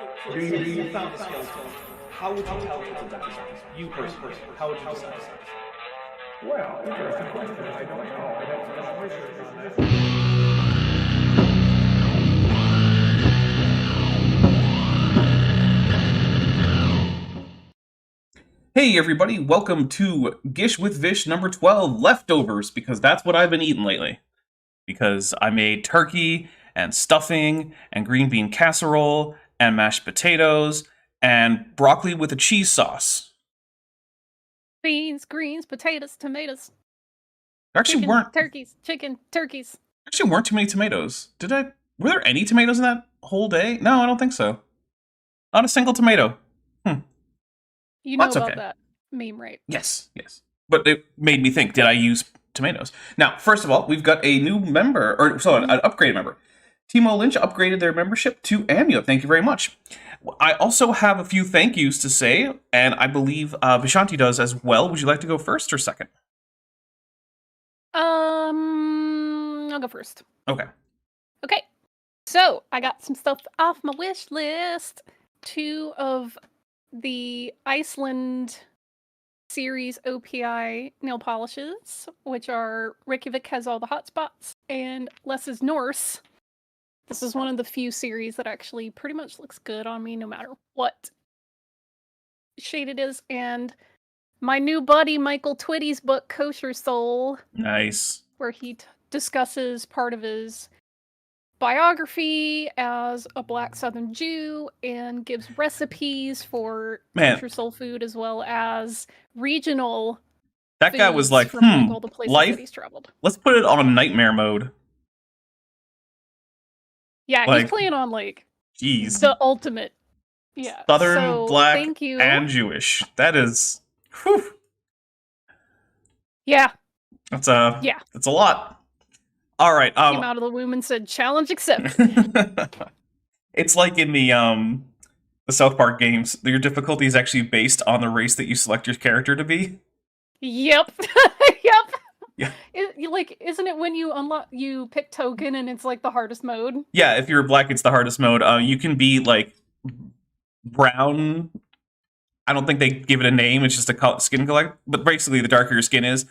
So you found a skeleton. How would you tell it's a dinosaur? You personally, how would you decide? Well, interesting question. I don't know. I'd have to do some research on that. Hey everybody, welcome to Gish with Vish number 12, Leftovers, because that's what I've been eating lately. Because I made turkey, and stuffing, and green bean casserole, and mashed potatoes, and broccoli with a cheese sauce. Beans, greens, potatoes, tomatoes. There actually weren't turkeys. actually weren't too many tomatoes. Were there any tomatoes in that whole day? No, I don't think so. Not a single tomato. You know That's about okay. that meme, right? Yes. But it made me think, did I use tomatoes? Now, first of all, we've got a new member, an upgraded member. Timo Lynch upgraded their membership to Amulet. Thank you very much. I also have a few thank yous to say, and I believe Vishanti does as well. Would you like to go first or second? I'll go first. Okay. Okay. So, I got some stuff off my wish list. 2 of the Iceland series OPI nail polishes, which are Reykjavik has all the hotspots, and Less is Norse. This is one of the few series that actually pretty much looks good on me no matter what shade it is. And my new buddy Michael Twitty's book, Kosher Soul. Nice. Where he discusses part of his biography as a Black Southern Jew and gives recipes for kosher soul food as well as regional That guy was like, all the places life, that he's traveled. let's put it on nightmare mode. Yeah, he's playing on jeez, the ultimate. Yeah. Southern, Black, thank you. and Jewish. That is, whew. Yeah. That's a lot. All right. Came out of the womb and said, "Challenge accepted." It's like in the South Park games. Your difficulty is actually based on the race that you select your character to be. Yep. Yeah. Isn't it when you pick token and it's like the hardest mode? Yeah, if you're black, it's the hardest mode. You can be like brown. I don't think they give it a name. It's just a skin color. But basically, the darker your skin is,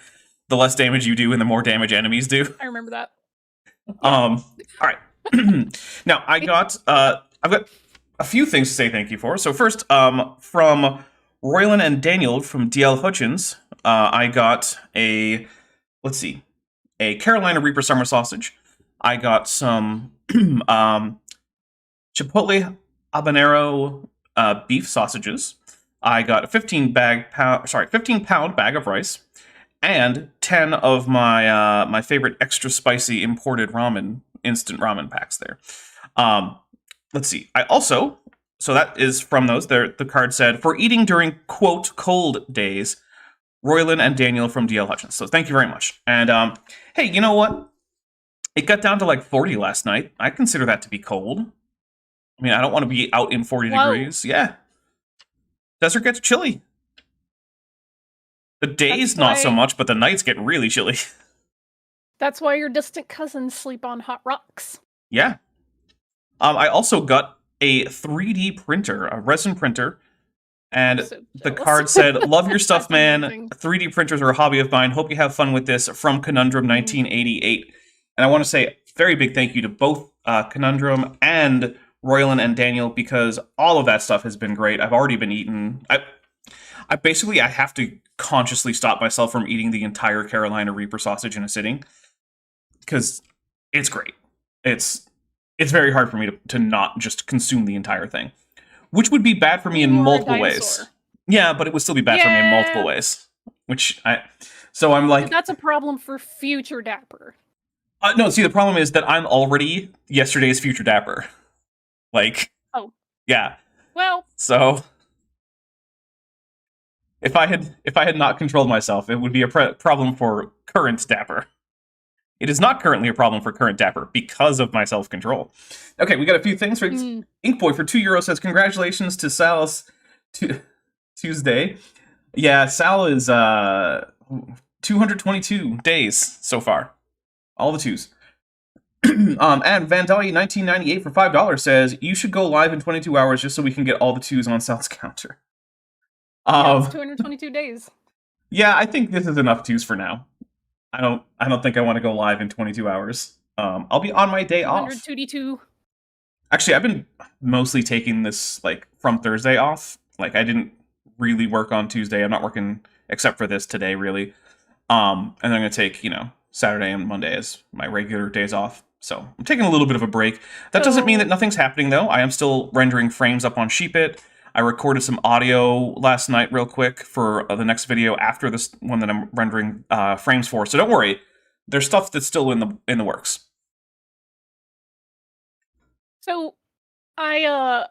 the less damage you do and the more damage enemies do. I remember that. All right. Now I've got a few things to say thank you for. So first, from Roylan and Daniel from DL Hutchins, I got a Carolina Reaper summer sausage. I got some Chipotle habanero beef sausages. I got a 15 pound bag of rice. And 10 of my favorite extra spicy imported instant ramen packs there. Let's see. I also, so that is from those. The card said, for eating during, quote, cold days, Roylan and Daniel from DL Hutchins. So thank you very much. And hey, you know what? It got down to like 40 last night. I consider that to be cold. I mean, I don't want to be out in 40 degrees. Yeah. Desert gets chilly. The days, not so much, but the nights get really chilly. That's why your distant cousins sleep on hot rocks. Yeah. I also got a 3D printer, a resin printer, and the card said, love your stuff, man. Amazing. 3D printers are a hobby of mine. Hope you have fun with this, from Conundrum 1988. And I want to say a very big thank you to both Conundrum and Roylan and Daniel, because all of that stuff has been great. I've already been eating... I have to consciously stop myself from eating the entire Carolina Reaper sausage in a sitting, because it's great. It's very hard for me to not just consume the entire thing, which would be bad for me in multiple ways. Yeah, but it would still be bad for me in multiple ways. So I'm like, that's a problem for future Dapper. No, see, the problem is that I'm already yesterday's future Dapper. Yeah. Well, so. If I had not controlled myself, it would be a problem for current Dapper. It is not currently a problem for current Dapper because of my self-control. Okay, we got a few things. Inkboy for €2 says, congratulations to Sal's Tuesday. Yeah, Sal is 222 days so far. All the twos. And Vandali 1998 for $5 says you should go live in 22 hours just so we can get all the twos on Sal's counter. Yeah, it's 222 days. Yeah, I think this is enough twos for now. I don't think I want to go live in 22 hours. I'll be on my day off. 222. Actually, I've been mostly taking this like from Thursday off. Like I didn't really work on Tuesday. I'm not working except for this today, really. And then I'm gonna take, Saturday and Monday as my regular days off. So I'm taking a little bit of a break. That doesn't mean that nothing's happening though. I am still rendering frames up on Sheepit. I recorded some audio last night real quick for the next video after this one that I'm rendering frames for. So don't worry. There's stuff that's still in the works. So I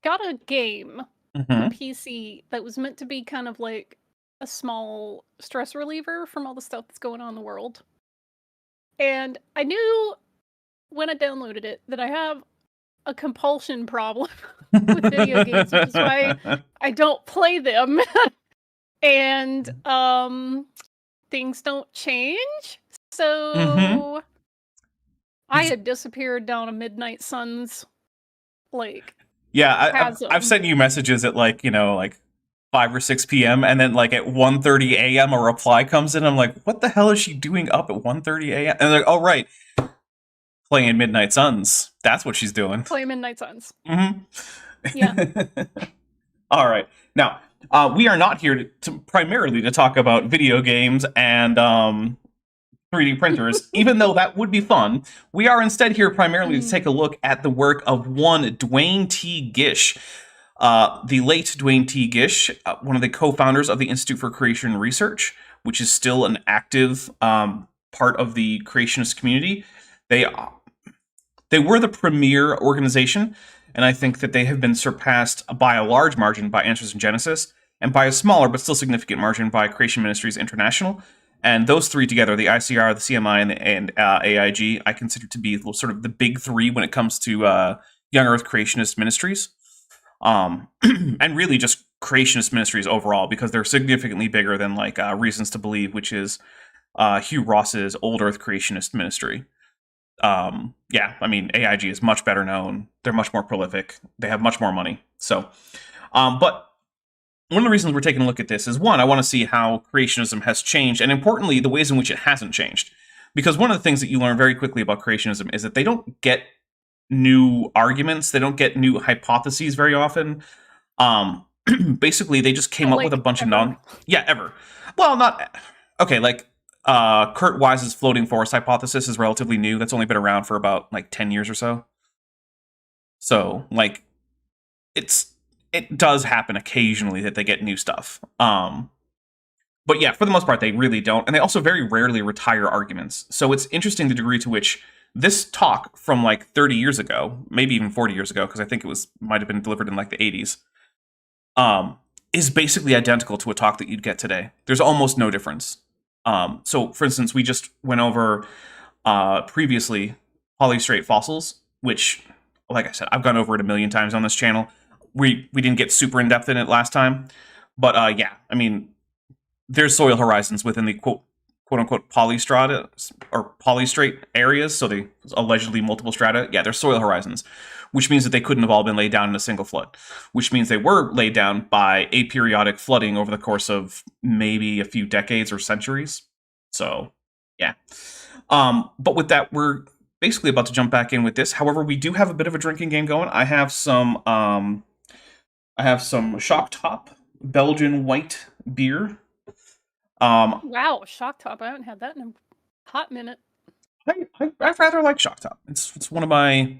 got a game on PC that was meant to be kind of like a small stress reliever from all the stuff that's going on in the world. And I knew when I downloaded it that I have a compulsion problem with video games, which is why I don't play them. And things don't change. So I had disappeared down a Midnight Suns I've sent you messages at like 5 or 6 p.m. and then like at 1:30 a.m. a reply comes in. I'm like, what the hell is she doing up at 1:30 a.m.? And they're like, oh right, playing Midnight Suns. That's what she's doing. Playing Midnight Suns. Yeah. All right. Now, we are not here to primarily to talk about video games and 3D printers, even though that would be fun. We are instead here primarily to take a look at the work of one Dwayne T. Gish. The late Dwayne T. Gish, one of the co-founders of the Institute for Creation Research, which is still an active part of the creationist community. They were the premier organization, and I think that they have been surpassed by a large margin by Answers in Genesis, and by a smaller but still significant margin by Creation Ministries International. And those three together, the ICR, the CMI, and AIG, I consider to be sort of the big three when it comes to young Earth creationist ministries. And really just creationist ministries overall, because they're significantly bigger than like Reasons to Believe, which is Hugh Ross's Old Earth creationist ministry. AIG is much better known. They're much more prolific. They have much more money. So, but one of the reasons we're taking a look at this is, one, I want to see how creationism has changed, and importantly, the ways in which it hasn't changed. Because one of the things that you learn very quickly about creationism is that they don't get new arguments, they don't get new hypotheses very often. Basically, they just came up with a bunch of ever. Well, not... Okay, like, Kurt Wise's floating forest hypothesis is relatively new. That's only been around for about, 10 years or so. So, it does happen occasionally that they get new stuff. But yeah, for the most part, they really don't. And they also very rarely retire arguments. So it's interesting the degree to which this talk from 30 years ago, maybe even 40 years ago, because I think it might have been delivered in the 80s, is basically identical to a talk that you'd get today. There's almost no difference. So for instance, we just went over previously polystrate fossils, which, like I said, I've gone over it a million times on this channel. We didn't get super in-depth in it last time, but there's soil horizons within the quote-unquote polystrata or polystrate areas, so they allegedly multiple strata. Yeah, there's soil horizons, which means that they couldn't have all been laid down in a single flood, which means they were laid down by aperiodic flooding over the course of maybe a few decades or centuries. So, yeah. But with that, we're basically about to jump back in with this. However, we do have a bit of a drinking game going. I have some Shock Top Belgian white beer. Wow, Shock Top. I haven't had that in a hot minute. I rather like Shock Top. It's one of my...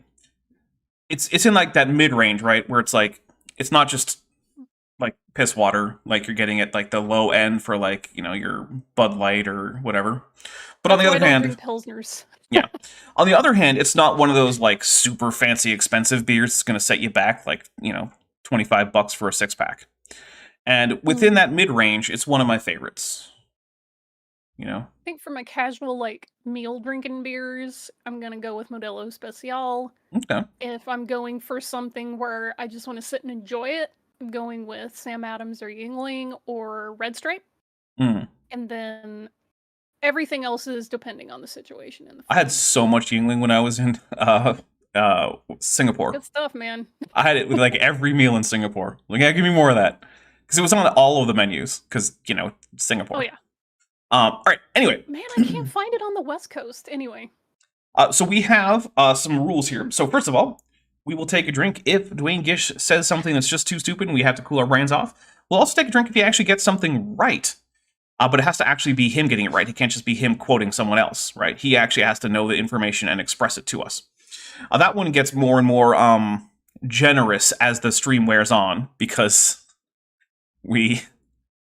It's in that mid-range, right? Where it's not just piss water, you're getting at the low end for your Bud Light or whatever. But on the other hand... Pilsners. Yeah. On the other hand, it's not one of those super fancy expensive beers that's going to set you back $25 for a 6-pack. And within that mid-range, it's one of my favorites. I think for my casual meal drinking beers, I'm going to go with Modelo Especial. Okay. If I'm going for something where I just want to sit and enjoy it, I'm going with Sam Adams or Yingling or Red Stripe. And then everything else is depending on the situation. I had so much Yingling when I was in Singapore. Good stuff, man. I had it with like every meal in Singapore. Like, yeah, give me more of that. Because it was on all of the menus. Because, Singapore. Oh, yeah. All right, anyway. Man, I can't find it on the West Coast. Anyway. So we have some rules here. So first of all, we will take a drink if Dwayne Gish says something that's just too stupid and we have to cool our brains off. We'll also take a drink if he actually gets something right. But it has to actually be him getting it right. It can't just be him quoting someone else, right? He actually has to know the information and express it to us. That one gets more and more generous as the stream wears on because we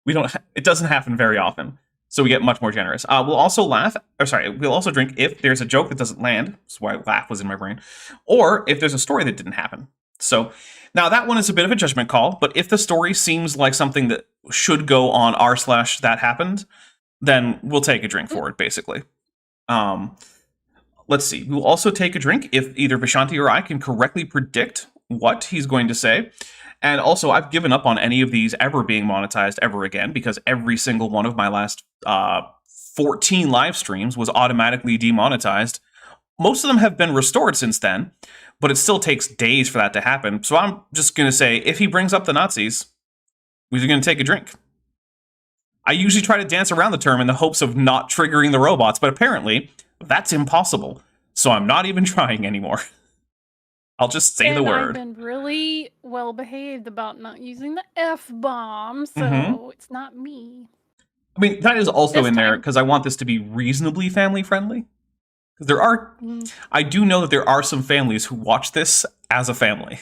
don't. It doesn't happen very often, so we get much more generous. We'll also we'll also drink if there's a joke that doesn't land. That's why laugh was in my brain, or if there's a story that didn't happen. So now that one is a bit of a judgment call, but if the story seems like something that should go on r/that happened, then we'll take a drink for it, basically. Let's see. We'll also take a drink if either Vishanti or I can correctly predict what he's going to say. And also, I've given up on any of these ever being monetized ever again, because every single one of my last 14 live streams was automatically demonetized. Most of them have been restored since then, but it still takes days for that to happen. So I'm just going to say, if he brings up the Nazis, we're going to take a drink. I usually try to dance around the term in the hopes of not triggering the robots, but apparently that's impossible. So I'm not even trying anymore. I'll just say the word. I've been really well behaved about not using the F-bomb, so it's not me. I mean, that is also in there because I want this to be reasonably family friendly. Because there are, I do know that there are some families who watch this as a family.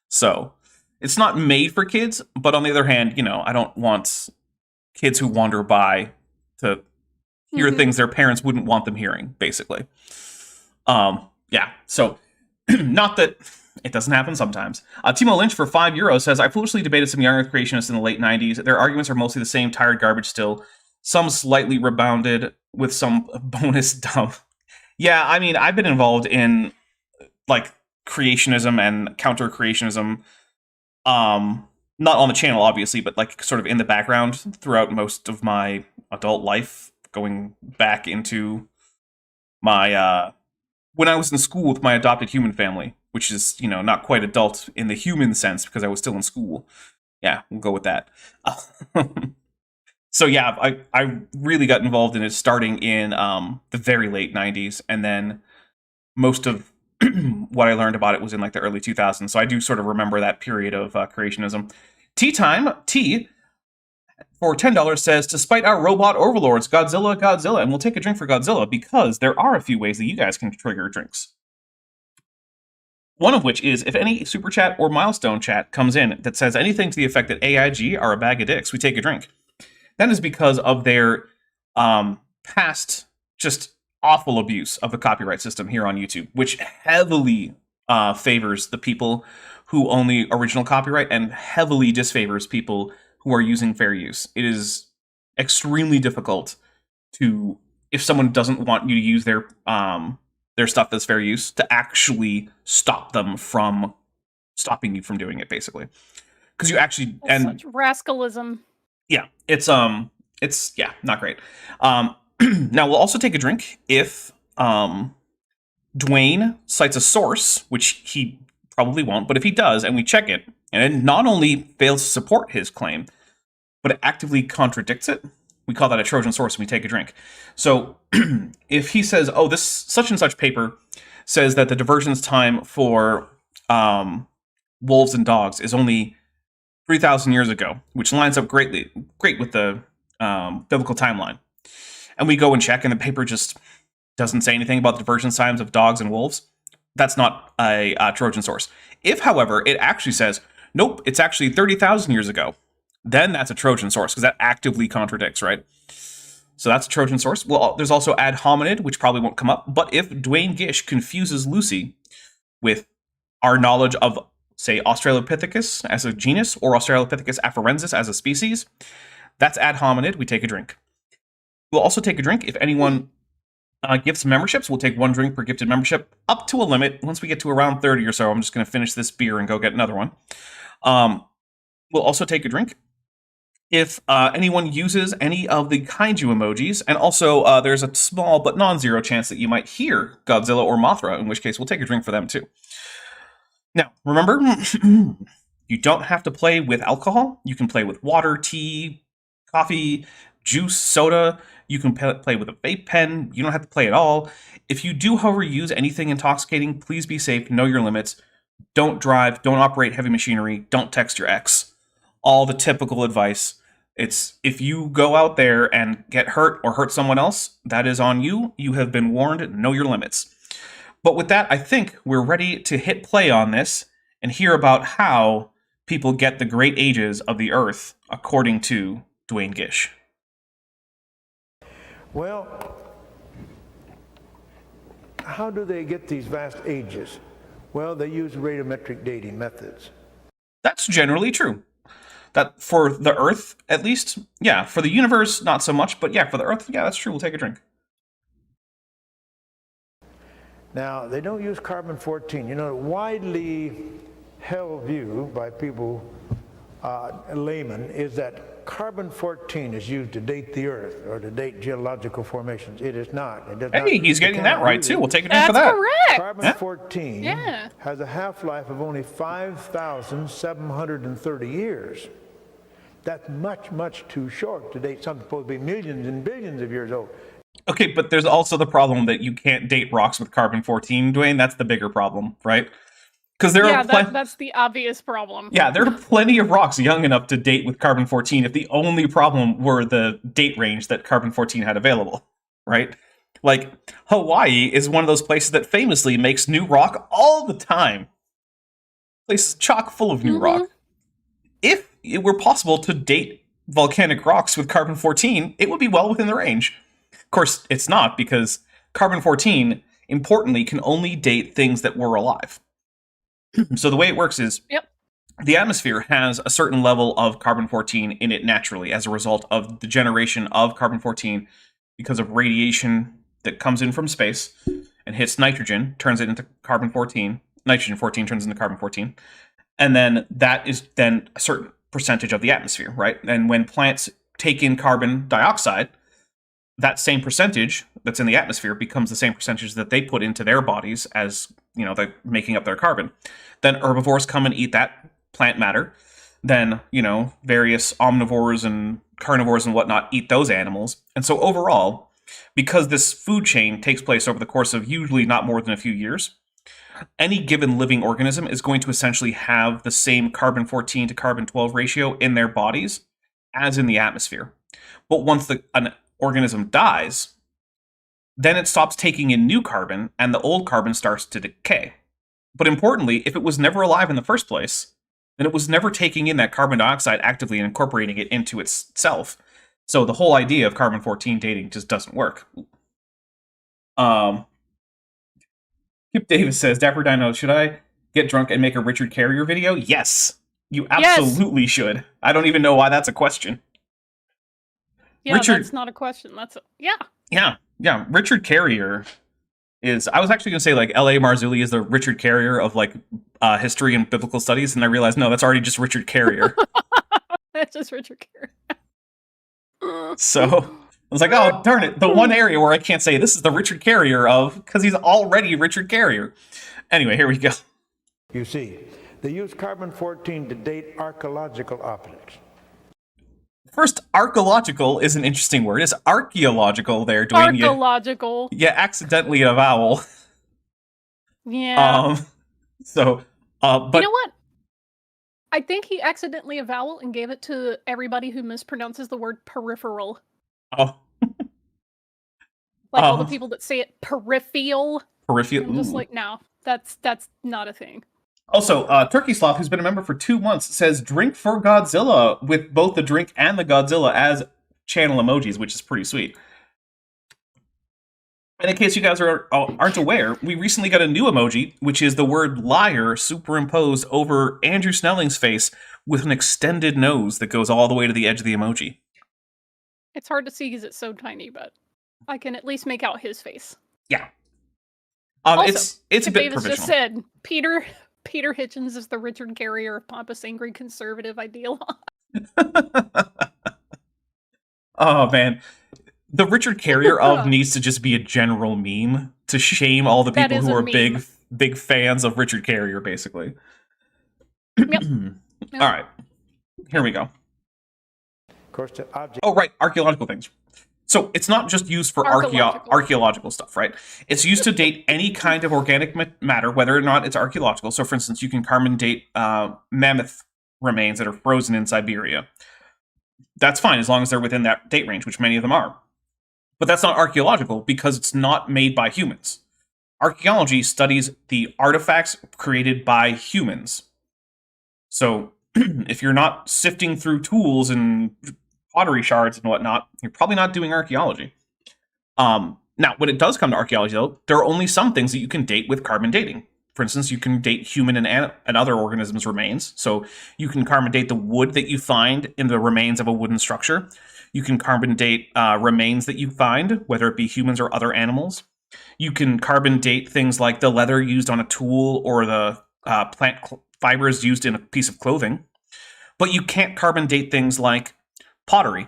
So it's not made for kids, but on the other hand, I don't want kids who wander by to hear things their parents wouldn't want them hearing, basically. Yeah, so not that it doesn't happen sometimes. Timo Lynch for €5 says, I foolishly debated some young Earth creationists in the late 90s. Their arguments are mostly the same tired garbage still. Some slightly rebounded with some bonus dumb. Yeah, I mean, I've been involved in like creationism and counter-creationism. Not on the channel, obviously, but like sort of in the background throughout most of my adult life, going back into my when I was in school with my adopted human family, which is, not quite adult in the human sense because I was still in school. Yeah, we'll go with that. So yeah, I really got involved in it starting in the very late 90s, and then most of what I learned about it was in like the early 2000s. So I do sort of remember that period of creationism. Tea Time, T, for $10 says, despite our robot overlords, Godzilla, and we'll take a drink for Godzilla because there are a few ways that you guys can trigger drinks. One of which is, if any super chat or milestone chat comes in that says anything to the effect that AIG are a bag of dicks, we take a drink. That is because of their past just awful abuse of the copyright system here on YouTube, which heavily favors the people who own the original copyright and heavily disfavors people who are using fair use. It is extremely difficult to, if someone doesn't want you to use their stuff that's fair use, to actually stop them from stopping you from doing it, basically. Because you actually such rascalism. Yeah, it's not great. Now we'll also take a drink if Dwayne cites a source, which he probably won't, but if he does, and we check it, and it not only fails to support his claim, but it actively contradicts it, we call that a Trojan source, and we take a drink. So if he says, oh, this such and such paper says that the divergence time for wolves and dogs is only 3,000 years ago, which lines up great with the biblical timeline. And we go and check, and the paper just doesn't say anything about the divergence times of dogs and wolves. That's not a Trojan source. If, however, it actually says, nope, it's actually 30,000 years ago, then that's a Trojan source, because that actively contradicts, right? So that's a Trojan source. Well, there's also ad hominid, which probably won't come up, but if Dwayne Gish confuses Lucy with our knowledge of, say, Australopithecus as a genus, or Australopithecus afarensis as a species, that's ad hominid, we take a drink. We'll also take a drink if anyone gifts memberships. We'll take one drink per gifted membership, up to a limit. Once we get to around 30 or so, I'm just going to finish this beer and go get another one. We'll also take a drink if anyone uses any of the kaiju emojis, and also there's a small but non-zero chance that you might hear Godzilla or Mothra, in which case we'll take a drink for them too. Now, remember, you don't have to play with alcohol. You can play with water, tea, coffee, juice, soda. You can play with a vape pen. You don't have to play at all. If you do, however, use anything intoxicating, please be safe, know your limits. Don't drive, don't operate heavy machinery, don't text your ex. All the typical advice. It's if you go out there and get hurt or hurt someone else, that is on you. You have been warned, know your limits. But with that, I think we're ready to hit play on this and hear about how people get the great ages of the Earth, according to Dwayne Gish. Well, how do they get these vast ages? Well, they use radiometric dating methods. That's generally true. That for the Earth, at least, yeah. For the universe, not so much, but yeah, for the Earth, yeah, that's true. We'll take a drink. Now, they don't use carbon-14. You know, widely held view by people, laymen, is that carbon-14 is used to date the Earth or to date geological formations. It is not. It does Hey, not, he's getting that right, too. We'll take a drink for That's that. correct. Carbon-14 has a half-life of only 5,730 years. That's much, much too short to date something supposed to be millions and billions of years old. Okay, but there's also the problem that you can't date rocks with carbon-14, Dwayne. That's the bigger problem, right? Because there are that's the obvious problem. Yeah, there are plenty of rocks young enough to date with carbon-14 if the only problem were the date range that carbon-14 had available, right? Like, Hawaii is one of those places that famously makes new rock all the time. Place is chock full of new rock. If it were possible to date volcanic rocks with carbon-14, it would be well within the range. Of course, it's not, because carbon-14, importantly, can only date things that were alive. So the way it works is the atmosphere has a certain level of carbon-14 in it naturally as a result of the generation of carbon-14 because of radiation that comes in from space and hits nitrogen, turns it into carbon-14. Nitrogen-14 turns into carbon-14. And then that is then a certain percentage of the atmosphere, right? And when plants take in carbon dioxide, that same percentage that's in the atmosphere becomes the same percentage that they put into their bodies as, you know, they're making up their carbon. Then herbivores come and eat that plant matter. Then, you know, various omnivores and carnivores and whatnot eat those animals. And so overall, because this food chain takes place over the course of usually not more than a few years, any given living organism is going to essentially have the same carbon-14 to carbon-12 ratio in their bodies as in the atmosphere. But once an organism dies, then it stops taking in new carbon, and the old carbon starts to decay. But importantly, if it was never alive in the first place, then it was never taking in that carbon dioxide actively and incorporating it into itself. So the whole idea of carbon-14 dating just doesn't work. Kip Davis says, Dapper Dino, should I get drunk and make a Richard Carrier video? Yes! You absolutely should. I don't even know why that's a question. Yeah, that's not a question. That's Yeah. Richard Carrier is... I was actually going to say, like, L.A. Marzulli is the Richard Carrier of, like, history and biblical studies, and I realized, no, that's already just Richard Carrier. That's just Richard Carrier. So, I was like, oh, darn it. The one area where I can't say this is the Richard Carrier of... because he's already Richard Carrier. Anyway, here we go. You see, they use carbon-14 to date archaeological objects. First, archaeological is an interesting word. It's archaeological there, Dwayne. Archaeological. Yeah, accidentally a vowel. Yeah. But you know what? I think he accidentally a vowel and gave it to everybody who mispronounces the word peripheral. Oh. Like all the people that say it peripheral. Peripheral. I'm just like, no, that's not a thing. Also, Turkey Sloth, who's been a member for 2 months, says drink for Godzilla with both the drink and the Godzilla as channel emojis, which is pretty sweet. And in case you guys aren't aware, we recently got a new emoji, which is the word liar superimposed over Andrew Snelling's face with an extended nose that goes all the way to the edge of the emoji. It's hard to see because it's so tiny, but I can at least make out his face. Yeah. Also, it's a bit Davis provisional. Just said Peter Hitchens is the Richard Carrier of pompous, angry, conservative ideologue. Oh man, the Richard Carrier of needs to just be a general meme to shame all the That people is who a are meme. big fans of Richard Carrier, basically. Yep. All right, here we go. Of course, the object. Oh, right, archaeological things. So it's not just used for archaeological stuff, right? It's used to date any kind of organic matter, whether or not it's archaeological. So, for instance, you can carbon date mammoth remains that are frozen in Siberia. That's fine as long as they're within that date range, which many of them are. But that's not archaeological because it's not made by humans. Archaeology studies the artifacts created by humans. So if you're not sifting through tools and pottery shards and whatnot, you're probably not doing archaeology. Now, when it does come to archaeology, though, there are only some things that you can date with carbon dating. For instance, you can date human and other organisms' remains. So you can carbon date the wood that you find in the remains of a wooden structure. You can carbon date remains that you find, whether it be humans or other animals. You can carbon date things like the leather used on a tool or the plant fibers used in a piece of clothing. But you can't carbon date things like pottery,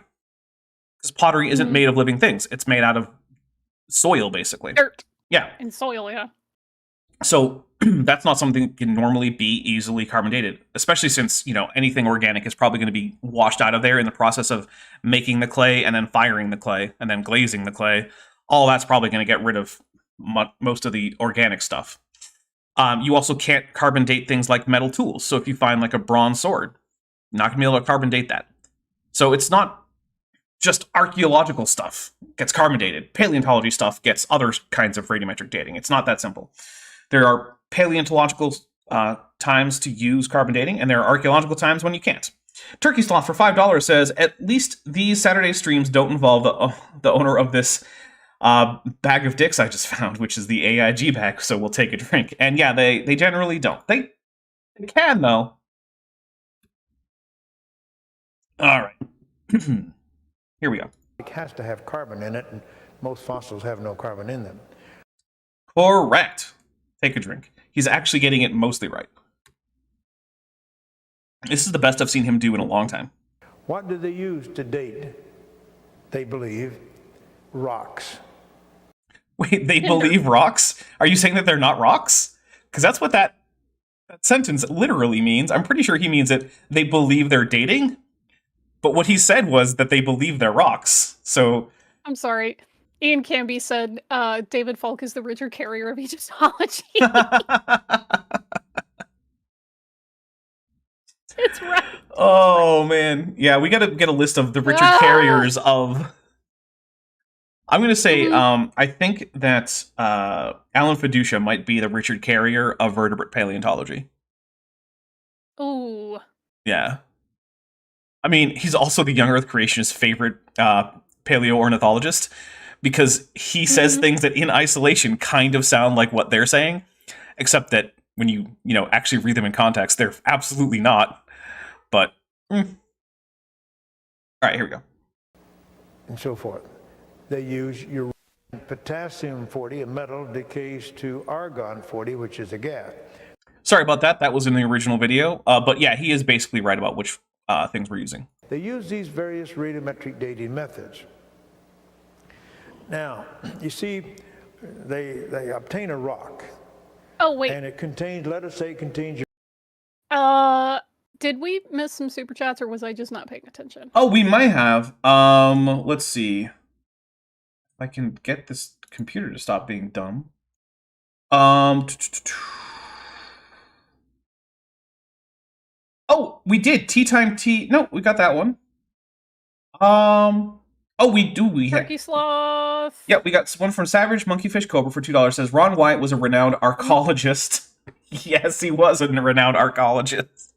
because pottery isn't made of living things. It's made out of soil, basically. Dirt. Yeah. And soil, yeah. So that's not something that can normally be easily carbon dated, especially since, anything organic is probably going to be washed out of there in the process of making the clay and then firing the clay and then glazing the clay. All that's probably going to get rid of most of the organic stuff. You also can't carbon date things like metal tools. So if you find like a bronze sword, not going to be able to carbon date that. So it's not just archaeological stuff gets carbon dated. Paleontology stuff gets other kinds of radiometric dating. It's not that simple. There are paleontological times to use carbon dating, and there are archaeological times when you can't. Turkey Sloth for $5 says, at least these Saturday streams don't involve the owner of this bag of dicks I just found, which is the AIG bag, so we'll take a drink. And yeah, they generally don't. They can, though. All right. Here we go. It has to have carbon in it, and most fossils have no carbon in them. Correct. Take a drink. He's actually getting it mostly right. This is the best I've seen him do in a long time. What do they use to date? They believe rocks. Wait, they believe rocks? Are you saying that they're not rocks? Because that's what that sentence literally means. I'm pretty sure he means that they believe they're dating. But what he said was that they believe they're rocks. So I'm sorry. Ian Canby said David Falk is the Richard Carrier of Egyptology. It's right. Oh, man. Yeah, we got to get a list of the Richard Carriers of... I'm going to say, I think that Alan Fiducia might be the Richard Carrier of vertebrate paleontology. Ooh. Yeah. I mean, he's also the young Earth creationist favorite paleoornithologist, because he says things that in isolation kind of sound like what they're saying, except that when you actually read them in context, they're absolutely not. But, all right, here we go. And so forth. They use uranium, potassium-40, a metal, decays to argon-40, which is a gas. Sorry about that. That was in the original video. But yeah, he is basically right about which things we're using. They use these various radiometric dating methods. Now, you see, they obtain a rock. Oh, wait. And it contains, let us say it contains... Did we miss some super chats, or was I just not paying attention? Oh, we might have. Let's see. If I can get this computer to stop being dumb. Oh, we did. Tea time tea. No, we got that one. Oh, we do. Turkey Sloth. Yeah, we got one from Savage Monkeyfish Cobra for $2. Says Ron Wyatt was a renowned archaeologist. Yes, he was a renowned archaeologist.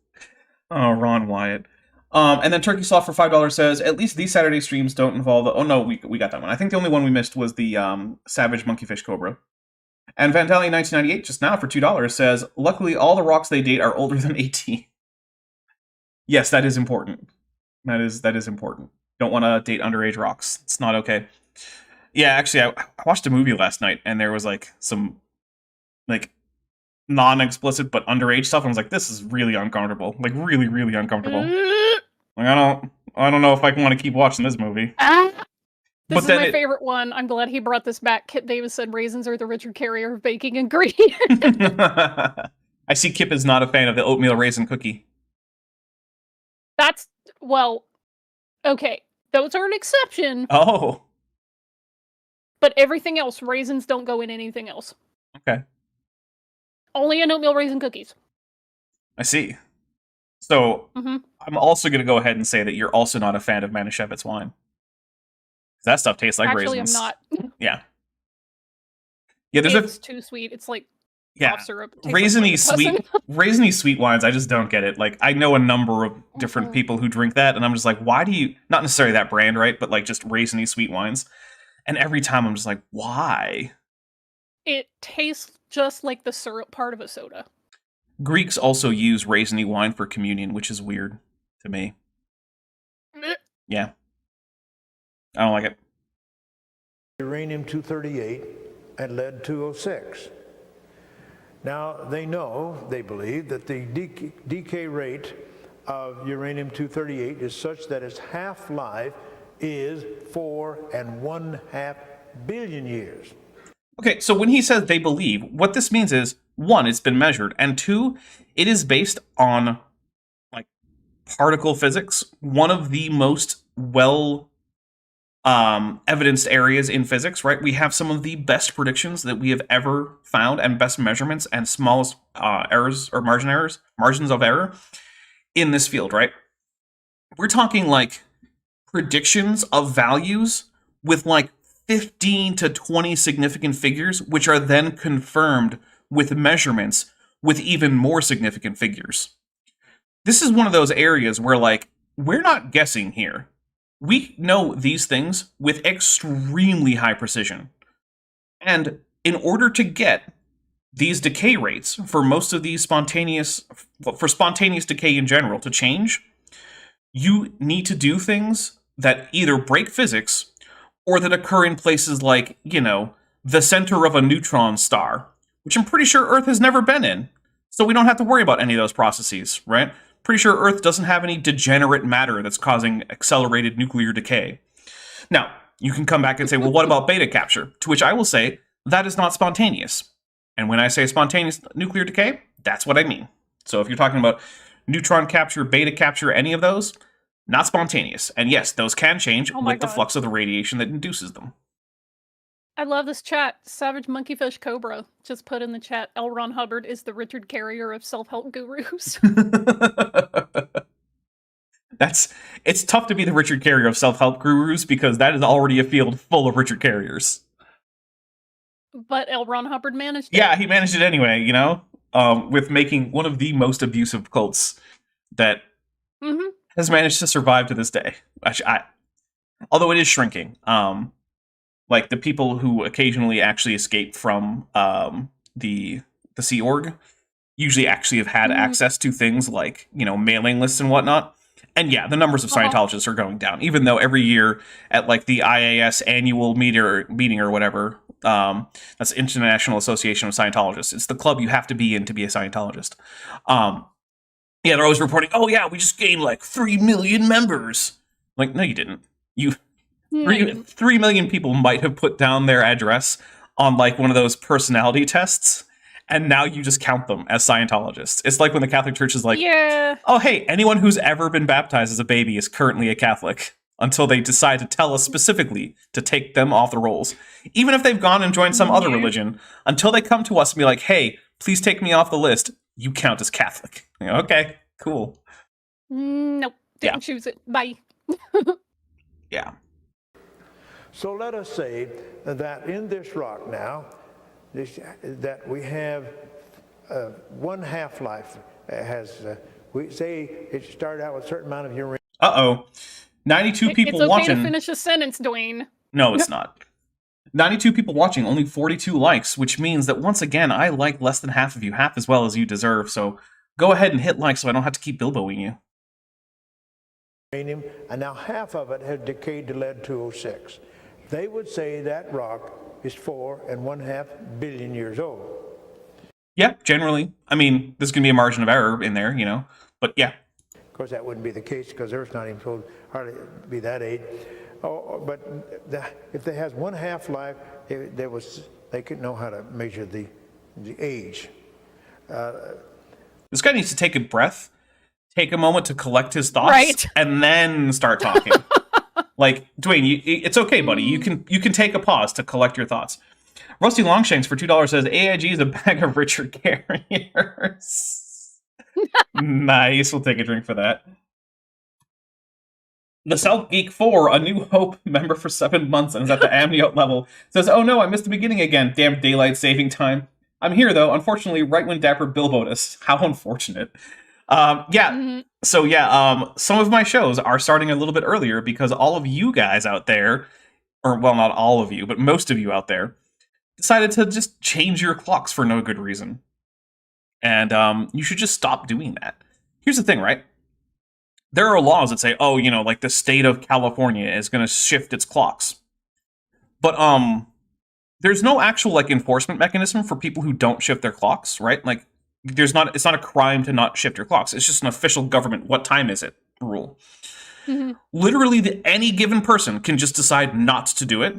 Oh, Ron Wyatt. And then Turkey Sloth for $5 says, at least these Saturday streams don't involve... Oh, no, we got that one. I think the only one we missed was the Savage Monkeyfish Cobra. And Vandalian 1998 just now for $2 says, luckily all the rocks they date are older than 18. Yes, that is important. That is important. Don't want to date underage rocks. It's not okay. Yeah, actually, I watched a movie last night, and there was some non-explicit but underage stuff. And I was like, this is really uncomfortable. Like really, really uncomfortable. Like I I don't know if I want to keep watching this movie. This is my favorite one. I'm glad he brought this back. Kip Davis said raisins are the Richard Carrier of baking ingredients. I see Kip is not a fan of the oatmeal raisin cookie. That's, well, okay. Those are an exception. Oh. But everything else, raisins don't go in anything else. Okay. Only in oatmeal raisin cookies. I see. So, I'm also going to go ahead and say that you're also not a fan of Manischewitz wine. That stuff tastes like raisins. Actually, I'm not. Yeah. Yeah, it's too sweet. It's like cough syrup. Raisiny sweet wines, I just don't get it. Like, I know a number of different people who drink that, and I'm just like, why do you... Not necessarily that brand, right? But, like, just raisiny sweet wines. And every time I'm just like, why? It tastes just like the syrup part of a soda. Greeks also use raisiny wine for communion, which is weird to me. Yeah. I don't like it. Uranium-238 and lead-206. Now, they believe that the decay rate of uranium-238 is such that its half-life is 4.5 billion years. Okay, so when he says they believe, what this means is, one, it's been measured, and two, it is based on, like, particle physics, one of the most evidenced areas in physics, right? We have some of the best predictions that we have ever found, and best measurements, and smallest errors, or margins of error, in this field, right? We're talking, like, predictions of values with, like, 15 to 20 significant figures, which are then confirmed with measurements with even more significant figures. This is one of those areas where, like, we're not guessing here. We know these things with extremely high precision. And in order to get these decay rates for most of these spontaneous decay in general to change, you need to do things that either break physics or that occur in places like, the center of a neutron star, which I'm pretty sure Earth has never been in. So we don't have to worry about any of those processes, right? Pretty sure Earth doesn't have any degenerate matter that's causing accelerated nuclear decay. Now, you can come back and say, well, what about beta capture? To which I will say, that is not spontaneous. And when I say spontaneous nuclear decay, that's what I mean. So if you're talking about neutron capture, beta capture, any of those, not spontaneous. And yes, those can change with the flux of the radiation that induces them. I love this chat. Savage Monkeyfish Cobra just put in the chat, L. Ron Hubbard is the Richard Carrier of self-help gurus. It's tough to be the Richard Carrier of self-help gurus because that is already a field full of Richard Carriers. But L. Ron Hubbard managed it. Yeah, he managed it anyway, with making one of the most abusive cults that has managed to survive to this day. Although it is shrinking. Like the people who occasionally actually escape from the Sea Org usually actually have had access to things like, mailing lists and whatnot. And yeah, the numbers of Scientologists are going down, even though every year at like the IAS annual meeting or whatever, that's International Association of Scientologists. It's the club you have to be in to be a Scientologist. Yeah, they're always reporting, oh yeah, we just gained like 3 million members. Like, no, you didn't. 3 million people might have put down their address on like one of those personality tests, and now you just count them as Scientologists. It's like when the Catholic Church is like, oh hey, anyone who's ever been baptized as a baby is currently a Catholic, until they decide to tell us specifically to take them off the rolls. Even if they've gone and joined some other religion, until they come to us and be like, hey, please take me off the list, you count as Catholic. Okay, cool. Nope, didn't choose it. Bye. Yeah. So let us say that in this rock now, that we have one half-life. We say it started out with a certain amount of uranium. 92 people it's watching. Okay to finish a sentence, Dwayne. No, it's not. 92 people watching, only 42 likes, which means that once again, I like less than half of you, half as well as you deserve. So go ahead and hit like so I don't have to keep Bilboing you. And now half of it has decayed to lead-206. They would say that rock is 4.5 billion years old. Yeah, generally. I mean, there's going to be a margin of error in there, but yeah. course, that wouldn't be the case because Earth's not even supposed to hardly be that age. But if it has one half-life, they could know how to measure the age. This guy needs to take a breath, take a moment to collect his thoughts, Right. and then start talking. Like, Dwayne, it's okay, buddy. You can take a pause to collect your thoughts. Rusty Longshanks for $2 says AIG is a bag of Richard carriers. Nice. We'll take a drink for that. The South Geek 4, a New Hope member for 7 months and is at the amniote level, says, "Oh no, I missed the beginning again. Damn daylight saving time. I'm here though. Unfortunately, right when Dapper Bilbo'd us. How unfortunate." Some of my shows are starting a little bit earlier because all of you guys out there, or well, not all of you, but most of you out there, decided to just change your clocks for no good reason. And you should just stop doing that. Here's the thing, right? There are laws that say, oh, like the state of California is going to shift its clocks. But there's no actual enforcement mechanism for people who don't shift their clocks, right? Like it's not a crime to not shift your clocks. It's just an official government, what time is it rule. Mm-hmm. Literally any given person can just decide not to do it.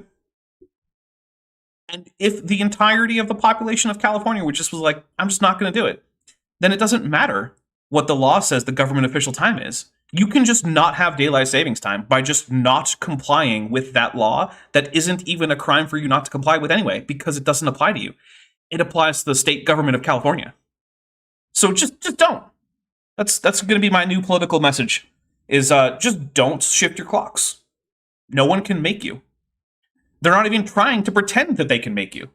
And if the entirety of the population of California was like, I'm just not going to do it, then it doesn't matter what the law says the government official time is. You can just not have daylight savings time by just not complying with that law that isn't even a crime for you not to comply with anyway, because it doesn't apply to you. It applies to the state government of California. So just don't. That's going to be my new political message, is just don't shift your clocks. No one can make you. They're not even trying to pretend that they can make you.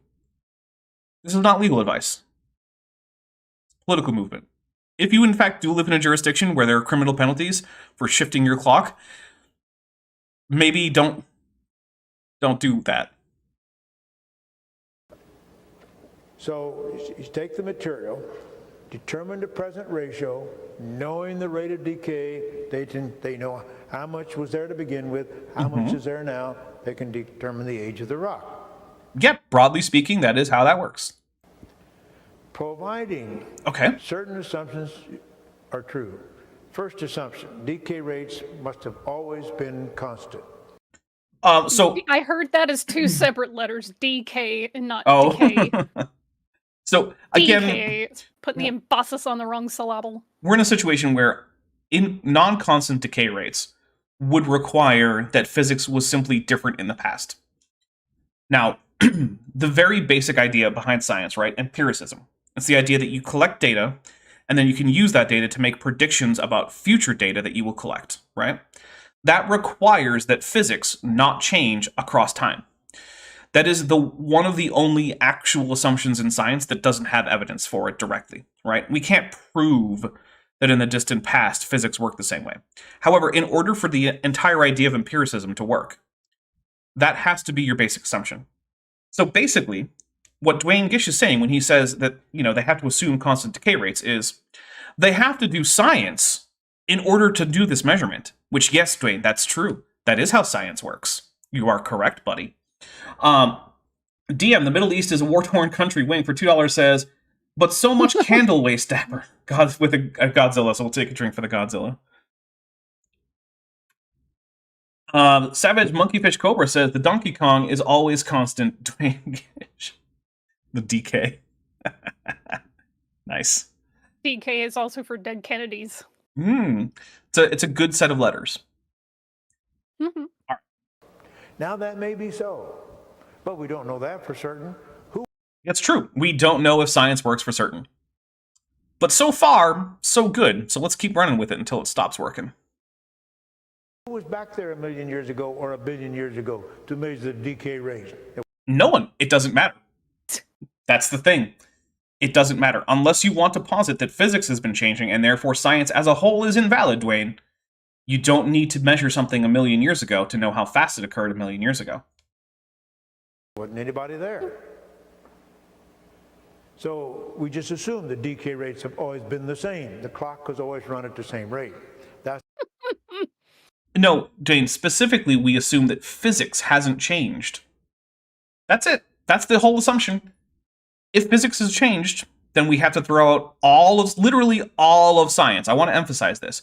This is not legal advice. Political movement. If you in fact do live in a jurisdiction where there are criminal penalties for shifting your clock, maybe don't do that. So you take the material, determine the present ratio, knowing the rate of decay, they know how much was there to begin with, how much is there now, they can determine the age of the rock. Yep, broadly speaking, that is how that works. Providing certain assumptions are true. First assumption, decay rates must have always been constant. So I heard that as two separate letters, DK and not Oh. decay. So again, DK, it's putting the emphasis on the wrong syllable. we're in a situation where in non-constant decay rates would require that physics was simply different in the past. Now, the very basic idea behind science, right? Empiricism. It's the idea that you collect data, and then you can use that data to make predictions about future data that you will collect, right? That requires that physics not change across time. That is one of the only actual assumptions in science that doesn't have evidence for it directly, right? We can't prove that in the distant past physics worked the same way. However, in order for the entire idea of empiricism to work, that has to be your basic assumption. So basically, what Dwayne Gish is saying when he says that, they have to assume constant decay rates is they have to do science in order to do this measurement. Which, yes, Dwayne, that's true. That is how science works. You are correct, buddy. DM, the Middle East is a war-torn country. Wing for $2 says, but so much candle waste, Dapper. God, with a Godzilla, so we'll take a drink for the Godzilla. Savage Monkeyfish Cobra says, the Donkey Kong is always constant. Dwayne Gish. The DK. Nice. DK is also for dead Kennedys. It's a good set of letters. Mm-hmm. All right. Now that may be so, but we don't know that for certain. That's true. We don't know if science works for certain. But so far, so good. So let's keep running with it until it stops working. Who was back there 1 million years ago or 1 billion years ago to measure the decay rate? No one. It doesn't matter. That's the thing. It doesn't matter. Unless you want to posit that physics has been changing and therefore science as a whole is invalid, Dwayne, you don't need to measure something 1 million years ago to know how fast it occurred 1 million years ago. Wasn't anybody there. So we just assume the decay rates have always been the same. The clock has always run at the same rate. That's No, Dwayne, specifically we assume that physics hasn't changed. That's it. That's the whole assumption. If physics has changed, then we have to throw out literally all of science. I want to emphasize this.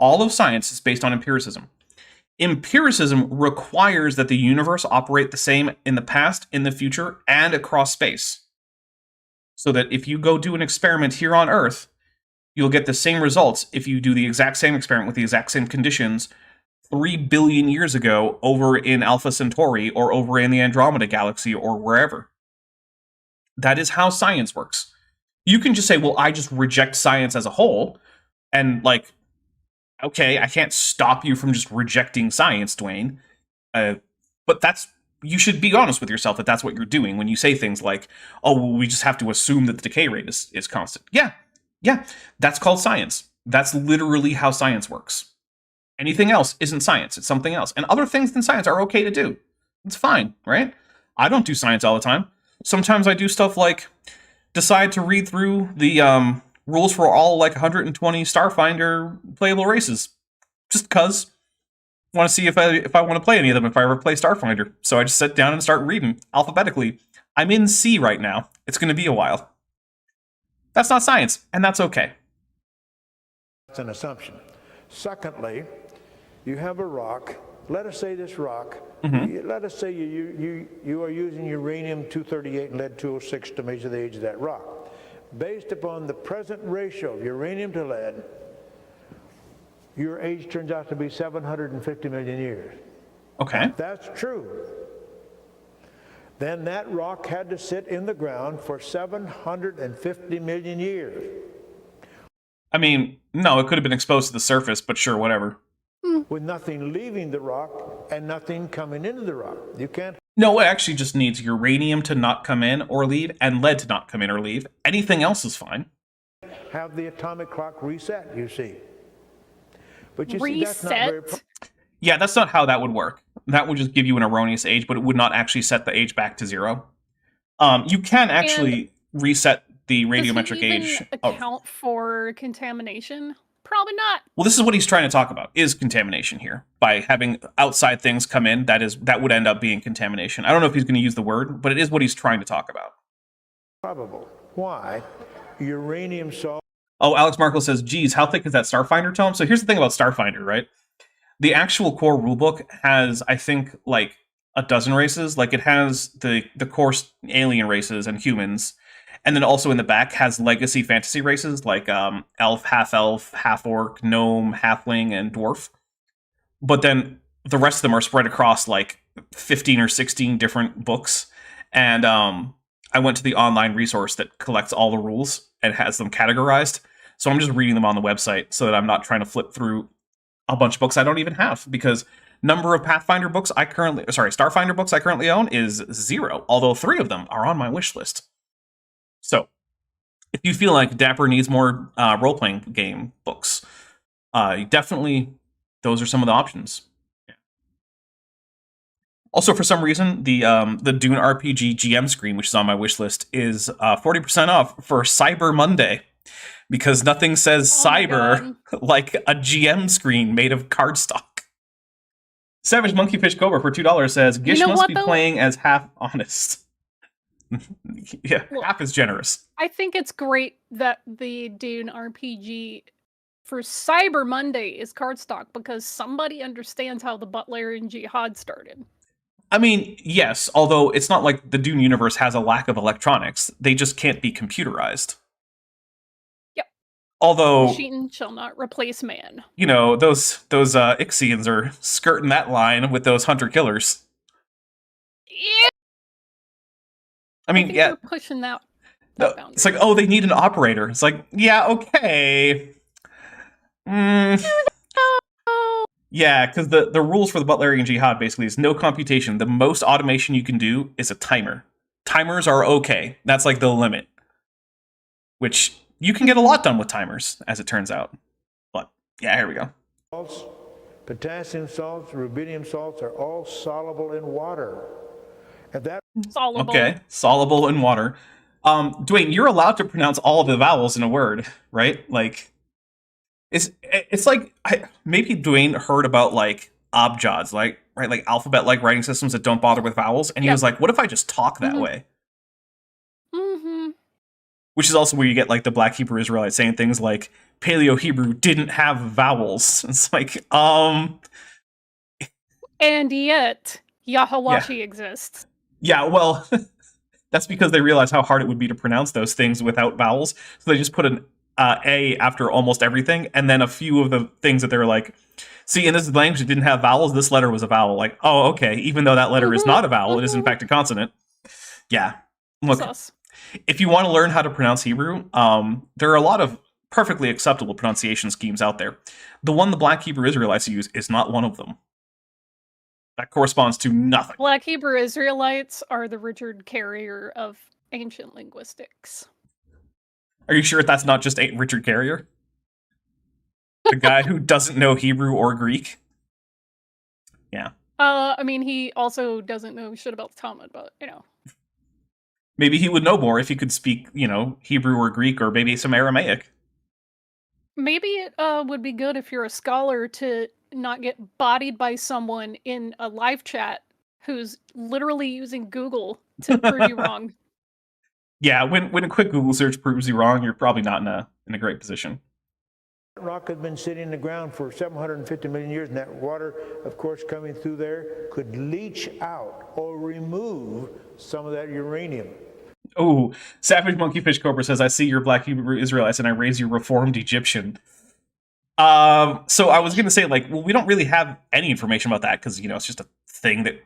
All of science is based on empiricism. Empiricism requires that the universe operate the same in the past, in the future, and across space. So that if you go do an experiment here on Earth, you'll get the same results if you do the exact same experiment with the exact same conditions 3 billion years ago over in Alpha Centauri or over in the Andromeda Galaxy or wherever. That is how science works. You can just say, well, I just reject science as a whole, and like, okay, I can't stop you from just rejecting science, Dwayne. But you should be honest with yourself that that's what you're doing when you say things like, oh, well, we just have to assume that the decay rate is constant. Yeah, that's called science. That's literally how science works. Anything else isn't science. It's something else. And other things than science are okay to do. It's fine, right? I don't do science all the time. Sometimes I do stuff like decide to read through the rules for all like 120 Starfinder playable races. Just because I want to see if I want to play any of them if I ever play Starfinder. So I just sit down and start reading alphabetically. I'm in C right now. It's going to be a while. That's not science, and that's okay. That's an assumption. Secondly, you have a rock. Let us say this rock, let us say you are using uranium-238 and lead-206 to measure the age of that rock. Based upon the present ratio of uranium to lead, your age turns out to be 750 million years. Okay. If that's true, then that rock had to sit in the ground for 750 million years. I mean, no, it could have been exposed to the surface, but sure, whatever. With nothing leaving the rock and nothing coming into the rock. You can't. No, it actually just needs uranium to not come in or leave, and lead to not come in or leave. Anything else is fine. Have the atomic clock reset, you see. But you Reset? see, that's not very. Yeah, that's not how that would work. That would just give you an erroneous age, but it would not actually set the age back to 0. You can actually reset the radiometric age. Account for contamination? Probably not. Well, this is what he's trying to talk about, is contamination here. By having outside things come in, that would end up being contamination. I don't know if he's going to use the word, but it is what he's trying to talk about. Probable. Why? Uranium salt. Oh, Alex Markle says, geez, how thick is that Starfinder tome? So here's the thing about Starfinder, right? The actual core rulebook has, I think, like a dozen races. Like it has the core alien races and humans. And then also in the back has legacy fantasy races like elf, half-orc, gnome, halfling, and dwarf. But then the rest of them are spread across like 15 or 16 different books. And I went to the online resource that collects all the rules and has them categorized. So I'm just reading them on the website so that I'm not trying to flip through a bunch of books I don't even have, because number of Starfinder books I currently own is 0, although 3 of them are on my wish list. So, if you feel like Dapper needs more role-playing game books, definitely those are some of the options. Yeah. Also, for some reason, the Dune RPG GM screen, which is on my wish list, is 40% off for Cyber Monday, because nothing says cyber like a GM screen made of cardstock. Savage Monkeyfish Cobra for $2 says, Gish must be playing as half honest. Yeah, well, half is generous. I think it's great that the Dune RPG for Cyber Monday is cardstock, because somebody understands how the Butlerian Jihad started. I mean, yes, although it's not like the Dune universe has a lack of electronics. They just can't be computerized. Yep. Although machine shall not replace man. You know, those Ixians are skirting that line with those hunter-killers. Yeah. I mean, yeah, they're pushing that boundary. It's like, oh, they need an operator. It's like, yeah, okay. Yeah, because the rules for the Butlerian Jihad basically is no computation. The most automation you can do is a timer. Timers are okay. That's like the limit. Which you can get a lot done with timers, as it turns out. But yeah, here we go. Salts, potassium salts, rubidium salts are all soluble in water. And that soluble. Okay, soluble in water. Dwayne, you're allowed to pronounce all of the vowels in a word, right? Like, it's like maybe Dwayne heard about like abjads, like alphabet-like writing systems that don't bother with vowels, and he was like, "What if I just talk that way?" Mm-hmm. Which is also where you get like the Black Hebrew Israelites saying things like Paleo Hebrew didn't have vowels. It's like, And yet, yeah. Yahawashi exists. Yeah, well, that's because they realize how hard it would be to pronounce those things without vowels. So they just put an A after almost everything, and then a few of the things that they're like, see, in this language it didn't have vowels, this letter was a vowel. Like, oh, okay, even though that letter is not a vowel, it is in fact a consonant. Yeah. Look, Sus. if you want to learn how to pronounce Hebrew, there are a lot of perfectly acceptable pronunciation schemes out there. The one the Black Hebrew Israelites use is not one of them. That corresponds to nothing. Black Hebrew Israelites are the Richard Carrier of ancient linguistics. Are you sure that's not just Richard Carrier? The guy who doesn't know Hebrew or Greek? Yeah. I mean, he also doesn't know shit about the Talmud, but, you know. Maybe he would know more if he could speak, Hebrew or Greek or maybe some Aramaic. Maybe it would be good if you're a scholar to not get bodied by someone in a live chat who's literally using Google to prove you wrong. Yeah, when a quick Google search proves you wrong, you're probably not in a great position. Rock has been sitting in the ground for 750 million years, and that water, of course, coming through there could leach out or remove some of that uranium. Oh, Savage Monkey Fish Cobra says, I see your Black Hebrew Israelites and I raise you Reformed Egyptian. So I was going to say, we don't really have any information about that because, it's just a thing that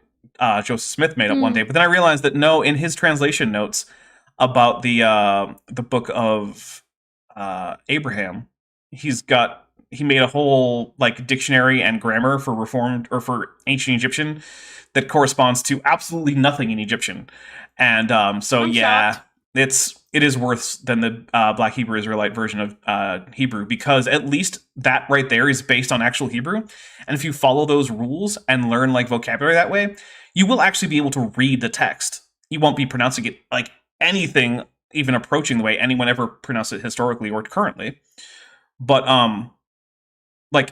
Joseph Smith made up one day. But then I realized that no, in his translation notes about the book of Abraham, he made a whole dictionary and grammar for Reformed or for ancient Egyptian that corresponds to absolutely nothing in Egyptian. And so I'm yeah, shocked. it is worse than the Black Hebrew Israelite version of Hebrew, because at least that right there is based on actual Hebrew. And if you follow those rules and learn vocabulary that way, you will actually be able to read the text. You won't be pronouncing it like anything even approaching the way anyone ever pronounced it historically or currently. But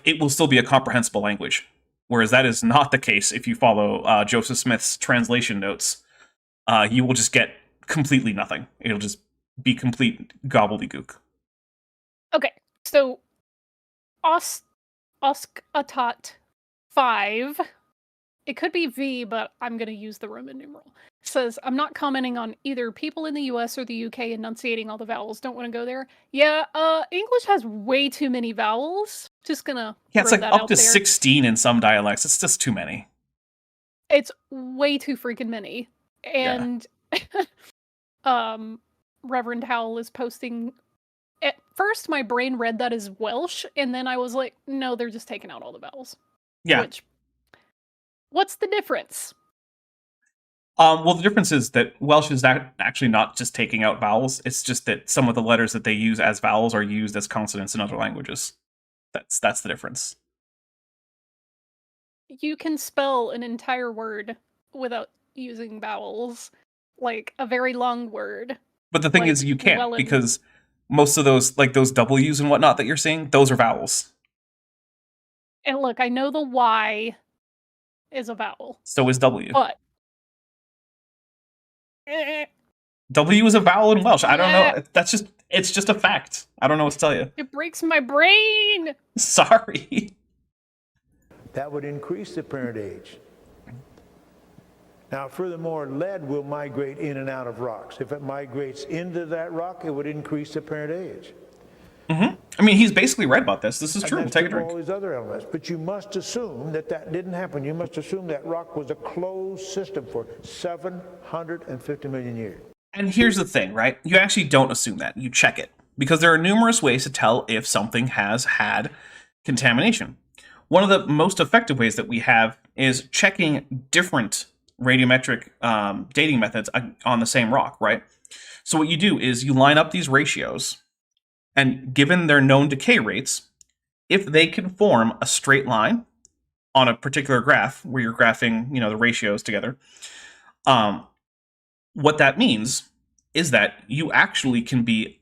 it will still be a comprehensible language. Whereas that is not the case if you follow Joseph Smith's translation notes. You will just get completely nothing. It'll just be complete gobbledygook. Okay, so Oskatot 5, it could be V, but I'm going to use the Roman numeral. Says, I'm not commenting on either people in the US or the UK enunciating all the vowels. Don't want to go there. Yeah, English has way too many vowels. Just gonna it's throw that up out to there. 16 in some dialects. It's just too many. It's way too freaking many. And Reverend Howell is posting. At first, my brain read that as Welsh, and then I was like, no, they're just taking out all the vowels. Yeah. What's the difference? Well, the difference is that Welsh is actually not just taking out vowels. It's just that some of the letters that they use as vowels are used as consonants in other languages. That's the difference. You can spell an entire word without using vowels, like a very long word. But the thing is, you can't, because most of those, those W's and whatnot that you're seeing, those are vowels. And look, I know the Y is a vowel. So is W. But W is a vowel in Welsh. I don't know. It's just a fact. I don't know what to tell you. It breaks my brain. Sorry. That would increase the parent age. Now, furthermore, lead will migrate in and out of rocks. If it migrates into that rock, it would increase the parent age. Mm-hmm. I mean, he's basically right about this. This is true. Take a drink. All these other elements, but you must assume that didn't happen. You must assume that rock was a closed system for 750 million years. And here's the thing, right? You actually don't assume that. You check it, because there are numerous ways to tell if something has had contamination. One of the most effective ways that we have is checking different radiometric dating methods on the same rock, right? So what you do is you line up these ratios, and given their known decay rates, if they can form a straight line on a particular graph where you're graphing, the ratios together, what that means is that you actually can be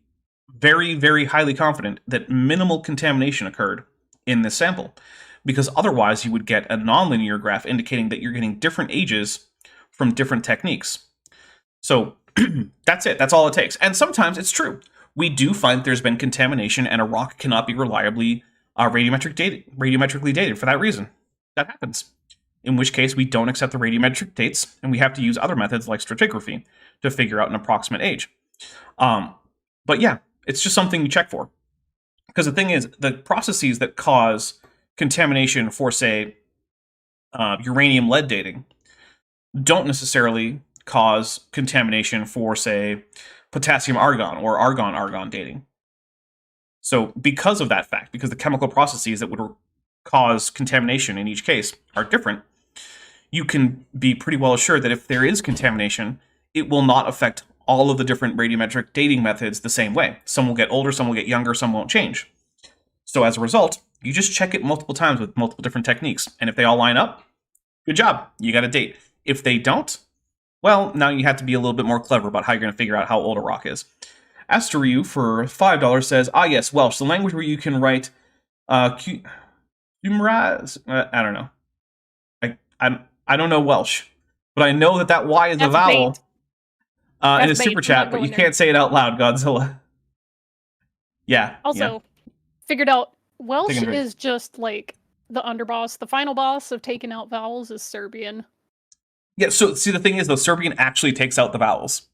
very, very highly confident that minimal contamination occurred in this sample, because otherwise you would get a nonlinear graph indicating that you're getting different ages from different techniques. So That's it. That's all it takes. And sometimes it's true. We do find that there's been contamination and a rock cannot be reliably radiometrically dated for that reason. That happens. In which case, we don't accept the radiometric dates, and we have to use other methods like stratigraphy to figure out an approximate age. But yeah, it's just something you check for. Because the thing is, the processes that cause contamination for, say, uranium-lead dating don't necessarily cause contamination for, say, potassium-argon or argon-argon dating. So because of that fact, because the chemical processes that would cause contamination in each case are different, you can be pretty well assured that if there is contamination, it will not affect all of the different radiometric dating methods the same way. Some will get older, some will get younger, some won't change. So as a result, you just check it multiple times with multiple different techniques, and if they all line up, good job, you got a date. If they don't, well, now you have to be a little bit more clever about how you're going to figure out how old a rock is. Asteryu for $5 says, yes, Welsh, the language where you can write humraz. I don't know. I don't know Welsh, but I know that Y is a vowel in a super chat, but you can't say it out loud, Godzilla. Yeah. Also, figured out Welsh is just like the underboss. The final boss of taking out vowels is Serbian. Yeah, so see, the thing is, though, Serbian actually takes out the vowels.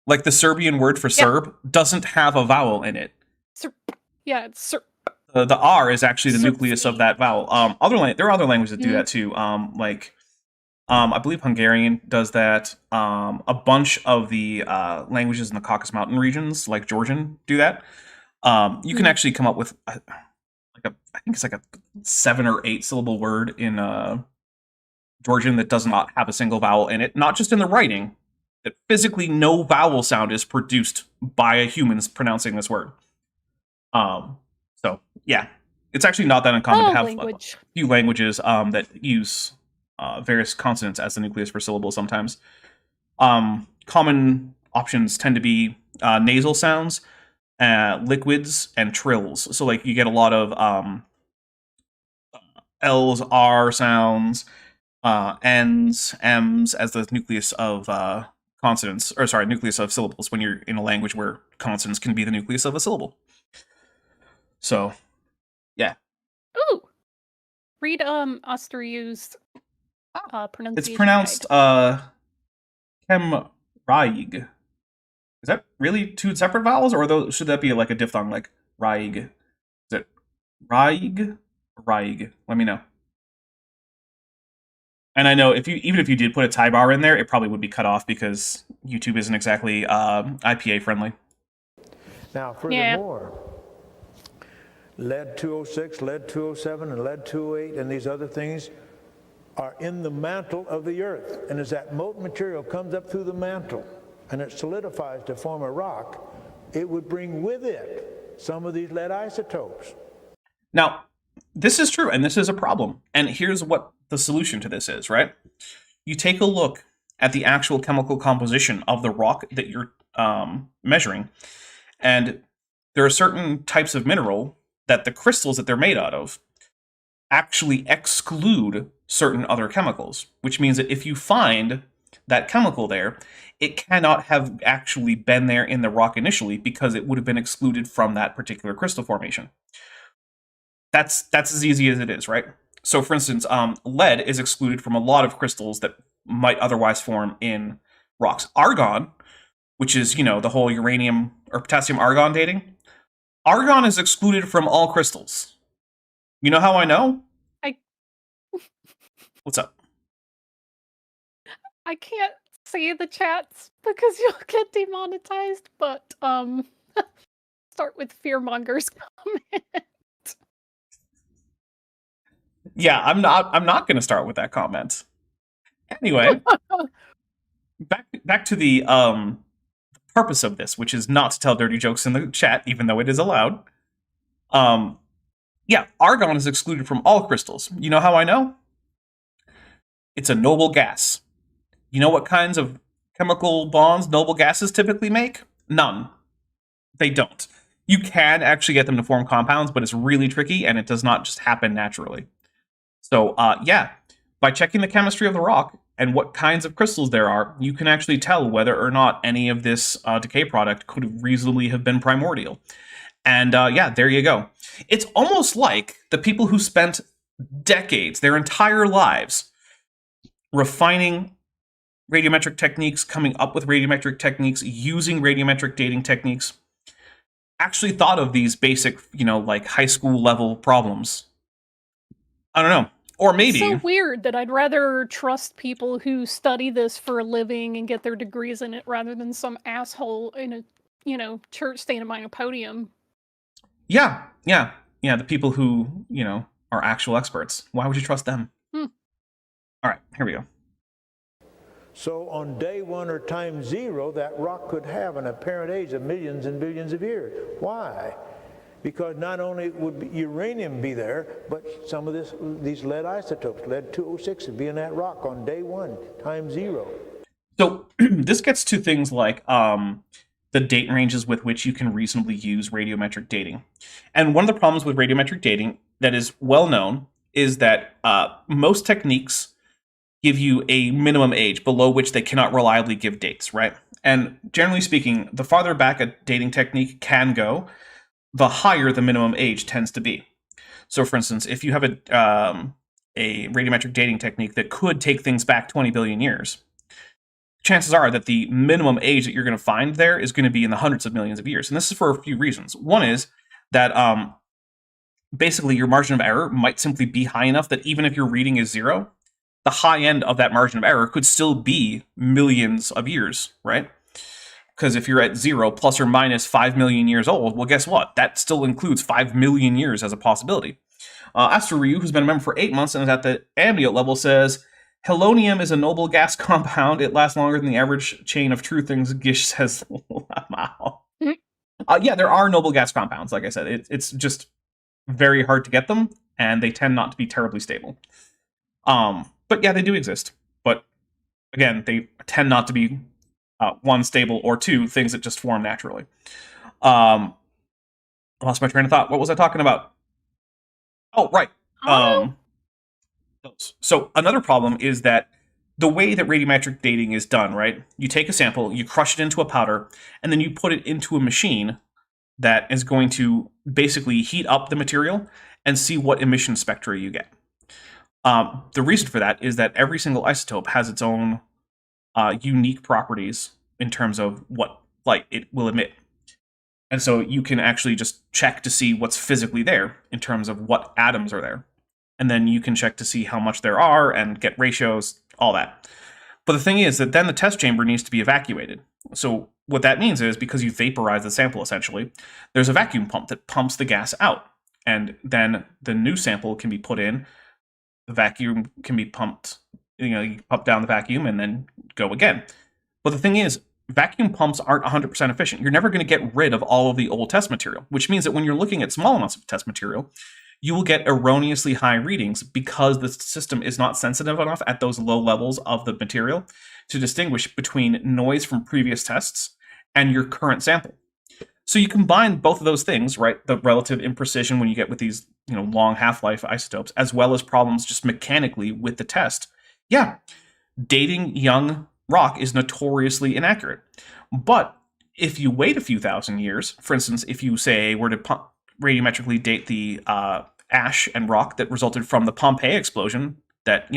Like, the Serbian word for Serb doesn't have a vowel in it. Yeah, it's Serb. The R is actually the nucleus of that vowel. There are other languages that do that too. I believe Hungarian does that. A bunch of the languages in the Caucasus Mountain regions, like Georgian, do that. You can actually come up with I think it's like a 7 or 8 syllable word in Georgian that does not have a single vowel in it. Not just in the writing, that physically no vowel sound is produced by a human pronouncing this word. So yeah, it's actually not that uncommon to have a few languages that use various consonants as the nucleus for syllables sometimes. Common options tend to be nasal sounds, liquids, and trills. So like you get a lot of L's, R sounds, N's, M's as the nucleus of nucleus of syllables when you're in a language where consonants can be the nucleus of a syllable. So, yeah. Ooh! Read Asteryu's pronunciation. It's pronounced Kemraig. Is that really 2 separate vowels, or should that be like a diphthong, like Raig? Is it Raig? Raig? Let me know. And I know even if you did put a tie bar in there, it probably would be cut off because YouTube isn't exactly IPA friendly. Now, furthermore, lead 206, lead 207, and lead 208, and these other things are in the mantle of the Earth. And as that molten material comes up through the mantle and it solidifies to form a rock, it would bring with it some of these lead isotopes. Now, this is true, and this is a problem. And here's what the solution to this is, right? You take a look at the actual chemical composition of the rock that you're measuring, and there are certain types of mineral that the crystals that they're made out of actually exclude certain other chemicals, which means that if you find that chemical there, it cannot have actually been there in the rock initially because it would have been excluded from that particular crystal formation. That's as easy as it is, right? So, for instance, lead is excluded from a lot of crystals that might otherwise form in rocks. Argon, which is, the whole uranium or potassium argon dating, argon is excluded from all crystals. You know how I know? What's up? I can't see the chats because you'll get demonetized, but start with Fearmonger's comment. Yeah, I'm not going to start with that comment. Anyway, back to the purpose of this, which is not to tell dirty jokes in the chat, even though it is allowed. Yeah, argon is excluded from all crystals. You know how I know? It's a noble gas. You know what kinds of chemical bonds noble gases typically make? None. They don't. You can actually get them to form compounds, but it's really tricky, and it does not just happen naturally. So, yeah, by checking the chemistry of the rock and what kinds of crystals there are, you can actually tell whether or not any of this decay product could reasonably have been primordial. And yeah, there you go. It's almost like the people who spent decades, their entire lives, refining radiometric techniques, coming up with radiometric techniques, using radiometric dating techniques, actually thought of these basic, like high school level problems. I don't know. Or maybe... It's so weird that I'd rather trust people who study this for a living and get their degrees in it rather than some asshole in a, church standing behind a podium. Yeah, the people who, are actual experts. Why would you trust them? All right, here we go. So on day 1 or time 0, that rock could have an apparent age of millions and billions of years. Why? Because not only would uranium be there, but some of these lead isotopes, lead-206, would be in that rock on day 1, time 0. So this gets to things like the date ranges with which you can reasonably use radiometric dating. And one of the problems with radiometric dating that is well known is that most techniques give you a minimum age below which they cannot reliably give dates, right? And generally speaking, the farther back a dating technique can go, the higher the minimum age tends to be. So for instance, if you have a radiometric dating technique that could take things back 20 billion years, chances are that the minimum age that you're going to find there is going to be in the hundreds of millions of years. And this is for a few reasons. One is that basically your margin of error might simply be high enough that even if your reading is 0, the high end of that margin of error could still be millions of years, right? Because if you're at 0 plus or minus 5 million years old, well, guess what? That still includes 5 million years as a possibility. Astro Ryu, who's been a member for 8 months and is at the ambient level, says, Helonium is a noble gas compound. It lasts longer than the average chain of true things. Gish says, wow. Yeah, there are noble gas compounds. Like I said, it's just very hard to get them, and they tend not to be terribly stable. But yeah, they do exist. But again, they tend not to be 1, stable, or 2, things that just form naturally. I lost my train of thought. What was I talking about? Oh, right. So another problem is that the way that radiometric dating is done, right? You take a sample, you crush it into a powder, and then you put it into a machine that is going to basically heat up the material and see what emission spectra you get. The reason for that is that every single isotope has its own unique properties in terms of what light it will emit. And so you can actually just check to see what's physically there in terms of what atoms are there. And then you can check to see how much there are and get ratios, all that. But the thing is that then the test chamber needs to be evacuated. So what that means is, because you vaporize the sample essentially, there's a vacuum pump that pumps the gas out. And then the new sample can be put in, the vacuum can be pumped, you pump down the vacuum and then go again. But the thing is, vacuum pumps aren't 100% efficient. You're never going to get rid of all of the old test material, which means that when you're looking at small amounts of test material, you will get erroneously high readings because the system is not sensitive enough at those low levels of the material to distinguish between noise from previous tests and your current sample. So you combine both of those things, right? The relative imprecision when you get with these, long half-life isotopes, as well as problems just mechanically with the test. Yeah, dating young rock is notoriously inaccurate. But if you wait a few thousand years, for instance, if you say were to radiometrically date the ash and rock that resulted from the Pompeii explosion that,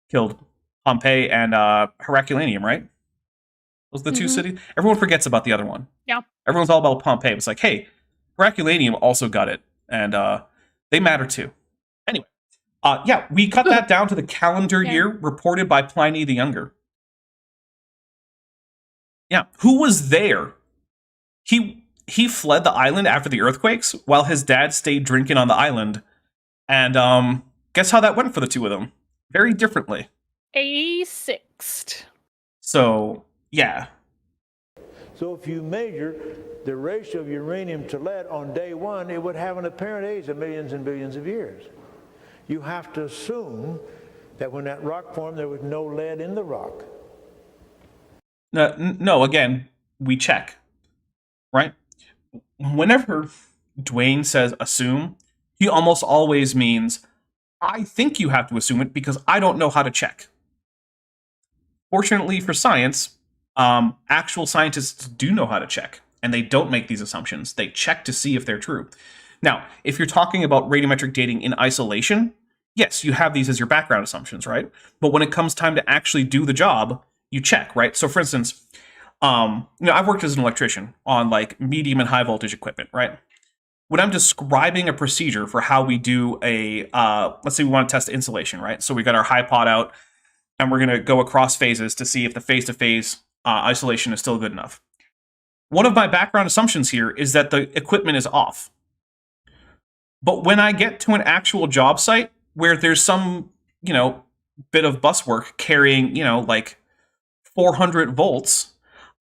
killed Pompeii and Herculaneum, right? Those are the two cities. Everyone forgets about the other one. Yeah. Everyone's all about Pompeii. It's like, hey, Herculaneum also got it, and they matter too. Anyway, yeah, we cut that down to the calendar year reported by Pliny the Younger. Yeah, who was there? He fled the island after the earthquakes while his dad stayed drinking on the island. And guess how that went for the two of them? Very differently. A6th. So, yeah. So if you measure the ratio of uranium to lead on day 1, it would have an apparent age of millions and billions of years. You have to assume that when that rock formed, there was no lead in the rock. No, again, we check, right? Whenever Dwayne says assume, he almost always means, I think you have to assume it because I don't know how to check. Fortunately for science, actual scientists do know how to check, and they don't make these assumptions. They check to see if they're true. Now, if you're talking about radiometric dating in isolation, yes, you have these as your background assumptions, right? But when it comes time to actually do the job, you check, right? So for instance, I've worked as an electrician on like medium and high voltage equipment, right? When I'm describing a procedure for how we do a, let's say we want to test insulation, right? So we got our high pot out, and we're going to go across phases to see if the phase-to-phase isolation is still good enough. One of my background assumptions here is that the equipment is off. But when I get to an actual job site where there's some, bit of bus work carrying, like 400 volts,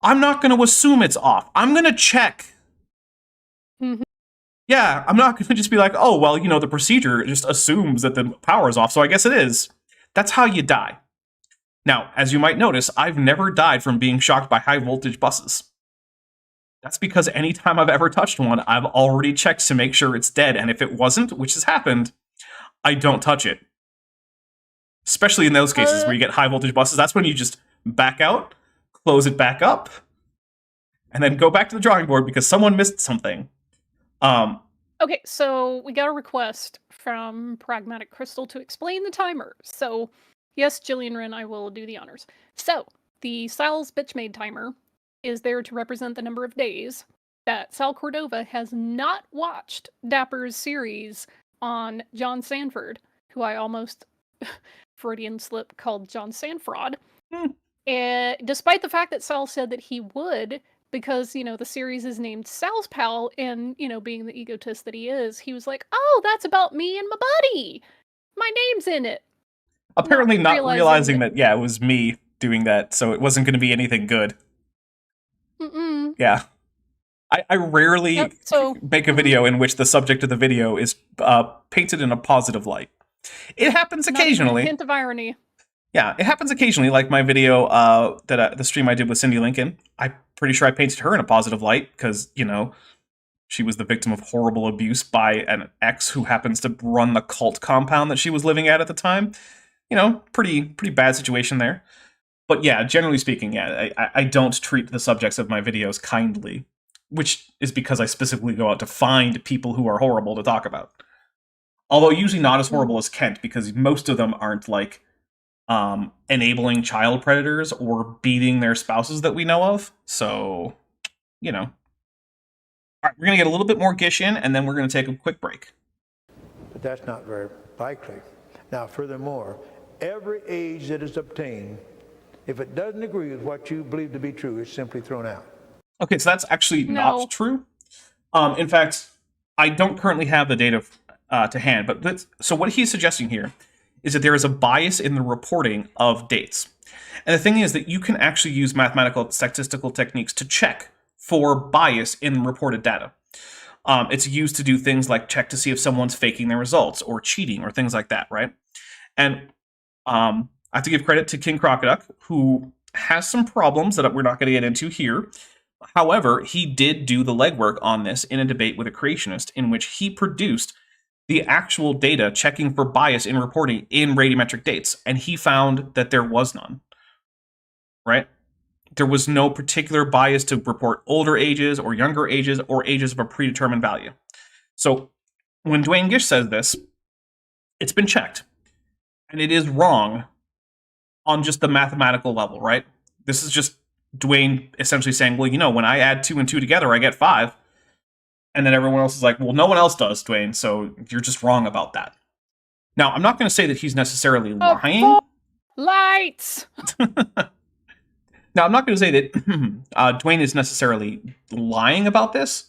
I'm not going to assume it's off. I'm going to check. Mhm. Yeah, I'm not going to just be like, oh, well, the procedure just assumes that the power is off, so I guess it is. That's how you die. Now, as you might notice, I've never died from being shocked by high voltage buses. That's because anytime I've ever touched one, I've already checked to make sure it's dead, and if it wasn't, which has happened, I don't touch it. Especially in those cases where you get high voltage buses, that's when you just back out, close it back up, and then go back to the drawing board because someone missed something. Okay, so we got a request from Pragmatic Crystal to explain the timer. So, yes, Jillian Wren, I will do the honors. So, the Sal's Bitchmade timer is there to represent the number of days that Sal Cordova has not watched Dapper's series on John Sanford, who I almost Freudian slip called John Sanfraud. Despite the fact that Sal said that he would, because, the series is named Sal's Pal, and, being the egotist that he is, he was like, oh, that's about me and my buddy. My name's in it. Apparently not realizing that, it was me doing that, so it wasn't going to be anything good. Mm-mm. Yeah. I rarely make a video in which the subject of the video is painted in a positive light. It happens occasionally. Not even a hint of irony. Yeah, it happens occasionally, like my video, the stream I did with Cindy Lincoln. I'm pretty sure I painted her in a positive light, because, she was the victim of horrible abuse by an ex who happens to run the cult compound that she was living at the time. Pretty bad situation there. But yeah, generally speaking, I don't treat the subjects of my videos kindly, which is because I specifically go out to find people who are horrible to talk about. Although usually not as horrible as Kent, because most of them aren't like enabling child predators or beating their spouses that we know of. So, All right, we're going to get a little bit more Gish in, and then we're going to take a quick break. But that's not very likely. Now, furthermore, every age that is obtained, if it doesn't agree with what you believe to be true, it's simply thrown out. Okay, so that's actually not true. In fact, I don't currently have the data to hand, but so what he's suggesting here is that there is a bias in the reporting of dates. And the thing is that you can actually use mathematical statistical techniques to check for bias in reported data. It's used to do things like check to see if someone's faking their results or cheating or things like that, right? And I have to give credit to King Crocoduck, who has some problems that we're not going to get into here. However, he did do the legwork on this in a debate with a creationist in which he produced the actual data checking for bias in reporting in radiometric dates, and he found that there was none, right? There was no particular bias to report older ages or younger ages or ages of a predetermined value. So when Dwayne Gish says this, it's been checked, and it is wrong on just the mathematical level, right? This is just Dwayne essentially saying, well, when I add 2 and 2 together, I get 5. And then everyone else is like, well, no one else does, Dwayne, so you're just wrong about that. Now, I'm not going to say that he's necessarily lying. Lights! Now, I'm not going to say that Dwayne is necessarily lying about this,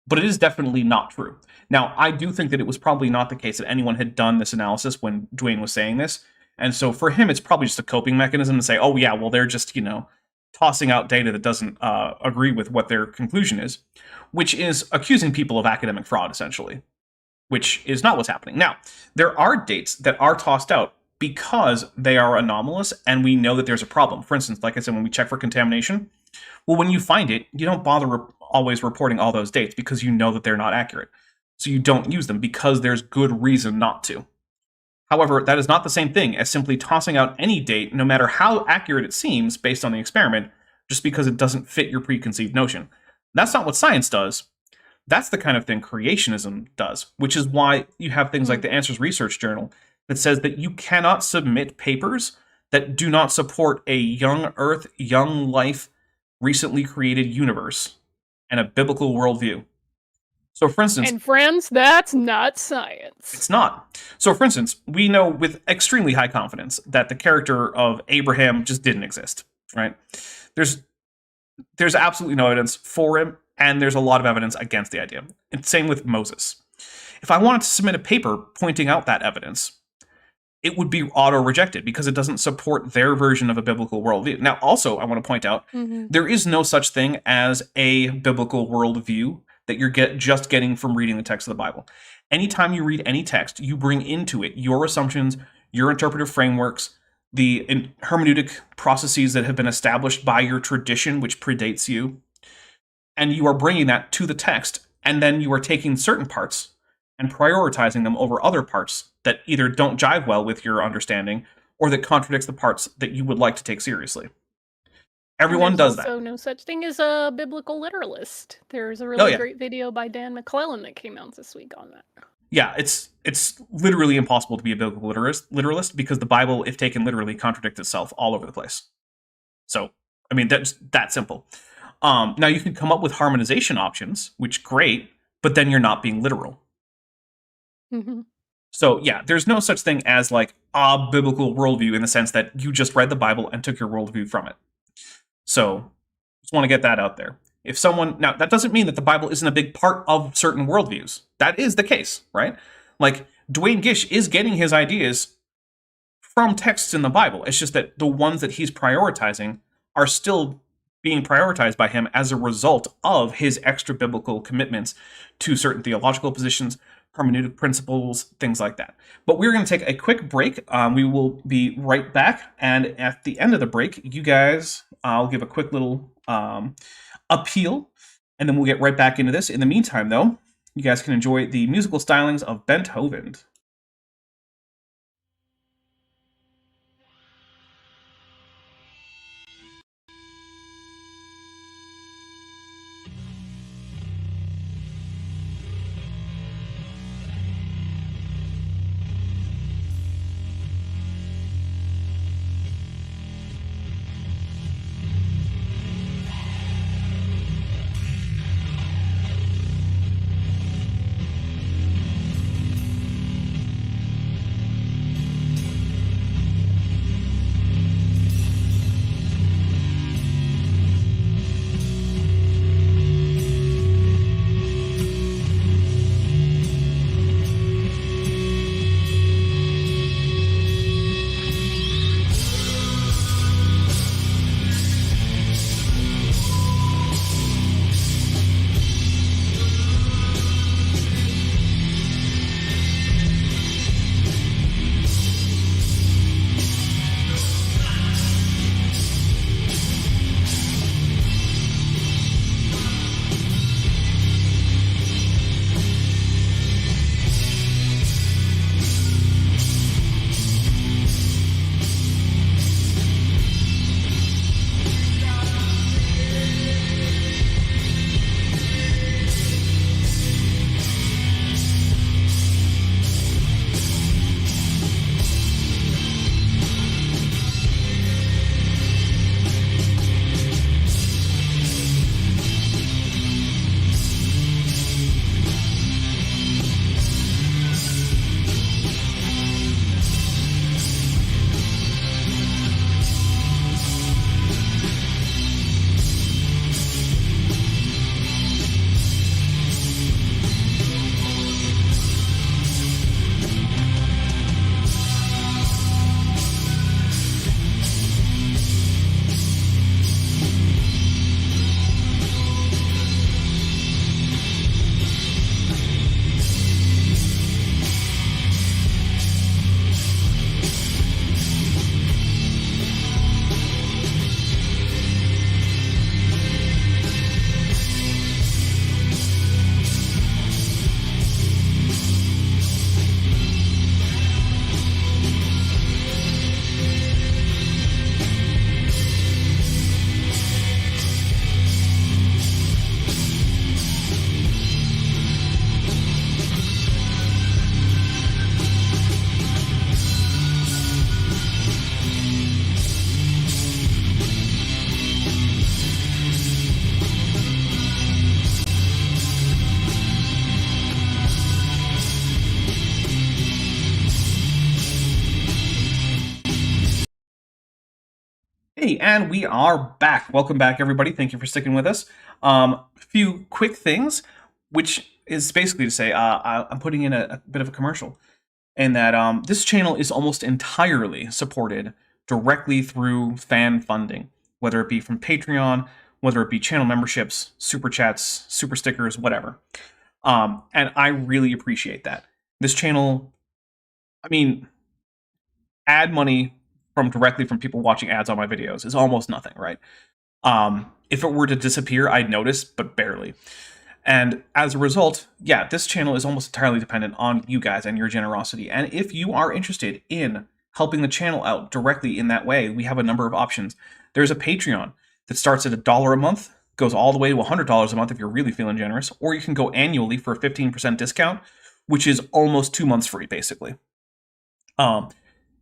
but it is definitely not true. Now, I do think that it was probably not the case that anyone had done this analysis when Dwayne was saying this. And so for him, it's probably just a coping mechanism to say, oh, yeah, well, they're just, tossing out data that doesn't agree with what their conclusion is, which is accusing people of academic fraud, essentially, which is not what's happening. Now, there are dates that are tossed out because they are anomalous and we know that there's a problem. For instance, like I said, when we check for contamination, well, when you find it, you don't bother always reporting all those dates because you know that they're not accurate. So you don't use them because there's good reason not to. However, that is not the same thing as simply tossing out any date, no matter how accurate it seems based on the experiment, just because it doesn't fit your preconceived notion. That's not what science does. That's the kind of thing creationism does, which is why you have things like the Answers Research Journal that says that you cannot submit papers that do not support a young Earth, young life, recently created universe and a biblical worldview. So, for instance... And friends, that's not science. It's not. So, for instance, we know with extremely high confidence that the character of Abraham just didn't exist, right? There's absolutely no evidence for him, and there's a lot of evidence against the idea. And same with Moses. If I wanted to submit a paper pointing out that evidence, it would be auto-rejected because it doesn't support their version of a biblical worldview. Now, also, I want to point out, there is no such thing as a biblical worldview that you're just getting from reading the text of the Bible. Anytime you read any text, you bring into it your assumptions, your interpretive frameworks, the hermeneutic processes that have been established by your tradition, which predates you, and you are bringing that to the text, and then you are taking certain parts and prioritizing them over other parts that either don't jive well with your understanding or that contradicts the parts that you would like to take seriously. Everyone does that. So no such thing as a biblical literalist. There's a really great video by Dan McClellan that came out this week on that. Yeah, it's literally impossible to be a biblical literalist because the Bible, if taken literally, contradicts itself all over the place. So, I mean, that's that simple. Now, you can come up with harmonization options, which great, but then you're not being literal. So, yeah, there's no such thing as like a biblical worldview in the sense that you just read the Bible and took your worldview from it. So, just want to get that out there. If someone... Now, that doesn't mean that the Bible isn't a big part of certain worldviews. That is the case, right? Like, Dwayne Gish is getting his ideas from texts in the Bible. It's just that the ones that he's prioritizing are still being prioritized by him as a result of his extra-biblical commitments to certain theological positions, hermeneutic principles, things like that. But we're going to take a quick break. We will be right back. And at the end of the break, you guys... I'll give a quick little appeal, and then we'll get right back into this. In the meantime, though, you guys can enjoy the musical stylings of Beethoven. Hey, and we are back. Welcome back, everybody. Thank you for sticking with us. A few quick things, which is basically to say I'm putting in a bit of a commercial, and that this channel is almost entirely supported directly through fan funding, whether it be from Patreon, whether it be channel memberships, super chats, super stickers, whatever. And I really appreciate that. This channel, I mean, ad money directly from people watching ads on my videos is almost nothing, right? If it were to disappear, I'd notice, but barely. And as a result, yeah, this channel is almost entirely dependent on you guys and your generosity. And if you are interested in helping the channel out directly in that way, we have a number of options. There's a Patreon that starts at $1 a month, goes all the way to $100 a month if you're really feeling generous, or you can go annually for a 15% discount, which is almost 2 months free, basically.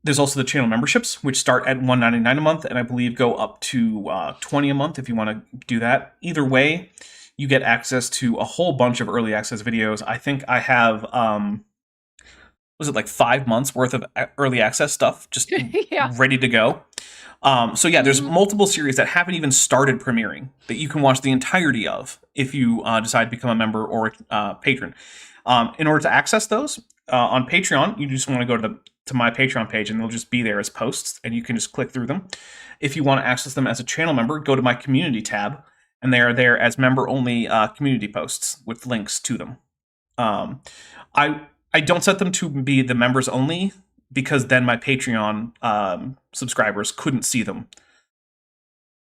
There's also the channel memberships, which start at $1.99 a month, and I believe go up to $20 a month if you want to do that. Either way, you get access to a whole bunch of early access videos. I think I have, was it like 5 months worth of early access stuff just ready to go? So yeah, there's multiple series that haven't even started premiering that you can watch the entirety of if you decide to become a member or a patron. In order to access those, on Patreon, you just want to go to my Patreon page, and they'll just be there as posts, and you can just click through them. If you want to access them as a channel member, go to my community tab, and they are there as member-only community posts with links to them. I don't set them to be the members only, because then my Patreon subscribers couldn't see them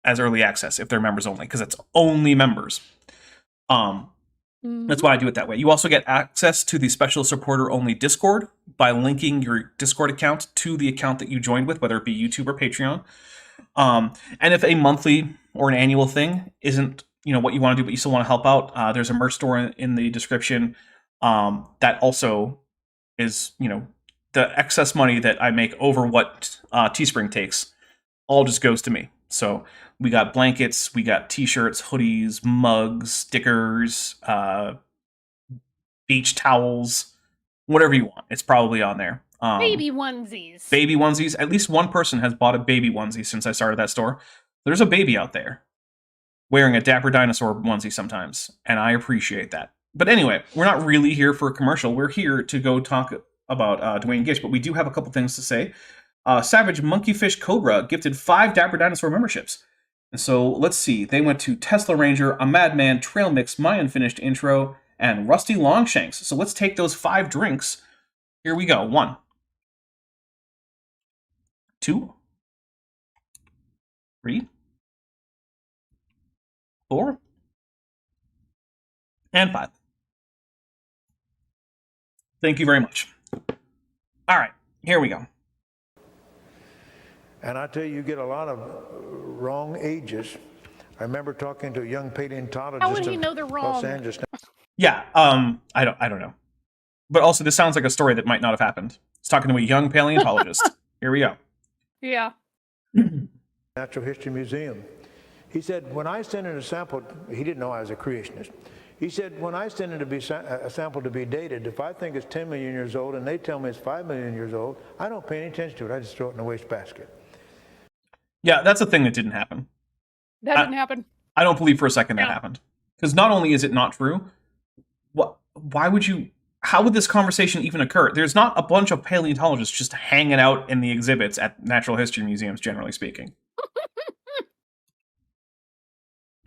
as early access if they're members only, because it's only members. That's why I do it that way. You also get access to the special supporter-only Discord by linking your Discord account to the account that you joined with, whether it be YouTube or Patreon. And if a monthly or an annual thing isn't, what you want to do, but you still want to help out, there's a merch store in the description. That also is, the excess money that I make over what Teespring takes all just goes to me. So we got blankets, we got t-shirts, hoodies, mugs, stickers, beach towels, whatever you want. It's probably on there. Baby onesies. Baby onesies. At least one person has bought a baby onesie since I started that store. There's a baby out there wearing a Dapper Dinosaur onesie sometimes, and I appreciate that. But anyway, we're not really here for a commercial. We're here to go talk about Dwayne Gish, but we do have a couple things to say. Savage Monkeyfish Cobra gifted 5 Dapper Dinosaur memberships. And so let's see. They went to Tesla Ranger, A Madman, Trail Mix, My Unfinished Intro, and Rusty Longshanks. So let's take those 5 drinks. Here we go. 1, 2, 3, 4, and 5. Thank you very much. All right, here we go. And I tell you, you get a lot of wrong ages. I remember talking to a young paleontologist. How would you know they're wrong? Los Angeles. Yeah, I don't know. But also, this sounds like a story that might not have happened. It's talking to a young paleontologist. Here we go. Yeah. Natural History Museum. He said, when I send in a sample, he didn't know I was a creationist. He said, when I send in a sample to be dated, if I think it's 10 million years old and they tell me it's 5 million years old, I don't pay any attention to it. I just throw it in the wastebasket. Yeah, that's a thing that didn't happen. That didn't happen. I don't believe for a second that happened. Because not only is it not true, how would this conversation even occur? There's not a bunch of paleontologists just hanging out in the exhibits at natural history museums, generally speaking.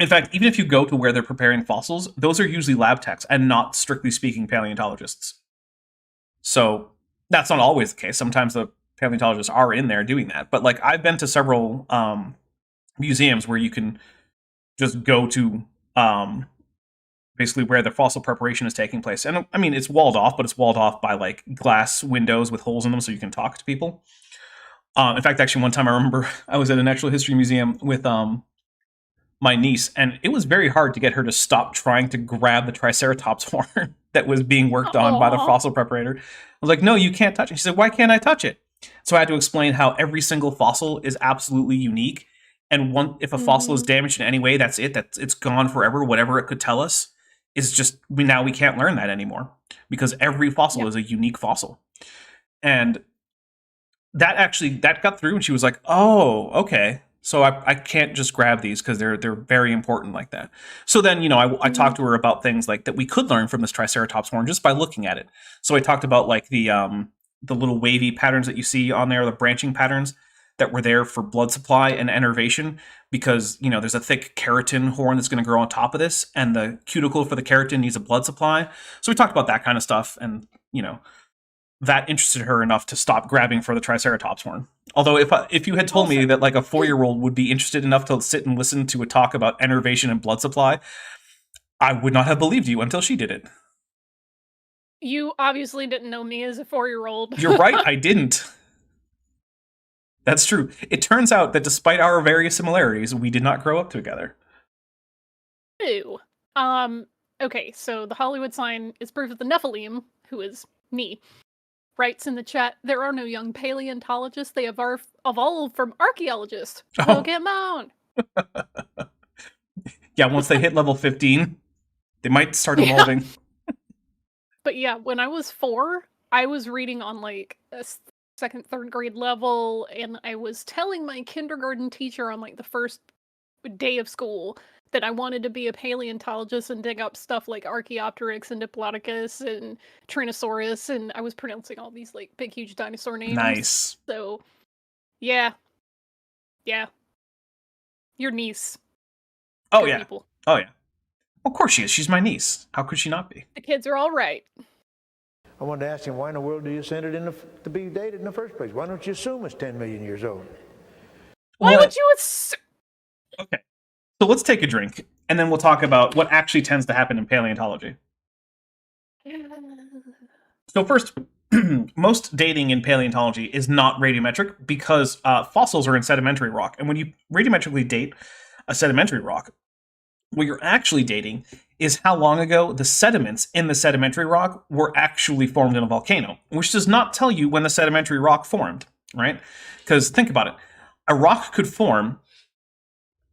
In fact, even if you go to where they're preparing fossils, those are usually lab techs and not, strictly speaking, paleontologists. So that's not always the case. Sometimes the paleontologists are in there doing that. But like, I've been to several museums where you can just go to basically where the fossil preparation is taking place. And I mean, it's walled off, but it's walled off by like glass windows with holes in them so you can talk to people. In fact, actually, one time I remember I was at a natural history museum with my niece, and it was very hard to get her to stop trying to grab the Triceratops horn that was being worked on by the fossil preparator. I was like, no, you can't touch it. She said, why can't I touch it? So I had to explain how every single fossil is absolutely unique. And if a fossil is damaged in any way, that's it. It's gone forever. Whatever it could tell us is just, we can't learn that anymore because every fossil is a unique fossil. And that got through, and she was like, oh, okay. So I can't just grab these because they're very important like that. So then, I talked to her about things like that we could learn from this Triceratops horn just by looking at it. So I talked about like the little wavy patterns that you see on there, the branching patterns that were there for blood supply and enervation, because there's a thick keratin horn that's going to grow on top of this, and the cuticle for the keratin needs a blood supply. So we talked about that kind of stuff, and that interested her enough to stop grabbing for the Triceratops horn. Although if you had told me that like a 4-year-old would be interested enough to sit and listen to a talk about enervation and blood supply, I would not have believed you until she did it. You obviously didn't know me as a 4-year-old. You're right, I didn't. That's true. It turns out that despite our various similarities, we did not grow up together. Ew. Okay, so the Hollywood sign is proof of the Nephilim, who is me, writes in the chat, there are no young paleontologists. They have evolved from archaeologists. Look at Mount. Yeah, once they hit level 15, they might start evolving. But yeah, when I was 4, I was reading on like a 2nd, 3rd grade level, and I was telling my kindergarten teacher on like the first day of school that I wanted to be a paleontologist and dig up stuff like Archaeopteryx and Diplodocus and Tyrannosaurus, and I was pronouncing all these like big huge dinosaur names. Nice. So yeah. Your niece. Oh Good yeah. people. Oh yeah. Of course she is. She's my niece. How could she not be? The kids are all right. I wanted to ask him, why in the world do you send it to be dated in the first place? Why don't you assume it's 10 million years old? Why would you assume? Okay. So let's take a drink, and then we'll talk about what actually tends to happen in paleontology. So first, most dating in paleontology is not radiometric because fossils are in sedimentary rock. And when you radiometrically date a sedimentary rock, what you're actually dating is how long ago the sediments in the sedimentary rock were actually formed in a volcano, which does not tell you when the sedimentary rock formed, right? Because think about it. A rock could form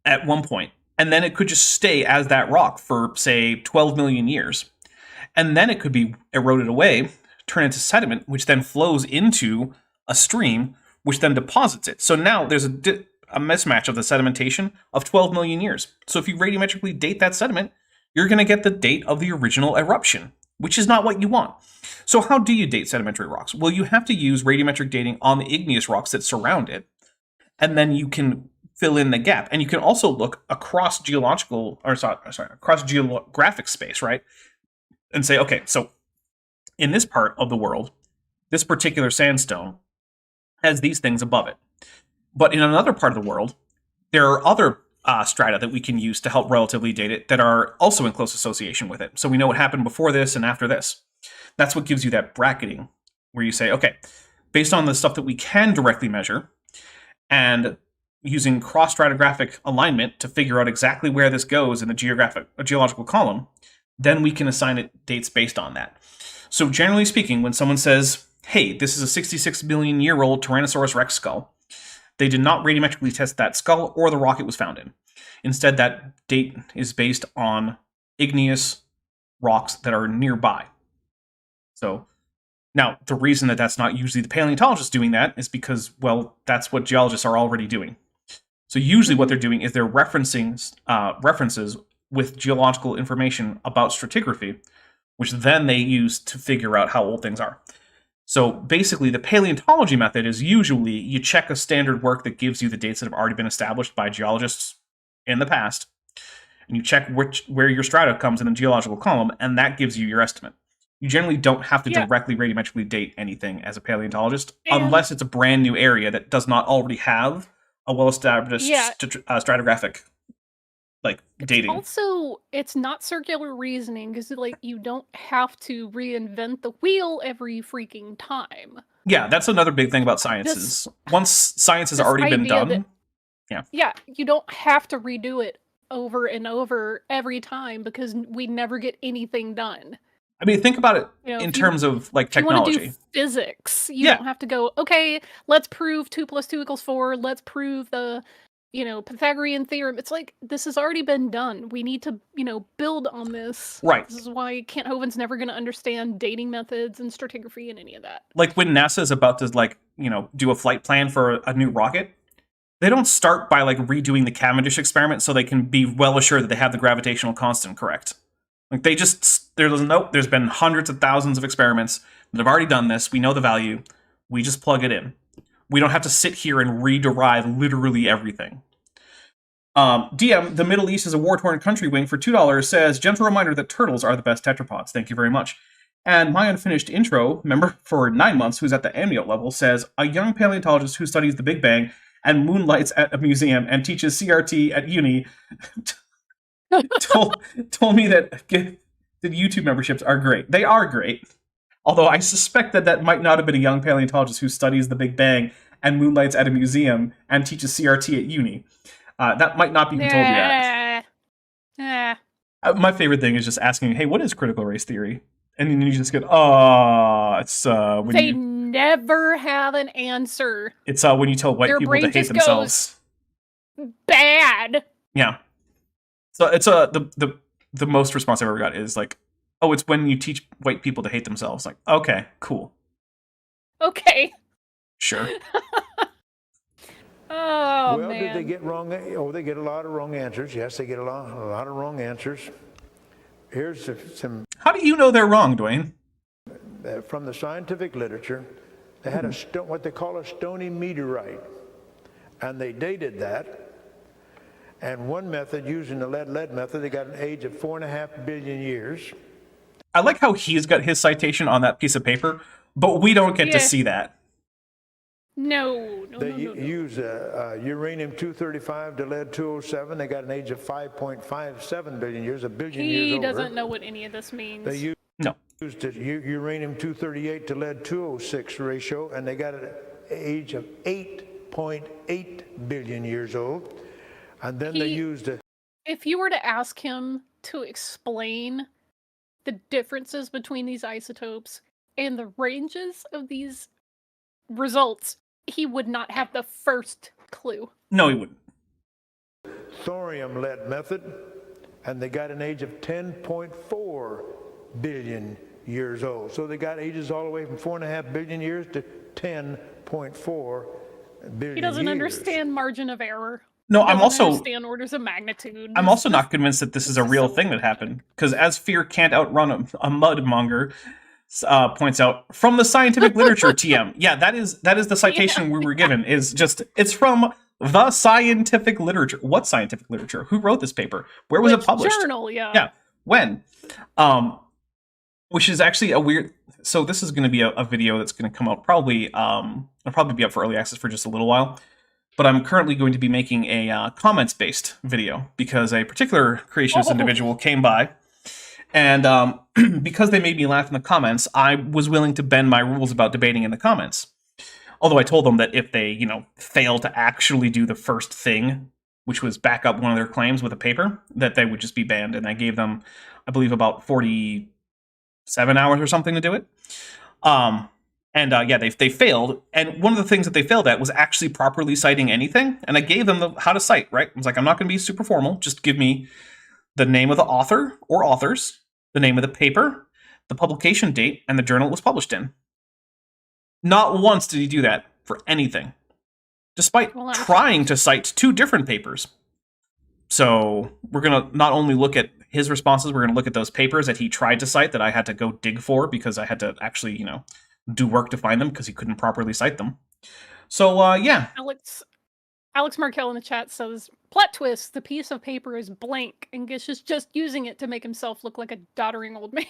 at one point, and then it could just stay as that rock for, say, 12 million years. And then it could be eroded away, turn into sediment, which then flows into a stream, which then deposits it. So now there's a mismatch of the sedimentation of 12 million years. So if you radiometrically date that sediment, you're going to get the date of the original eruption, which is not what you want. So how do you date sedimentary rocks? Well, you have to use radiometric dating on the igneous rocks that surround it, and then you can fill in the gap. And you can also look across across geographic space, right? And say, okay, so in this part of the world, this particular sandstone has these things above it. But in another part of the world, there are other strata that we can use to help relatively date it that are also in close association with it. So we know what happened before this and after this. That's what gives you that bracketing, where you say, okay, based on the stuff that we can directly measure, and using cross-stratigraphic alignment to figure out exactly where this goes in the geological column, then we can assign it dates based on that. So generally speaking, when someone says, hey, this is a 66 million year old Tyrannosaurus Rex skull, they did not radiometrically test that skull or the rock it was found in. Instead, that date is based on igneous rocks that are nearby. So now, the reason that that's not usually the paleontologists doing that is because, well, that's what geologists are already doing. So usually what they're doing is they're references with geological information about stratigraphy, which then they use to figure out how old things are. So basically, the paleontology method is usually you check a standard work that gives you the dates that have already been established by geologists in the past, and you check where your strata comes in the geological column, and that gives you your estimate. You generally don't have to directly radiometrically date anything as a paleontologist, unless it's a brand new area that does not already have a well-established stratigraphic dating. Also, it's not circular reasoning because you don't have to reinvent the wheel every freaking time. Yeah, that's another big thing about science. Once science has already been done, you don't have to redo it over and over every time because we never get anything done. I mean, think about it in terms of technology. If you want to do physics, you don't have to go, okay, let's prove 2 + 2 = 4. Let's prove the Pythagorean theorem. It's like, this has already been done. We need to, build on this. Right. This is why Kent Hovind's never going to understand dating methods and stratigraphy and any of that. Like when NASA is about to, do a flight plan for a new rocket, they don't start by like redoing the Cavendish experiment so they can be well assured that they have the gravitational constant correct. Like there's been hundreds of thousands of experiments that have already done this. We know the value. We just plug it in. We don't have to sit here and rederive literally everything. DM, the Middle East is a war-torn country wing for $2 says, gentle reminder that turtles are the best tetrapods. Thank you very much. And my unfinished intro, member for 9 months, who's at the amniote level, says, a young paleontologist who studies the Big Bang and moonlights at a museum and teaches CRT at uni told me that the YouTube memberships are great. They are great. Although I suspect that might not have been a young paleontologist who studies the Big Bang and moonlights at a museum and teaches CRT at uni. That might not be who told you that. My favorite thing is just asking, hey, what is critical race theory? And then you just go, it's when they never have an answer. It's when you tell white Their people to hate themselves. Bad. Yeah. So it's the most response I've ever got is like, oh, it's when you teach white people to hate themselves. Like, okay, cool. Okay. Sure. Oh, well, man. did they get wrong? Oh, they get a lot of wrong answers. Yes, they get a lot of wrong answers. Here's some. How do you know they're wrong, Dwayne? From the scientific literature, they had what they call a stony meteorite, and they dated that. And one method, using the lead method, they got an age of 4.5 billion years. I like how he's got his citation on that piece of paper, but we don't get to see that. No. They use uranium-235 to lead-207. They got an age of 5.57 billion years, a billion years He over. doesn't know what any of this means. They used uranium-238 to lead-206 ratio, and they got an age of 8.8 billion years old. And then they used if you were to ask him to explain the differences between these isotopes and the ranges of these results, he would not have the first clue. No, he wouldn't. Thorium lead method, and they got an age of 10.4 billion years old. So they got ages all the way from 4.5 billion years to 10.4 billion. He doesn't understand margin of error. No, I'm also understand orders of magnitude. I'm also not convinced that this is a real thing that happened, because as fear can't outrun a mudmonger points out from the scientific literature. TM, yeah, that is the citation we were given. It's from the scientific literature. What scientific literature? Who wrote this paper? Where was it published? Journal, yeah. Yeah, when? Which is actually a weird. So this is going to be a video that's going to come out probably. It'll probably be up for early access for just a little while. But I'm currently going to be making a comments-based video because a particular creationist individual came by, and because they made me laugh in the comments, I was willing to bend my rules about debating in the comments. Although I told them that if they, fail to actually do the first thing, which was back up one of their claims with a paper, that they would just be banned. And I gave them, I believe, about 47 hours or something to do it. They failed. And one of the things that they failed at was actually properly citing anything. And I gave them how to cite, right? I was like, I'm not going to be super formal. Just give me the name of the author or authors, the name of the paper, the publication date, and the journal it was published in. Not once did he do that for anything, despite trying to cite 2 different papers. So we're going to not only look at his responses, we're going to look at those papers that he tried to cite that I had to go dig for because I had to actually, do work to find them because he couldn't properly cite them. So, yeah. Alex Markel in the chat says, plot twist, the piece of paper is blank, and Gish is just using it to make himself look like a doddering old man.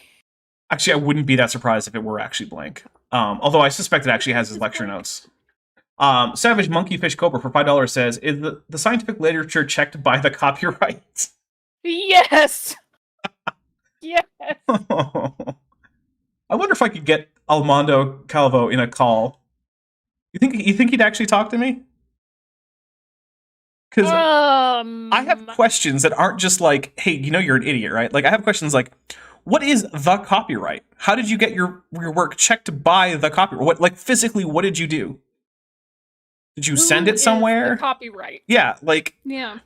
Actually, I wouldn't be that surprised if it were actually blank. Although I suspect it actually has his lecture notes. Savage Monkeyfish Cobra for $5 says, is the scientific literature checked by the copyright? Yes! Yes! I wonder if I could get Armando Calvo in a call. You think he'd actually talk to me? Because I have questions that aren't just like, hey, you're an idiot, right? Like, I have questions like, what is the copyright? How did you get your work checked by the copyright? What, physically, what did you do? Did you send it somewhere? The copyright. Yeah, yeah.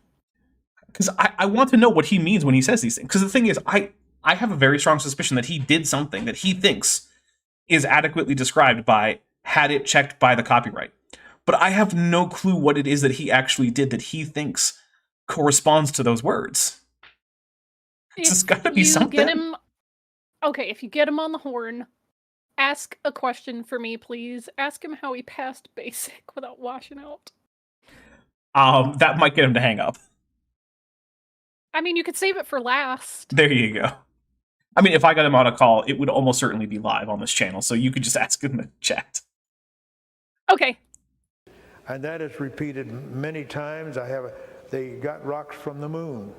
Because I want to know what he means when he says these things. Because the thing is, I have a very strong suspicion that he did something that he thinks is adequately described by had it checked by the copyright. but I have no clue what it is that he actually did that he thinks corresponds to those words. It's just got to be something. Okay, if you get him on the horn, ask a question for me, please. Ask him how he passed basic without washing out. That might get him to hang up. I mean, you could save it for last. There you go. I mean, if I got him on a call, it would almost certainly be live on this channel, so you could just ask him in the chat. Okay. And that is repeated many times. They got rocks from the moon,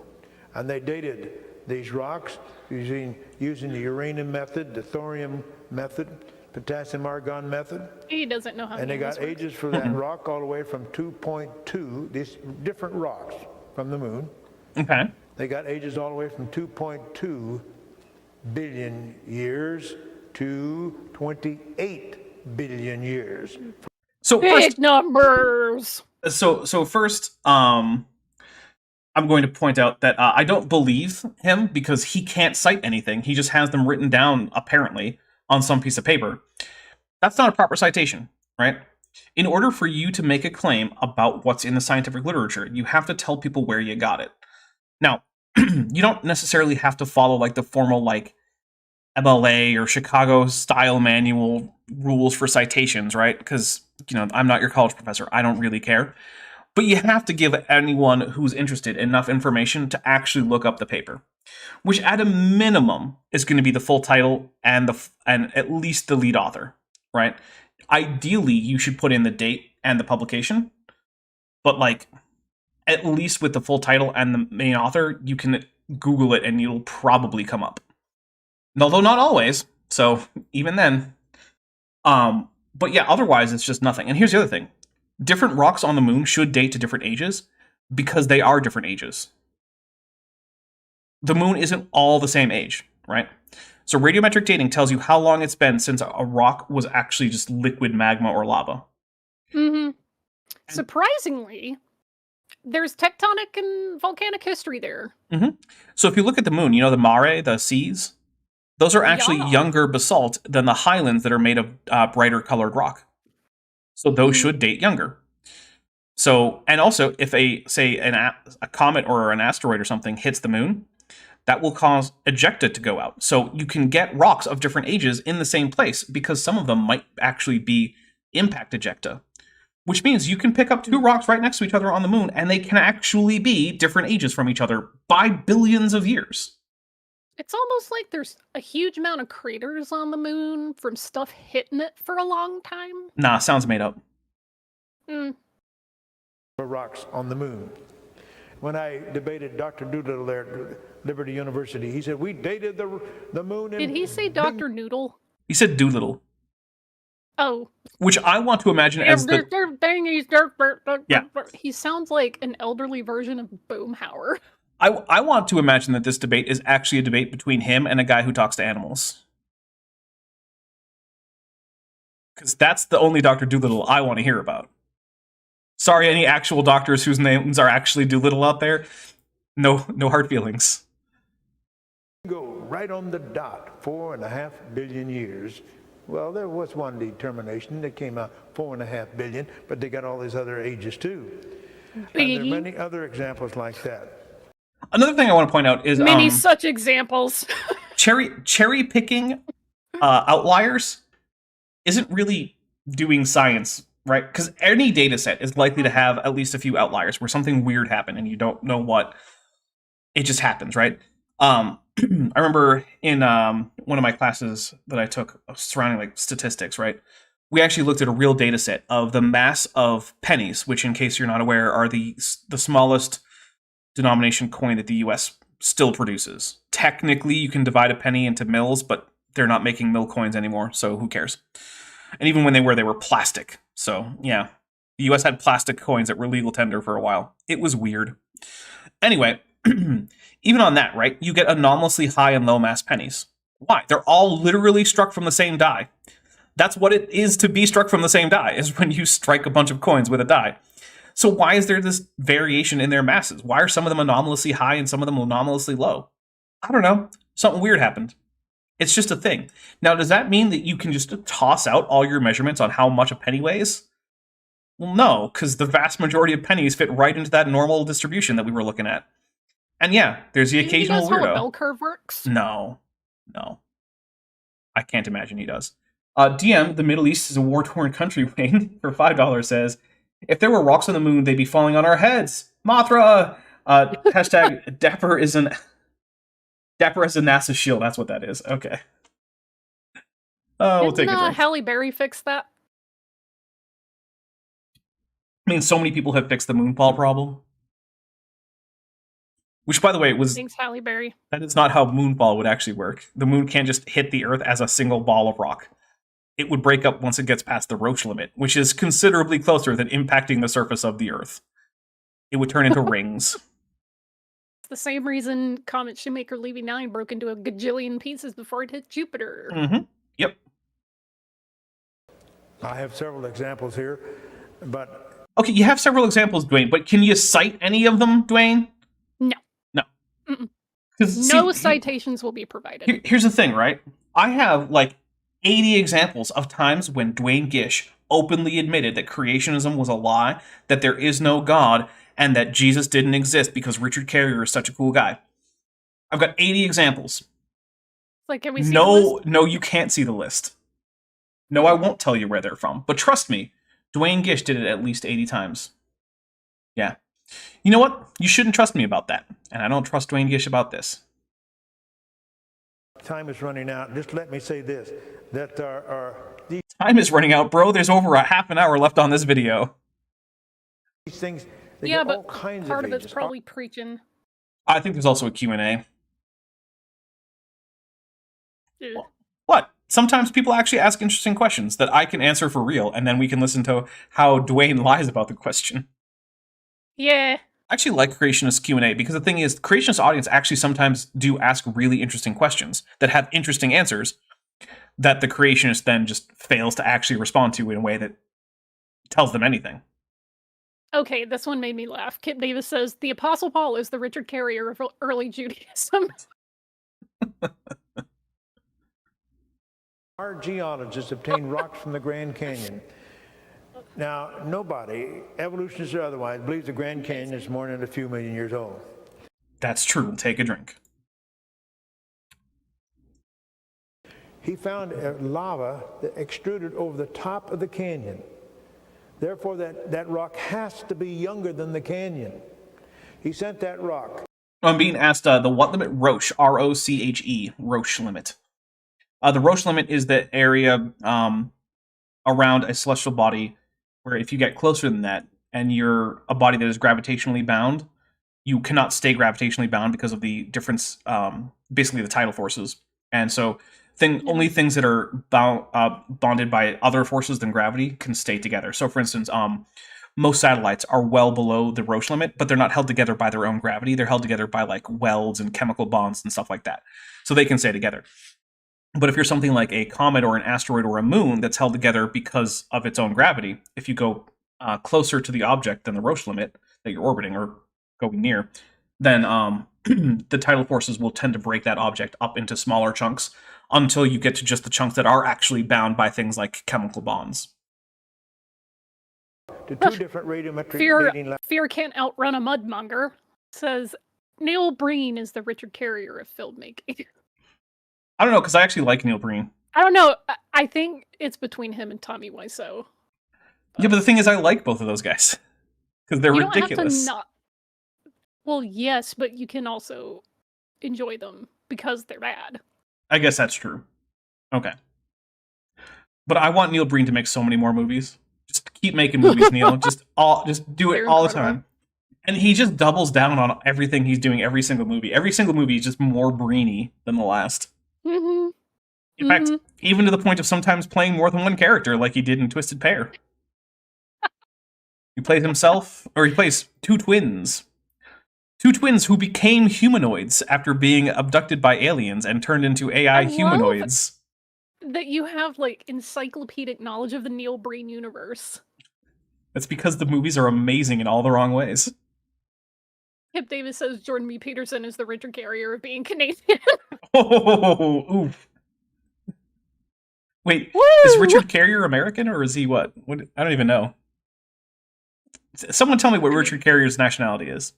and they dated these rocks using the uranium method, the thorium method, potassium argon method. He doesn't know how. And they got ages for that rock all the way from 2.2, these different rocks from the moon. Okay. They got ages all the way from 2.2 billion years to 28 billion years. So big numbers. So first, I'm going to point out that I don't believe him because he can't cite anything. He just has them written down, apparently, on some piece of paper. That's not a proper citation, right? In order for you to make a claim about what's in the scientific literature, you have to tell people where you got it. Now, you don't necessarily have to follow like the formal like MLA or Chicago style manual rules for citations, right? Because, I'm not your college professor. I don't really care. But you have to give anyone who's interested enough information to actually look up the paper, which at a minimum is going to be the full title and at least the lead author, right? Ideally, you should put in the date and the publication, but like at least with the full title and the main author, you can Google it and you'll probably come up. Although not always, so even then. But yeah, otherwise it's just nothing. And here's the other thing. Different rocks on the moon should date to different ages because they are different ages. The moon isn't all the same age, right? So radiometric dating tells you how long it's been since a rock was actually just liquid magma or lava. Mm-hmm. Surprisingly, there's tectonic and volcanic history there. Mm-hmm. So if you look at the moon, the mare, the seas, those are actually younger basalt than the highlands that are made of brighter colored rock. So those should date younger. So, and also, if a comet or an asteroid or something hits the moon, that will cause ejecta to go out. So you can get rocks of different ages in the same place because some of them might actually be impact ejecta, which means you can pick up two rocks right next to each other on the moon and they can actually be different ages from each other by billions of years. It's almost like there's a huge amount of craters on the moon from stuff hitting it for a long time. Nah, sounds made up. For rocks on the moon. When I debated Dr. Doolittle there at Liberty University, he said, we dated the moon in... Did he say Dr. Noodle? He said Doolittle. Oh. Which I want to imagine as the... Yeah. He sounds like an elderly version of Boomhauer. I want to imagine that this debate is actually a debate between him and a guy who talks to animals. Because that's the only Dr. Doolittle I want to hear about. Sorry, any actual doctors whose names are actually Doolittle out there. No hard feelings. Go right on the dot, 4.5 billion years. Well, there was one determination that came out 4.5 billion, but they got all these other ages too. And there are many other examples like that. Another thing I want to point out is many such examples. cherry picking outliers isn't really doing science, right? Because any data set is likely to have at least a few outliers where something weird happened and you don't know what. It just happens, right? I remember in one of my classes that I took surrounding like statistics, right? We actually looked at a real data set of the mass of pennies, which in case you're not aware are the smallest denomination coin that the US still produces. Technically, you can divide a penny into mils, but they're not making mil coins anymore, so who cares? And even when they were plastic. So, yeah. The US had plastic coins that were legal tender for a while. It was weird. Anyway, even on that, right, you get anomalously high and low mass pennies. Why? They're all literally struck from the same die. That's what it is to be struck from the same die, is when you strike a bunch of coins with a die. So why is there this variation in their masses? Why are some of them anomalously high and some of them anomalously low? I don't know. Something weird happened. It's just a thing. Now, does that mean that you can just toss out all your measurements on how much a penny weighs? Well, no, because the vast majority of pennies fit right into that normal distribution that we were looking at. And yeah, there's the Do you think he occasional knows how a weirdo. bell curve works? No. I can't imagine he does. DM, the Middle East is a war-torn country, Wayne, for $5 says, if there were rocks on the moon, they'd be falling on our heads. Mothra! Hashtag Dapper as a NASA shield. That's what that is. Okay. We'll take a drink. Halle Berry fix that? I mean, so many people have fixed the moonfall problem. Which, by the way, Thanks, Halle Berry. that is not how moonfall would actually work. The moon can't just hit the Earth as a single ball of rock. It would break up once it gets past the Roche limit, which is considerably closer than impacting the surface of the Earth. It would turn into rings. It's the same reason Comet Shoemaker Levy 9 broke into a gajillion pieces before it hit Jupiter. Mm-hmm. Yep. I have several examples here, but... Okay, you have several examples, Dwayne, but can you cite any of them, Dwayne? No. No. No citations will be provided. Here's the thing, right? I have, 80 examples of times when Dwayne Gish openly admitted that creationism was a lie, that there is no God, and that Jesus didn't exist because Richard Carrier is such a cool guy. I've got 80 examples. Can we see the list? No, you can't see the list. No, I won't tell you where they're from. But trust me, Dwayne Gish did it at least 80 times. Yeah. You know what? You shouldn't trust me about that. And I don't trust Dwayne Gish about this. Time is running out. Just let me say this, that these Time is running out, bro. There's over a half an hour left on this video. things, they Yeah, get all but kinds part of of it's ages. probably preaching. I think there's also a Q&A. Ugh. What? Sometimes people actually ask interesting questions that I can answer for real, and then we can listen to how Dwayne lies about the question. Yeah. I actually like creationist Q&A because the thing is, the creationist audience actually sometimes do ask really interesting questions that have interesting answers that the creationist then just fails to actually respond to in a way that tells them anything. Okay, this one made me laugh. Kip Davis says, the Apostle Paul is the Richard Carrier of early Judaism. Our geologists obtained rocks from the Grand Canyon. Now, nobody, evolutionists or otherwise, believes the Grand Canyon is more than a few million years old. That's true. Take a drink. He found lava that extruded over the top of the canyon. Therefore, that rock has to be younger than the canyon. He sent that rock. I'm being asked the what limit? Roche. R-O-C-H-E. Roche limit. The Roche limit is the area around a celestial body where if you get closer than that and you're a body that is gravitationally bound, you cannot stay gravitationally bound because of the difference, basically the tidal forces. And so only things that are bonded by other forces than gravity can stay together. So for instance, most satellites are well below the Roche limit, but they're not held together by their own gravity. They're held together by welds and chemical bonds and stuff like that. So they can stay together. But if you're something like a comet or an asteroid or a moon that's held together because of its own gravity, if you go closer to the object than the Roche limit that you're orbiting or going near, then the tidal forces will tend to break that object up into smaller chunks until you get to just the chunks that are actually bound by things like chemical bonds. To two different radiometric dating Fear can't outrun a mudmonger. Says, Neil Breen is the Richard Carrier of filmmaking. I don't know, because I actually like Neil Breen. I don't know. I think it's between him and Tommy Wiseau. Yeah, but the thing is, I like both of those guys. Because they're ridiculous. Don't have to well, yes, but you can also enjoy them because they're bad. I guess that's true. Okay. But I want Neil Breen to make so many more movies. Just keep making movies, Neil. Just do it all the time. And he just doubles down on everything he's doing every single movie. Every single movie is just more Breeny than the last. Mm-hmm. In fact, even to the point of sometimes playing more than one character, like he did in Twisted Pair. He plays himself, or he plays two twins. Two twins who became humanoids after being abducted by aliens and turned into AI humanoids. That you have, encyclopedic knowledge of the Neil Breen universe. That's because the movies are amazing in all the wrong ways. Kip Davis says Jordan B. Peterson is the Richard Carrier of being Canadian. Oh, oof. Wait, Woo! Is Richard Carrier American, or is he what? I don't even know. Someone tell me what Richard Carrier's nationality is.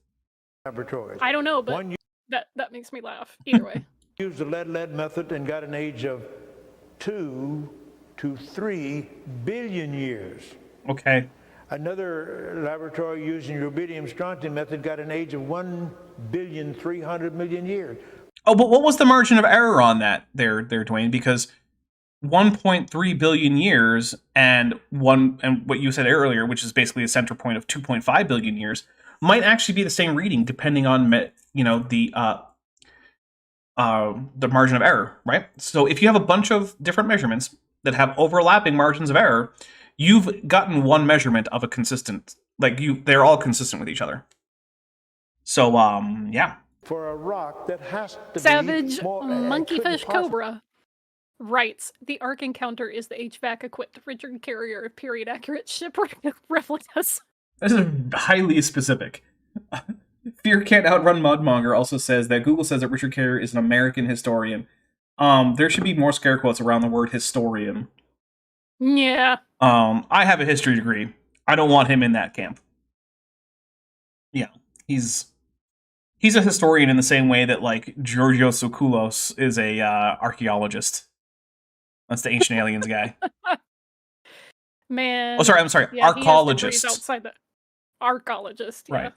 Laboratories. I don't know, but One that makes me laugh. Either way. used the lead method and got an age of 2 to 3 billion years. Okay. Another laboratory using rubidium strontium method got an age of 1,300,000,000 years. Oh, but what was the margin of error on that there, Dwayne? Because 1.3 billion years and what you said earlier, which is basically a center point of 2.5 billion years, might actually be the same reading depending on the margin of error, right? So if you have a bunch of different measurements that have overlapping margins of error, you've gotten one measurement of a consistent, they're all consistent with each other. So yeah. For a rock that has to Savage be more, Monkeyfish Cobra writes, the Ark encounter is the HVAC-equipped Richard Carrier period-accurate shipwreck replicas. This is highly specific. Fear Can't Outrun Mudmonger also says that Google says that Richard Carrier is an American historian. There should be more scare quotes around the word historian. Yeah. I have a history degree. I don't want him in that camp. Yeah, he's a historian in the same way that Georgios Tsoukalos is a archaeologist. That's the ancient aliens guy. Man. Oh, sorry. I'm sorry. Yeah, archaeologist. Outside the archaeologist. Yeah. Right.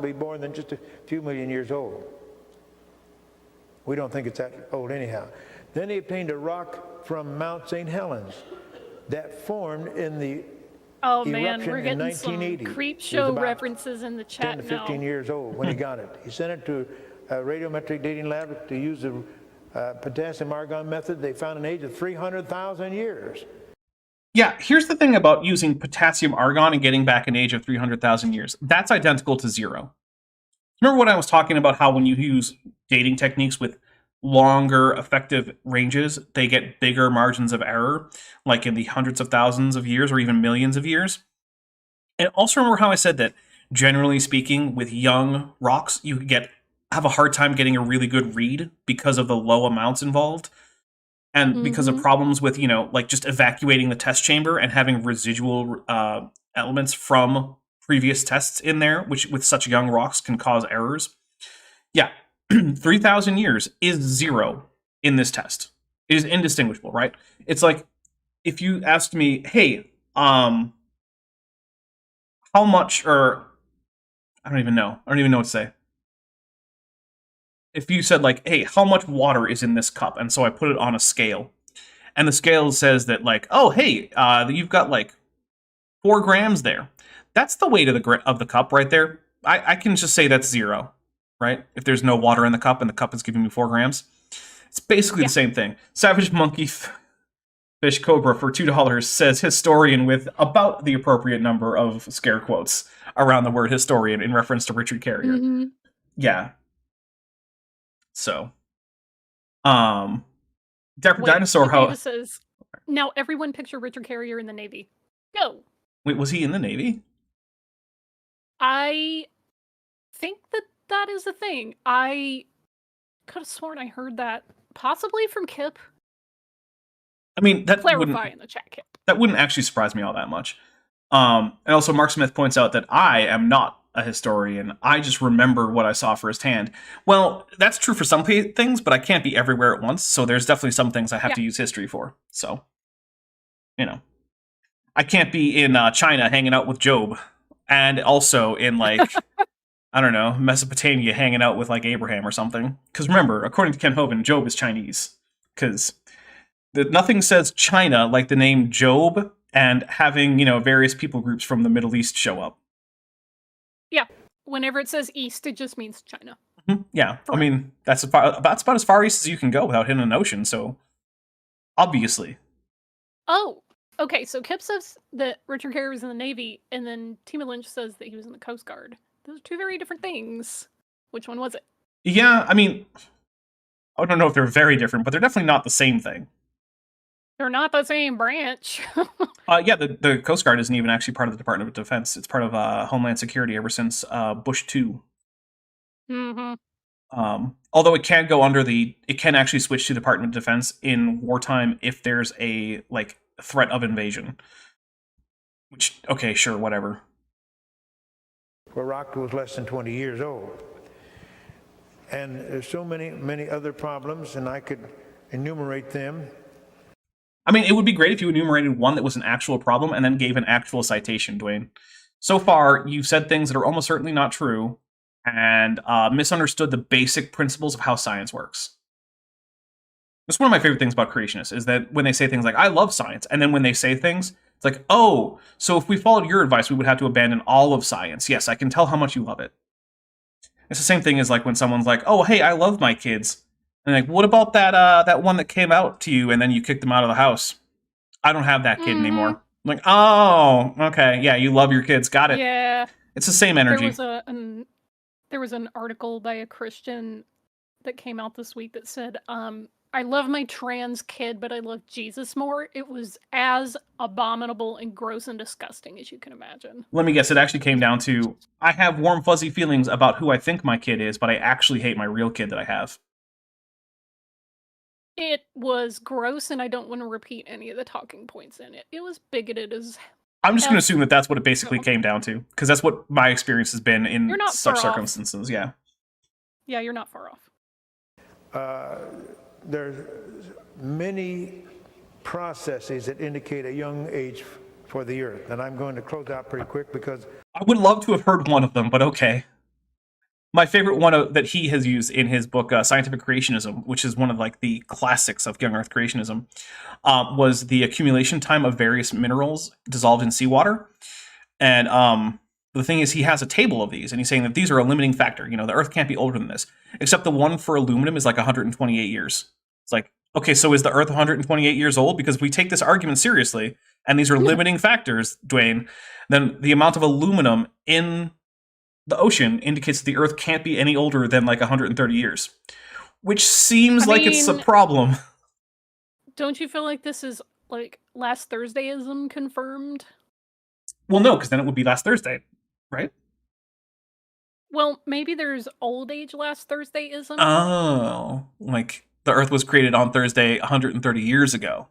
Be more than just a few million years old. We don't think it's that old anyhow. Then he obtained a rock from Mount St. Helens that formed in the Oh man, eruption we're in getting 1980. some creep It was show about references in the 10 chat to 15 now. years old when he got it. He sent it to a radiometric dating lab to use the potassium argon method. They found an age of 300,000 years. Yeah, here's the thing about using potassium argon and getting back an age of 300,000 years. That's identical to 0. Remember when I was talking about how when you use dating techniques with longer effective ranges, they get bigger margins of error, like in the hundreds of thousands of years or even millions of years? And also remember how I said that, generally speaking, with young rocks, you have a hard time getting a really good read because of the low amounts involved? And because of problems with, just evacuating the test chamber and having residual elements from previous tests in there, which with such young rocks can cause errors. Yeah, 3,000 years is 0 in this test. It is indistinguishable, right? It's like if you asked me, hey, how much, or I don't even know what to say. If you said hey, how much water is in this cup? And so I put it on a scale. And the scale says that oh, hey, you've got 4 grams there. That's the weight of the cup right there. I can just say that's 0, right? If there's no water in the cup and the cup is giving me 4 grams. It's basically the same thing. Savage Monkey Fish Cobra for $2 says historian with about the appropriate number of scare quotes around the word historian in reference to Richard Carrier. Yeah. So, Dapper Dinosaur, how says, now everyone picture Richard Carrier in the Navy. Go. Wait, was he in the Navy? I think that is the thing. I could have sworn I heard that possibly from Kip. I mean, that clarify in the chat, Kip. That wouldn't actually surprise me all that much. And also, Mark Smith points out that I am not a historian. I just remember what I saw firsthand. Well, that's true for some things, but I can't be everywhere at once. So there's definitely some things I have to use history for. So, I can't be in China hanging out with Job, and also in I don't know, Mesopotamia hanging out with Abraham or something. Because remember, according to Ken Hovind, Job is Chinese. Because nothing says China like the name Job and having various people groups from the Middle East show up. Yeah, whenever it says east, it just means China. Yeah, I mean, that's about as far east as you can go without hitting an ocean, so obviously. Oh, okay, so Kip says that Richard Carrier was in the Navy, and then Tima Lynch says that he was in the Coast Guard. Those are 2 very different things. Which one was it? Yeah, I mean, I don't know if they're very different, but they're definitely not the same thing. They're not the same branch. Yeah, the Coast Guard isn't even actually part of the Department of Defense. It's part of Homeland Security ever since Bush 2. Although it can go under it can actually switch to the Department of Defense in wartime if there's a threat of invasion. Which, okay, sure, whatever. where rock was less than 20 years old. And there's so many other problems, and I could enumerate them. I mean, it would be great if you enumerated one that was an actual problem and then gave an actual citation, Dwayne. So far, you've said things that are almost certainly not true and misunderstood the basic principles of how science works. That's one of my favorite things about creationists, is that when they say things like, I love science, and then when they say things, it's like, oh, so if we followed your advice, we would have to abandon all of science. Yes, I can tell how much you love it. It's the same thing as like when someone's like, oh, hey, I love my kids. And like, what about that one that came out to you and then you kicked them out of the house? I don't have that kid anymore. I'm like, oh, okay, yeah, you love your kids, got it. Yeah. It's the same energy. There was an article by a Christian that came out this week that said, I love my trans kid, but I love Jesus more. It was as abominable and gross and disgusting as you can imagine. Let me guess, it actually came down to, I have warm, fuzzy feelings about who I think my kid is, but I actually hate my real kid that I have. It was gross, and I don't want to repeat any of the talking points in it. It was bigoted as... I'm just going to assume that that's what it basically came down to, because that's what my experience has been in such circumstances, yeah. Yeah, you're not far off. There's many processes that indicate a young age for the Earth, and I'm going to close out pretty quick because... I would love to have heard one of them, but okay. My favorite one that he has used in his book, Scientific Creationism, which is one of like the classics of young Earth creationism, was the accumulation time of various minerals dissolved in seawater. And the thing is, he has a table of these, and he's saying that these are a limiting factor. You know, the Earth can't be older than this. Except the one for aluminum is like 128 years. It's like, okay, so is the Earth 128 years old? Because if we take this argument seriously, and these are limiting factors, Dwayne, then the amount of aluminum in the ocean indicates that the Earth can't be any older than like 130 years. Which seems it's a problem. Don't you feel like this is like last Thursdayism confirmed? Well, no, because then it would be last Thursday, right? Well, maybe there's old age last Thursdayism. Oh, like the Earth was created on Thursday 130 years ago.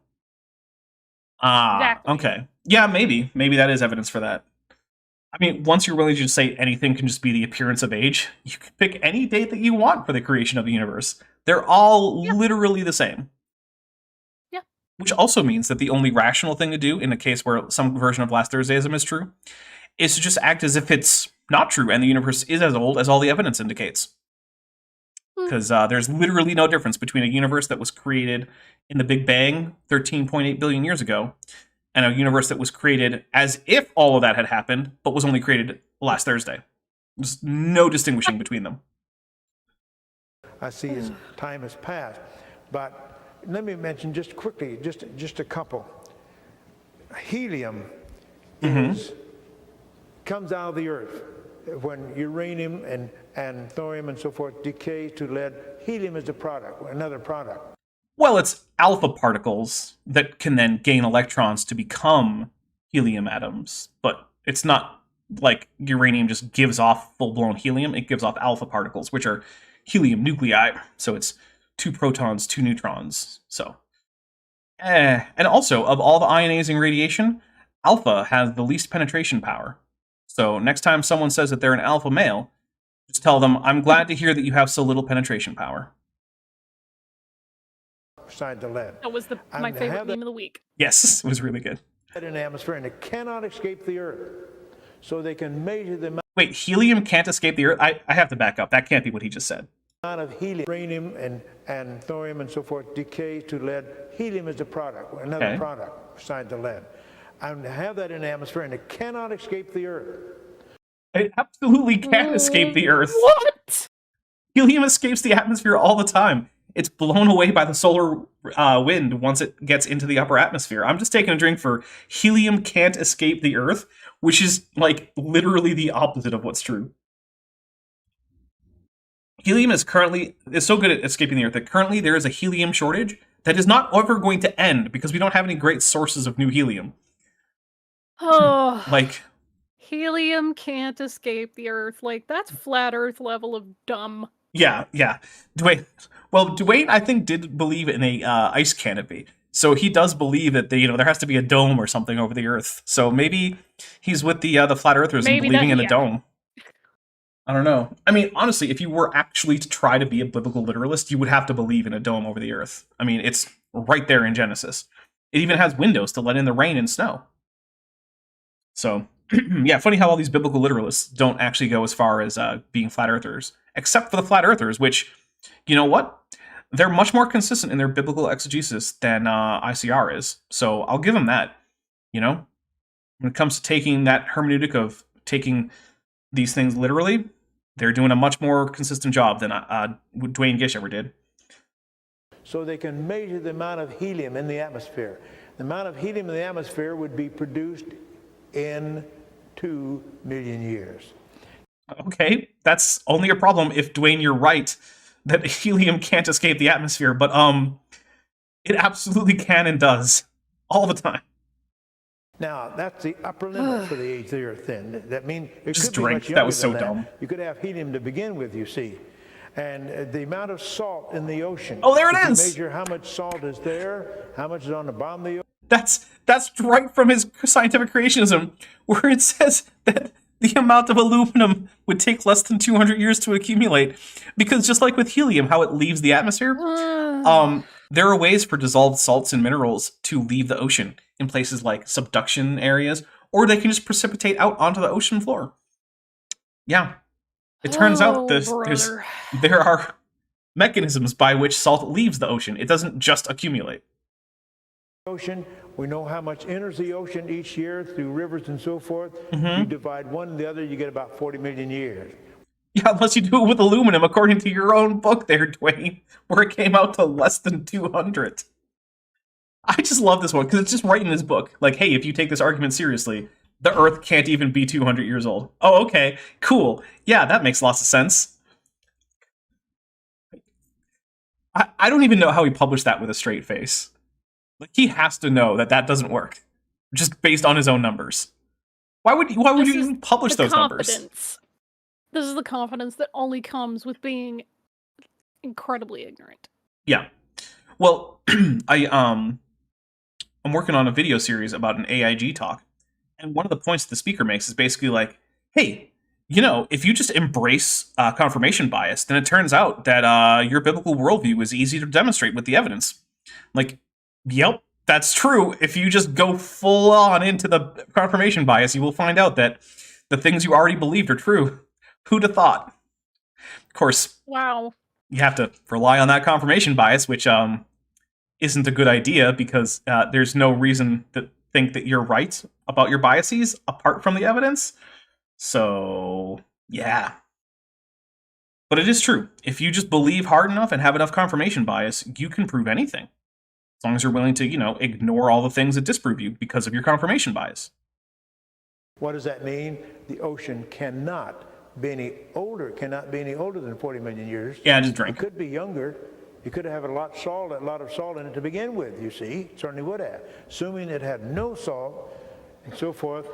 Ah, exactly. Okay. Yeah, maybe. Maybe that is evidence for that. I mean, once you're willing to just say anything can just be the appearance of age, you can pick any date that you want for the creation of the universe. They're all literally the same. Yeah. Which also means that the only rational thing to do in a case where some version of last Thursdayism is true is to just act as if it's not true and the universe is as old as all the evidence indicates. Because there's literally no difference between a universe that was created in the Big Bang 13.8 billion years ago and a universe that was created as if all of that had happened, but was only created last Thursday. There's no distinguishing between them. I see as time has passed. But let me mention just quickly, just a couple. Helium comes out of the Earth. When uranium and thorium and so forth decays to lead, helium is a product, another product. Well, it's alpha particles that can then gain electrons to become helium atoms, but it's not like uranium just gives off full-blown helium. It gives off alpha particles, which are helium nuclei. So it's 2 protons, 2 neutrons. So, and also, of all the ionizing radiation, alpha has the least penetration power. So next time someone says that they're an alpha male, just tell them, I'm glad to hear that you have so little penetration power. Beside the lead. That was my favorite meme of the week. Yes, it was really good. In the atmosphere, and it cannot escape the Earth. So they can measure the amount. Wait, helium can't escape the Earth? I have to back up. That can't be what he just said. Of helium, uranium and thorium and so forth decays to lead. Helium is a product, another product beside the lead. And have that in the atmosphere, and it cannot escape the Earth. It absolutely can escape the Earth. What? Helium escapes the atmosphere all the time. It's blown away by the solar wind once it gets into the upper atmosphere. I'm just taking a drink for helium can't escape the Earth, which is like literally the opposite of what's true. Helium is so good at escaping the Earth that currently there is a helium shortage that is not ever going to end because we don't have any great sources of new helium. Oh, like helium can't escape the Earth. Like, that's flat Earth level of dumb. Yeah. Dwayne, I think, did believe in a ice canopy. So he does believe that there has to be a dome or something over the Earth. So maybe he's with the flat earthers and believing in a dome. I don't know. I mean, honestly, if you were actually to try to be a biblical literalist, you would have to believe in a dome over the Earth. I mean, it's right there in Genesis. It even has windows to let in the rain and snow. So, yeah, funny how all these biblical literalists don't actually go as far as being flat earthers, except for the flat earthers, which, you know what? They're much more consistent in their biblical exegesis than ICR is. So I'll give them that. When it comes to taking that hermeneutic of taking these things literally, they're doing a much more consistent job than Dwayne Gish ever did. So they can measure the amount of helium in the atmosphere. The amount of helium in the atmosphere would be produced in 2 million years. Okay, that's only a problem if, Dwayne, you're right that helium can't escape the atmosphere, but it absolutely can and does all the time. Now, that's the upper limit for the age of the Earth then. That means it Just could be drink. much That younger was so than dumb. You could have helium to begin with, you see. And the amount of salt in the ocean. Oh, there it if is! You measure how much salt is there, how much is on the bottom of the ocean. That's right from his scientific creationism, where it says that the amount of aluminum would take less than 200 years to accumulate, because just like with helium, how it leaves the atmosphere, there are ways for dissolved salts and minerals to leave the ocean in places like subduction areas, or they can just precipitate out onto the ocean floor. Yeah. It turns out there are mechanisms by which salt leaves the ocean. It doesn't just accumulate. Ocean, we know how much enters the ocean each year through rivers and so forth. Mm-hmm. You divide one and the other, you get about 40 million years. Yeah, unless you do it with aluminum, according to your own book there, Dwayne, where it came out to less than 200. I just love this one, because it's just right in his book. Like, hey, if you take this argument seriously, the Earth can't even be 200 years old. Oh, okay, cool. Yeah, that makes lots of sense. I don't even know how he published that with a straight face. Like, he has to know that that doesn't work, just based on his own numbers. Why would you even publish those numbers? This is the confidence that only comes with being incredibly ignorant. Yeah. Well, I'm working on a video series about an AIG talk, and one of the points the speaker makes is basically like, hey, if you just embrace confirmation bias, then it turns out that your biblical worldview is easy to demonstrate with the evidence. Like, yep, that's true. If you just go full on into the confirmation bias, you will find out that the things you already believed are true. Who'd have thought? Of course, wow. You have to rely on that confirmation bias, which isn't a good idea, because there's no reason to think that you're right about your biases apart from the evidence. So, yeah. But it is true. If you just believe hard enough and have enough confirmation bias, you can prove anything. As long as you're willing to, ignore all the things that disprove you because of your confirmation bias. What does that mean? The ocean cannot be any older than 40 million years. Yeah, just drink. It could be younger. You could have a lot of salt in it to begin with, you see. It certainly would have. Assuming it had no salt and so forth,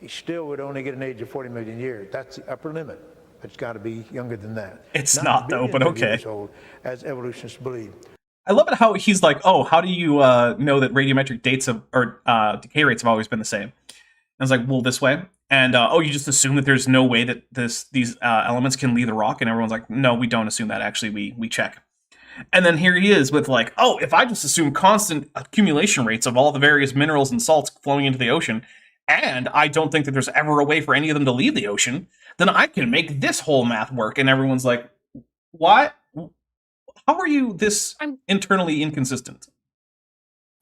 you still would only get an age of 40 million years. That's the upper limit. It's got to be younger than that. It's not though, but okay. Years old, as evolutionists believe. I love it how he's like, oh, how do you know that radiometric dates or decay rates have always been the same? And I was like, well, this way. And, you just assume that there's no way that these elements can leave the rock? And everyone's like, no, we don't assume that. Actually, we check. And then here he is with like, oh, if I just assume constant accumulation rates of all the various minerals and salts flowing into the ocean, and I don't think that there's ever a way for any of them to leave the ocean, then I can make this whole math work. And everyone's like, what? How are you this internally inconsistent?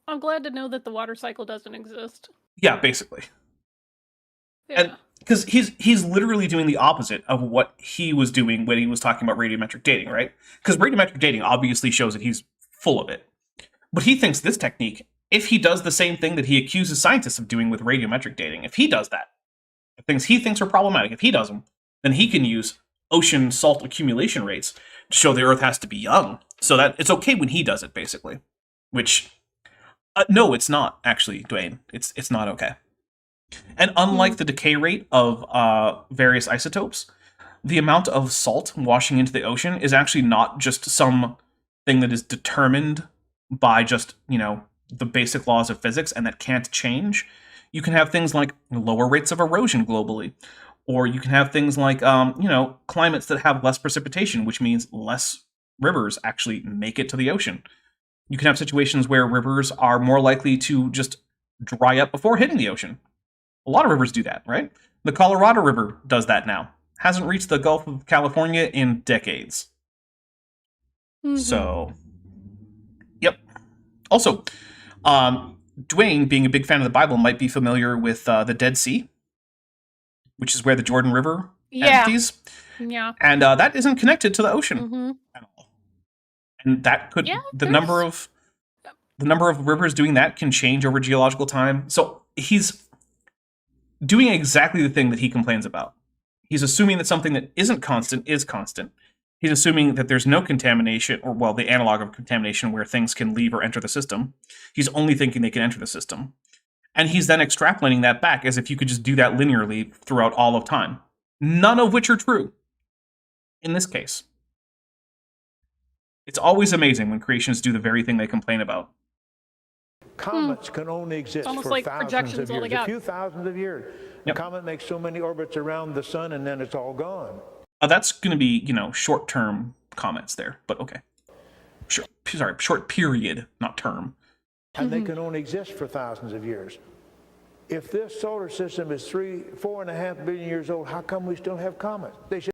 I'm glad to know that the water cycle doesn't exist. Yeah, basically. Yeah. And because he's literally doing the opposite of what he was doing when he was talking about radiometric dating, right? Because radiometric dating obviously shows that he's full of it. But he thinks this technique, if he does the same thing that he accuses scientists of doing with radiometric dating, if he does that, the things he thinks are problematic, if he does them, then he can use ocean salt accumulation rates to show the Earth has to be young, so that it's okay when he does it, basically. Which, no, it's not, actually, Dwayne. It's not okay. And unlike the decay rate of various isotopes, the amount of salt washing into the ocean is actually not just some thing that is determined by just, the basic laws of physics and that can't change, you can have things like lower rates of erosion globally, or you can have things like climates that have less precipitation, which means less rivers actually make it to the ocean. You can have situations where rivers are more likely to just dry up before hitting the ocean. A lot of rivers do that, right? The Colorado River does that now. Hasn't reached the Gulf of California in decades. So, yep. Also, Dwayne, being a big fan of the Bible, might be familiar with the Dead Sea, which is where the Jordan River empties. Yeah. And that isn't connected to the ocean at all. And that could the number of rivers doing that can change over geological time. So he's doing exactly the thing that he complains about. He's assuming that something that isn't constant is constant. He's assuming that there's no contamination, or, well, the analog of contamination where things can leave or enter the system. He's only thinking they can enter the system. And he's then extrapolating that back as if you could just do that linearly throughout all of time. None of which are true in this case. It's always amazing when creationists do the very thing they complain about. Comets can only exist Almost for like thousands projections of all they years, a got. few thousands of years. Yep. A comet makes so many orbits around the sun, and then it's all gone. That's going to be, short-term comments there, but okay. Short period, not term. And they can only exist for thousands of years. If this solar system is 4.5 billion years old, how come we still have comets? They should.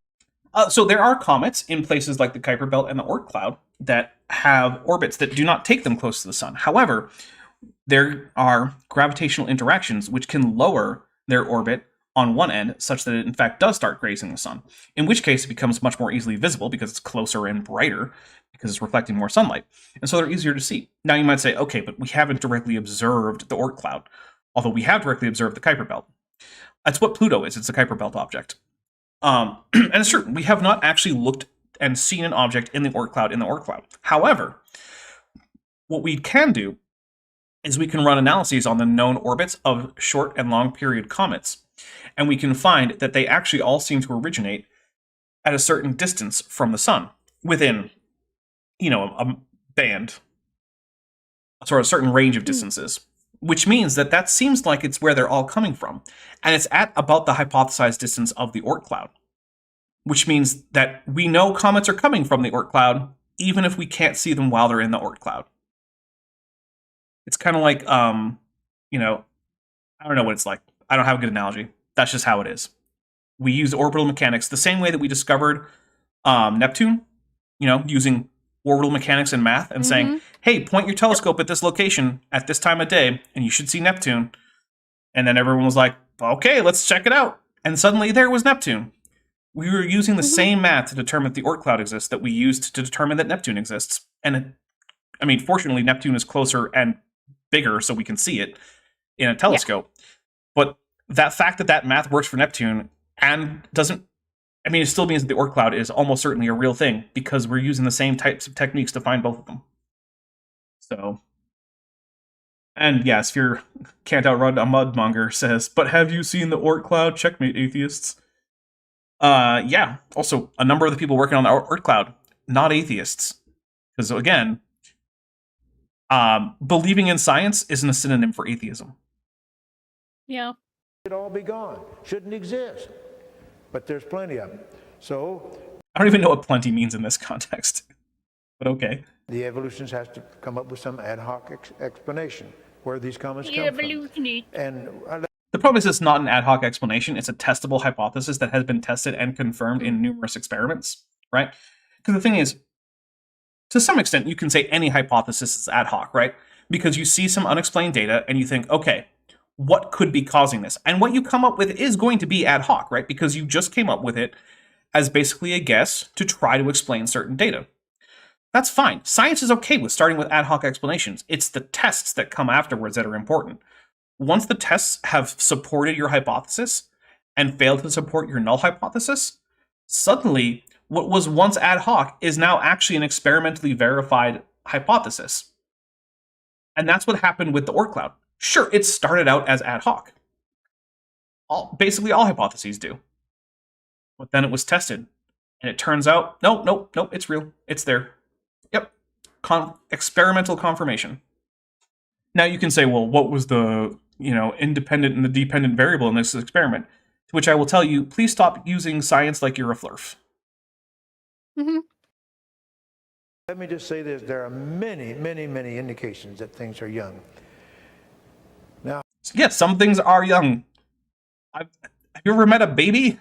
So there are comets in places like the Kuiper Belt and the Oort cloud that have orbits that do not take them close to the sun. However, there are gravitational interactions which can lower their orbit on one end such that it in fact does start grazing the sun, in which case it becomes much more easily visible because it's closer and brighter because it's reflecting more sunlight, and so they're easier to see. Now you might say, okay, but we haven't directly observed the Oort cloud, although we have directly observed the Kuiper Belt. That's what Pluto is. It's a Kuiper Belt object. And it's true, we have not actually looked and seen an object in the Oort cloud However, what we can do is we can run analyses on the known orbits of short and long period comets, and we can find that they actually all seem to originate at a certain distance from the sun, within, a band, sort of a certain range of distances, which means that seems like it's where they're all coming from, and it's at about the hypothesized distance of the Oort cloud, which means that we know comets are coming from the Oort cloud, even if we can't see them while they're in the Oort cloud. It's kind of like, I don't know what it's like. I don't have a good analogy. That's just how it is. We use orbital mechanics the same way that we discovered Neptune, using orbital mechanics and math and saying, hey, point your telescope at this location at this time of day, and you should see Neptune. And then everyone was like, okay, let's check it out. And suddenly there was Neptune. We were using the same math to determine that the Oort cloud exists that we used to determine that Neptune exists. And fortunately, Neptune is closer and bigger so we can see it in a telescope. Yeah. But that fact that math works for Neptune and doesn't, it still means that the Oort cloud is almost certainly a real thing because we're using the same types of techniques to find both of them. So, and yes, Sphere Can't Outrun a Mudmonger says, but have you seen the Oort cloud? Checkmate, atheists. Yeah. Also, a number of the people working on the Oort cloud, not atheists. Because again, believing in science isn't a synonym for atheism. Yeah. Should all be gone. Shouldn't exist. But there's plenty of them. So I don't even know what plenty means in this context. But okay. The evolutionists has to come up with some ad hoc explanation where these comets come from. And the problem is it's not an ad hoc explanation. It's a testable hypothesis that has been tested and confirmed in numerous experiments, right? Because the thing is, to some extent, you can say any hypothesis is ad hoc, right? Because you see some unexplained data and you think, okay, what could be causing this? And what you come up with is going to be ad hoc, right? Because you just came up with it as basically a guess to try to explain certain data. That's fine. Science is okay with starting with ad hoc explanations. It's the tests that come afterwards that are important. Once the tests have supported your hypothesis and failed to support your null hypothesis, suddenly what was once ad hoc is now actually an experimentally verified hypothesis. And that's what happened with the Oort cloud. Sure, it started out as ad hoc. Basically all hypotheses do. But then it was tested. And it turns out, nope, it's real. It's there. Yep. Experimental confirmation. Now you can say, well, what was the, independent and the dependent variable in this experiment? To which I will tell you, please stop using science like you're a flurf. Mm-hmm. Let me just say this. There are many, many, many indications that things are young. Now, Yes, some things are young. Have you ever met a baby?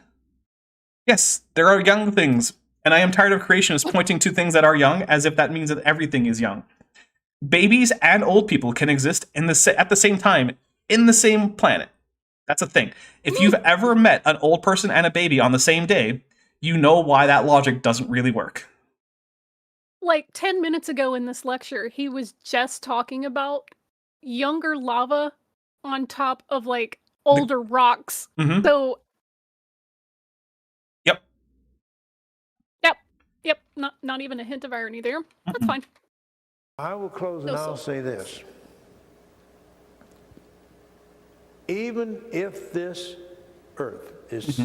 Yes, there are young things. And I am tired of creationists pointing to things that are young as if that means that everything is young. Babies and old people can exist at the same time in the same planet. That's a thing. If you've ever met an old person and a baby on the same day, you know why that logic doesn't really work. Like 10 minutes ago in this lecture, he was just talking about younger lava on top of like older rocks. Mhm. So Yep. Yep, not even a hint of irony there. That's Mm-mm. fine. I will close and I'll say this. Even if this Earth is,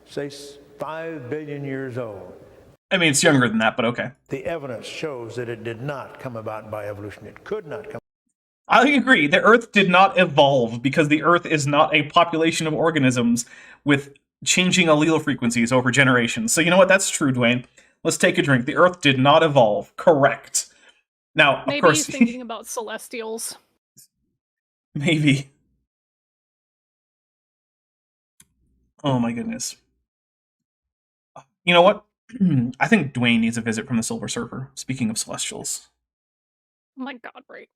say, 5 billion years old, I mean, it's younger than that, but okay. the evidence shows that it did not come about by evolution. It could not come. I agree. The Earth did not evolve because the Earth is not a population of organisms with changing allele frequencies over generations. So you know what? That's true, Dwayne. Let's take a drink. The Earth did not evolve. Correct. Now, Maybe of course, he's thinking about celestials. Maybe. Oh my goodness. You know what? I think Dwayne needs a visit from the Silver Surfer. Speaking of celestials. Oh my god, right.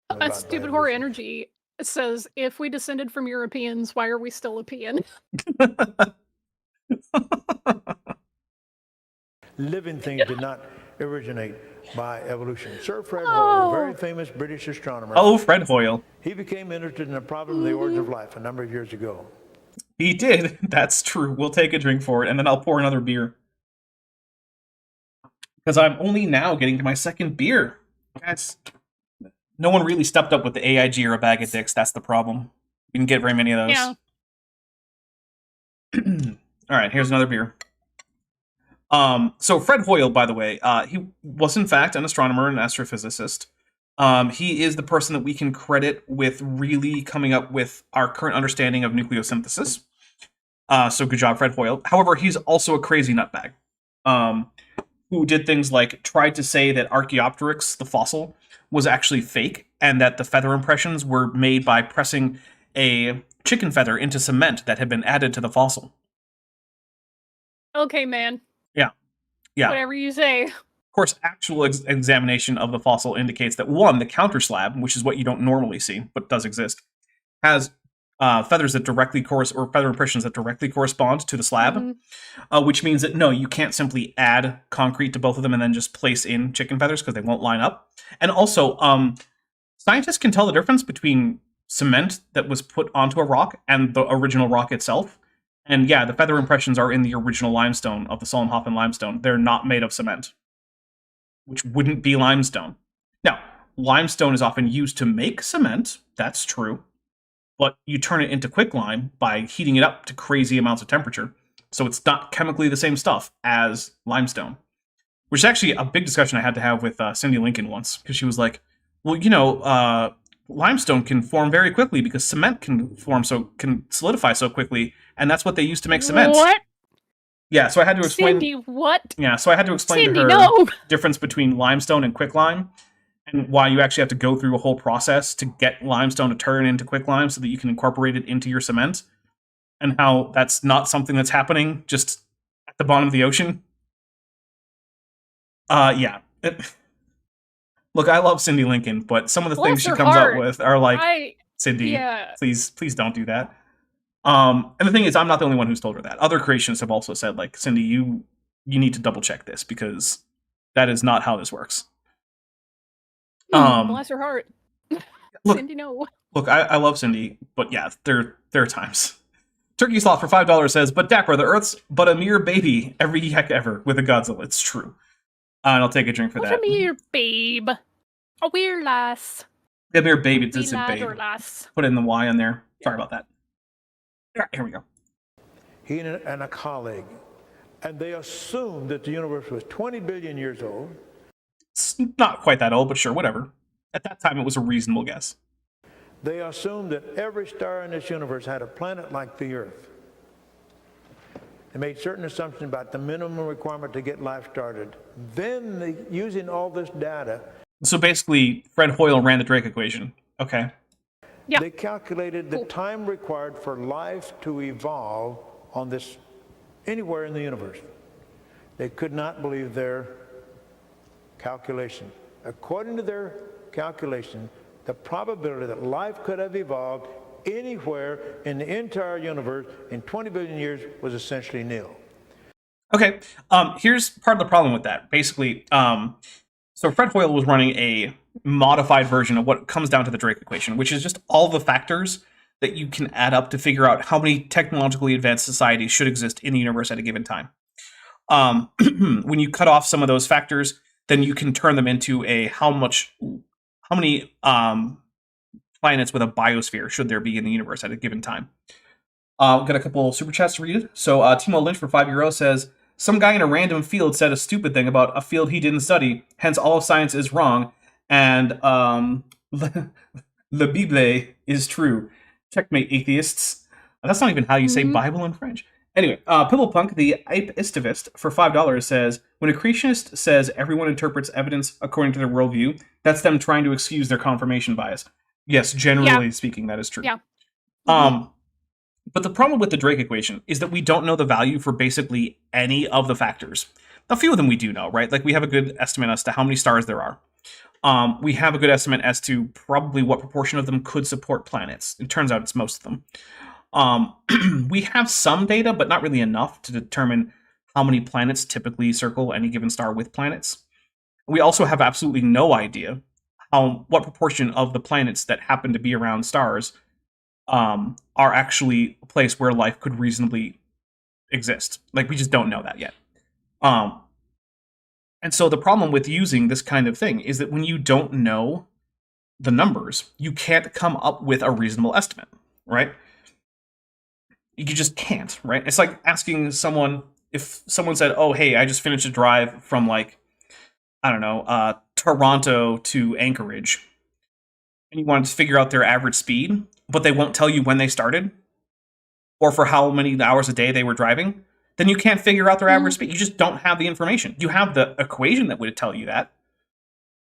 About Stupid by horror evolution. energy says, if we descended from Europeans, why are we still a peon? Living things did not originate by evolution. Sir Fred Hoyle, the very famous British astronomer, Oh, Fred Hoyle. he became interested in the problem of the origin of life a number of years ago. He did. That's true. We'll take a drink for it, and then I'll pour another beer. Because I'm only now getting to my second beer. Guys, no one really stepped up with the AIG or a bag of dicks. That's the problem. We didn't get very many of those. Yeah. All right, here's another beer. So Fred Hoyle, by the way, he was in fact an astronomer and astrophysicist. He is the person that we can credit with really coming up with our current understanding of nucleosynthesis. So good job, Fred Hoyle. However, he's also a crazy nutbag, who did things like tried to say that Archaeopteryx, the fossil, was actually fake, and that the feather impressions were made by pressing a chicken feather into cement that had been added to the fossil. Okay, man. Yeah. Whatever you say. Of course, actual examination of the fossil indicates that, one, the counterslab, which is what you don't normally see, but does exist, has feathers that directly or feather impressions that directly correspond to the slab, which means that, no, you can't simply add concrete to both of them and then just place in chicken feathers because they won't line up. And also, scientists can tell the difference between cement that was put onto a rock and the original rock itself. And yeah, the feather impressions are in the original limestone of the Solnhofen limestone. They're not made of cement, which wouldn't be limestone. Now, limestone is often used to make cement. That's true. But you turn it into quicklime by heating it up to crazy amounts of temperature. So it's not chemically the same stuff as limestone. Which is actually a big discussion I had to have with Cindy Lincoln once. Because she was like, well, limestone can form very quickly because cement can solidify so quickly, and that's what they use to make cement. What? Yeah, so I had to explain. Cindy, what? Yeah, so I had to explain Cindy, to her no! difference between limestone and quicklime, and why you actually have to go through a whole process to get limestone to turn into quicklime so that you can incorporate it into your cement, and how that's not something that's happening just at the bottom of the ocean. Yeah. Look, I love Cindy Lincoln, but some of the things she comes up with are like, Cindy, please don't do that. And the thing is, I'm not the only one who's told her that. Other creationists have also said, like, Cindy, you need to double check this because that is not how this works. Bless her heart. Look, Cindy, no. Look, I love Cindy, but yeah, there are times. Turkey Sloth for $5 says, but Dapper, the Earth's but a mere baby every heck ever with a Godzilla. It's true. And I'll take a drink for that. What a mere babe. A weird lass. A mere baby, it's Wee a lad babe. or lass. Put in the Y in there. Sorry about that. Here we go. He and a colleague, and they assumed that the universe was 20 billion years old. It's not quite that old, but sure, whatever. At that time, it was a reasonable guess. They assumed that every star in this universe had a planet like the Earth. They made certain assumptions about the minimum requirement to get life started. Then, using all this data, so basically, Fred Hoyle ran the Drake equation. Okay. Yeah. they calculated the time required for life to evolve on this anywhere in the universe. They could not believe their calculation. According to their calculation, the probability that life could have evolved anywhere in the entire universe in 20 billion years was essentially nil. Okay. Here's part of the problem with that. Basically, so Fred Hoyle was running a modified version of what comes down to the Drake equation, which is just all the factors that you can add up to figure out how many technologically advanced societies should exist in the universe at a given time. When you cut off some of those factors, then you can turn them into how many planets with a biosphere should there be in the universe at a given time. Got a couple of super chats to read. So Timo Lynch for €5 says, some guy in a random field said a stupid thing about a field he didn't study, hence all of science is wrong, and the Bible is true. Checkmate, atheists. That's not even how you say Bible in French. Anyway, Pibblepunk, the atheistivist, for $5 says, when a creationist says everyone interprets evidence according to their worldview, that's them trying to excuse their confirmation bias. Yes, generally speaking, that is true. Yeah. But the problem with the Drake equation is that we don't know the value for basically any of the factors. A few of them we do know, right? Like we have a good estimate as to how many stars there are. We have a good estimate as to probably what proportion of them could support planets. It turns out it's most of them. We have some data, but not really enough to determine how many planets typically circle any given star with planets. We also have absolutely no idea what proportion of the planets that happen to be around stars are actually a place where life could reasonably exist. Like, we just don't know that yet. And so the problem with using this kind of thing is that when you don't know the numbers, you can't come up with a reasonable estimate, right? You just can't, right? It's like asking someone, if someone said, oh, hey, I just finished a drive from, like, I don't know, Toronto to Anchorage, and you wanted to figure out their average speed, but they won't tell you when they started, or for how many hours a day they were driving, then you can't figure out their average speed. You just don't have the information. You have the equation that would tell you that,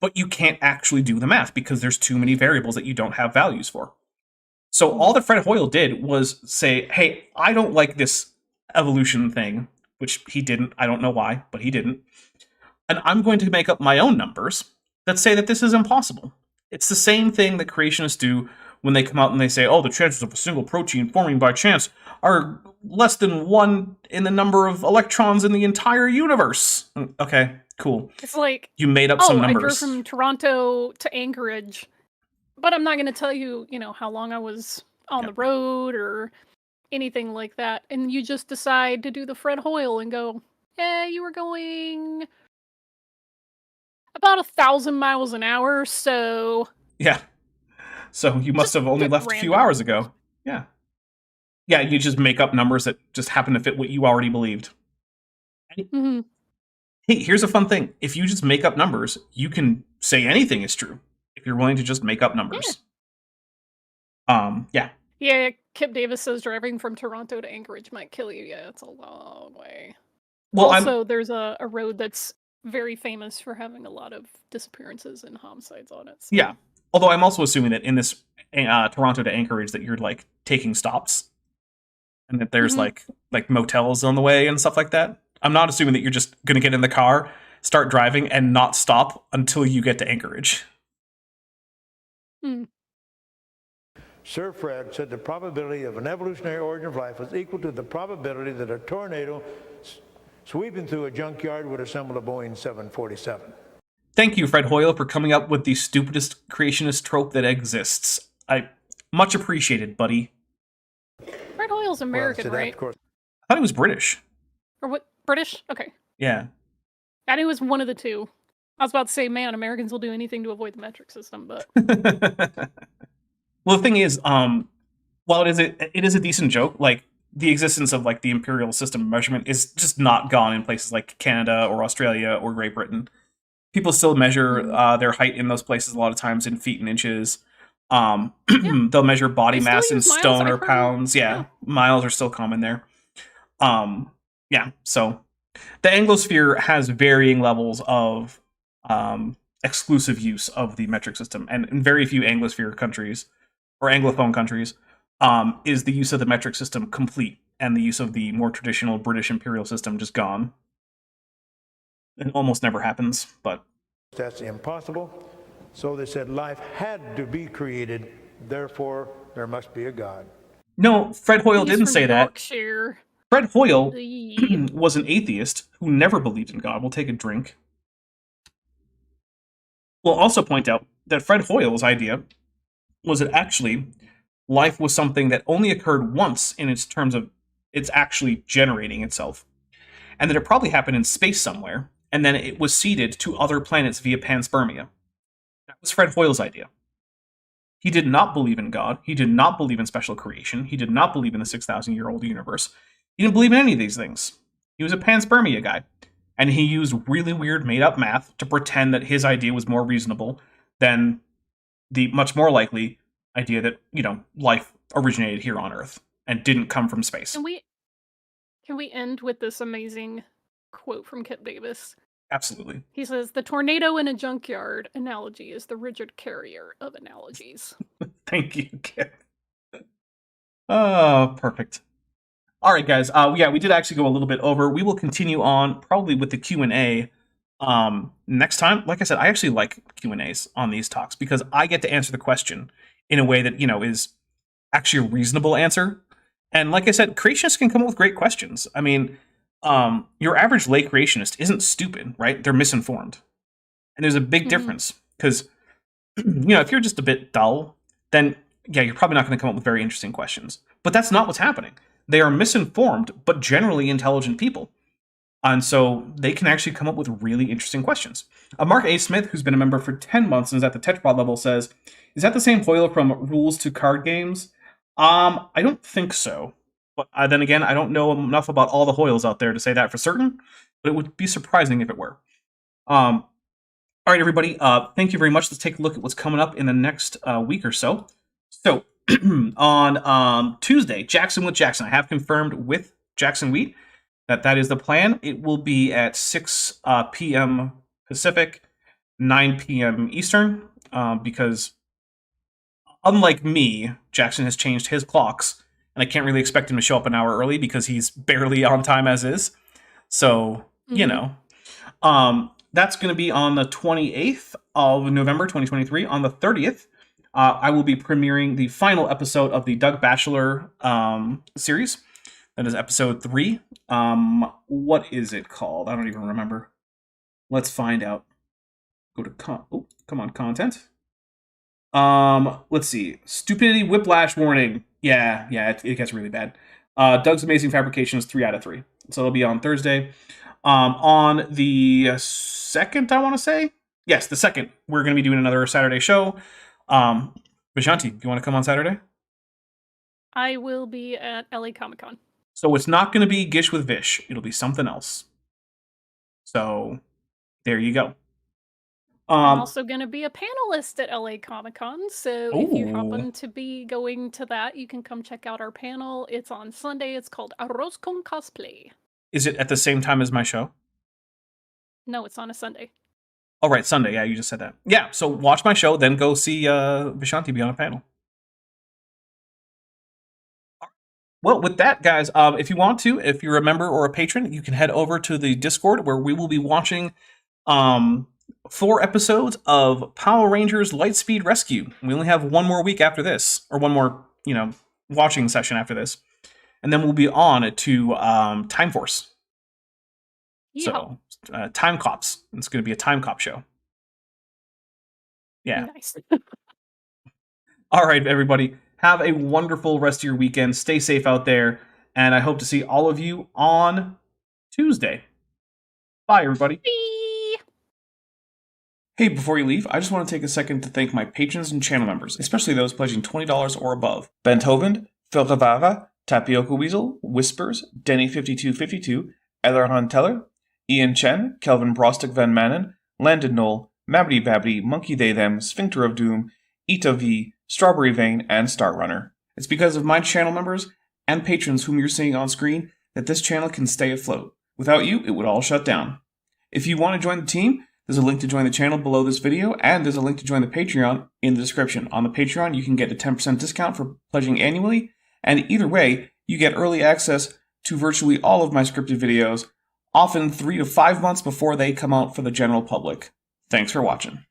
but you can't actually do the math because there's too many variables that you don't have values for. So all that Fred Hoyle did was say, hey, I don't like this evolution thing, which he didn't. I don't know why, but he didn't. And I'm going to make up my own numbers that say that this is impossible. It's the same thing that creationists do when they come out and they say, oh, the chances of a single protein forming by chance are less than 1 in the number of electrons in the entire universe. Okay, cool. It's like, you made up some numbers. I drove from Toronto to Anchorage, but I'm not going to tell you, how long I was on the road or anything like that. And you just decide to do the Fred Hoyle and go, you were going about 1,000 miles an hour, so... Yeah. So you must have only left a few hours ago. Yeah. Yeah, you just make up numbers that just happen to fit what you already believed. Mm-hmm. Hey, here's a fun thing. If you just make up numbers, you can say anything is true if you're willing to just make up numbers. Yeah. Yeah, Kip Davis says driving from Toronto to Anchorage might kill you. Yeah, it's a long way. Well, also, there's a road that's very famous for having a lot of disappearances and homicides on it. So. Yeah. Although I'm also assuming that in this Toronto to Anchorage that you're, like, taking stops. And that there's, like motels on the way and stuff like that. I'm not assuming that you're just going to get in the car, start driving, and not stop until you get to Anchorage. Sir Fred said the probability of an evolutionary origin of life was equal to the probability that a tornado sweeping through a junkyard would assemble a Boeing 747. Thank you, Fred Hoyle, for coming up with the stupidest creationist trope that exists. I much appreciated, buddy. Fred Hoyle's American, right? I thought he was British. Or what? British? Okay. Yeah. I knew it was one of the two. I was about to say, man, Americans will do anything to avoid the metric system, but... Well, the thing is, while it is a decent joke, like, the existence of, like, the imperial system of measurement is just not gone in places like Canada or Australia or Great Britain. People still measure their height in those places a lot of times in feet and inches. They'll measure body They still mass in use miles, stone or I've heard. pounds. Yeah, miles are still common there. So the Anglosphere has varying levels of exclusive use of the metric system, and in very few Anglosphere countries or Anglophone countries is the use of the metric system complete, and the use of the more traditional British imperial system just gone. It almost never happens, but that's impossible. So they said life had to be created, therefore there must be a God. no, Fred Hoyle didn't say that. Yorkshire. Fred Hoyle Eee. was an atheist who never believed in God. We'll take a drink. We'll also point out that Fred Hoyle's idea was that actually life was something that only occurred once in its terms of it's actually generating itself, and that it probably happened in space somewhere, and then it was seeded to other planets via panspermia. That was Fred Hoyle's idea. He did not believe in God. He did not believe in special creation. He did not believe in the 6,000-year-old universe. He didn't believe in any of these things. He was a panspermia guy. And he used really weird made-up math to pretend that his idea was more reasonable than the much more likely idea that, life originated here on Earth and didn't come from space. Can we end with this amazing quote from Kip Davis? Absolutely. He says, "The tornado in a junkyard analogy is the rigid carrier of analogies." Thank you, Kip. Oh, perfect. All right, guys. We did actually go a little bit over. We will continue on probably with the Q&A next time. Like I said, I actually like Q&As on these talks because I get to answer the question in a way that, is actually a reasonable answer. And like I said, creationists can come up with great questions. I mean, your average lay creationist isn't stupid, right? They're misinformed. And there's a big difference because, if you're just a bit dull, then yeah, you're probably not going to come up with very interesting questions. But that's not what's happening. They are misinformed, but generally intelligent people. And so they can actually come up with really interesting questions. Mark A. Smith, who's been a member for 10 months and is at the tetrapod level, says, "Is that the same Hoyle from Rules to Card Games?" I don't think so. But then again, I don't know enough about all the Hoyles out there to say that for certain, but it would be surprising if it were. All right, everybody, thank you very much. Let's take a look at what's coming up in the next week or so. So, on Tuesday, Jackson with Jackson. I have confirmed with Jackson Wheat that is the plan. It will be at 6 p.m. Pacific, 9 p.m. Eastern, because unlike me, Jackson has changed his clocks, and I can't really expect him to show up an hour early because he's barely on time as is. So, that's going to be on the 28th of November, 2023. On the 30th, I will be premiering the final episode of the Doug Batchelor series. That is episode 3. What is it called? I don't even remember. Let's find out. Go to content. Let's see. Stupidity Whiplash Warning. Yeah, it gets really bad. Doug's Amazing Fabrication is 3 out of 3. So it'll be on Thursday. On the 2nd, I want to say. Yes, the 2nd. We're going to be doing another Saturday show. Vishanti, do you want to come on Saturday? I will be at LA Comic-Con. So it's not going to be Gish with Vish. It'll be something else. So there you go. I'm also going to be a panelist at LA Comic-Con, so if you happen to be going to that, you can come check out our panel. It's on Sunday. It's called Arroz con Cosplay. Is it at the same time as my show? No, it's on a Sunday. Oh, right, Sunday. Yeah, you just said that. Yeah, so watch my show, then go see Vishanti be on a panel. Well, with that, guys, if you want to, if you're a member or a patron, you can head over to the Discord where we will be watching 4 episodes of Power Rangers Lightspeed Rescue. We only have one more week after this, or one more, watching session after this. And then we'll be on to Time Force. Yeah. So, Time Cops. It's going to be a Time Cop show. Yeah. Nice. All right, everybody. Have a wonderful rest of your weekend. Stay safe out there. And I hope to see all of you on Tuesday. Bye, everybody. Bye. Hey, before you leave, I just want to take a second to thank my patrons and channel members, especially those pledging $20 or above. Benthoven, Filtavara, Tapioca Weasel, Whispers, Denny5252, Ellerhan Teller, Ian Chen, Kelvin Brostick Van Manen, Landed Null, Mabbity Babbity, Monkey They Them, Sphincter of Doom, Ita V, Strawberry Vein, and Star Runner. It's because of my channel members and patrons whom you're seeing on screen that this channel can stay afloat. Without you, it would all shut down. If you want to join the team, there's a link to join the channel below this video, and there's a link to join the Patreon in the description. On the Patreon, you can get a 10% discount for pledging annually, and either way, you get early access to virtually all of my scripted videos, often 3 to 5 months before they come out for the general public. Thanks for watching.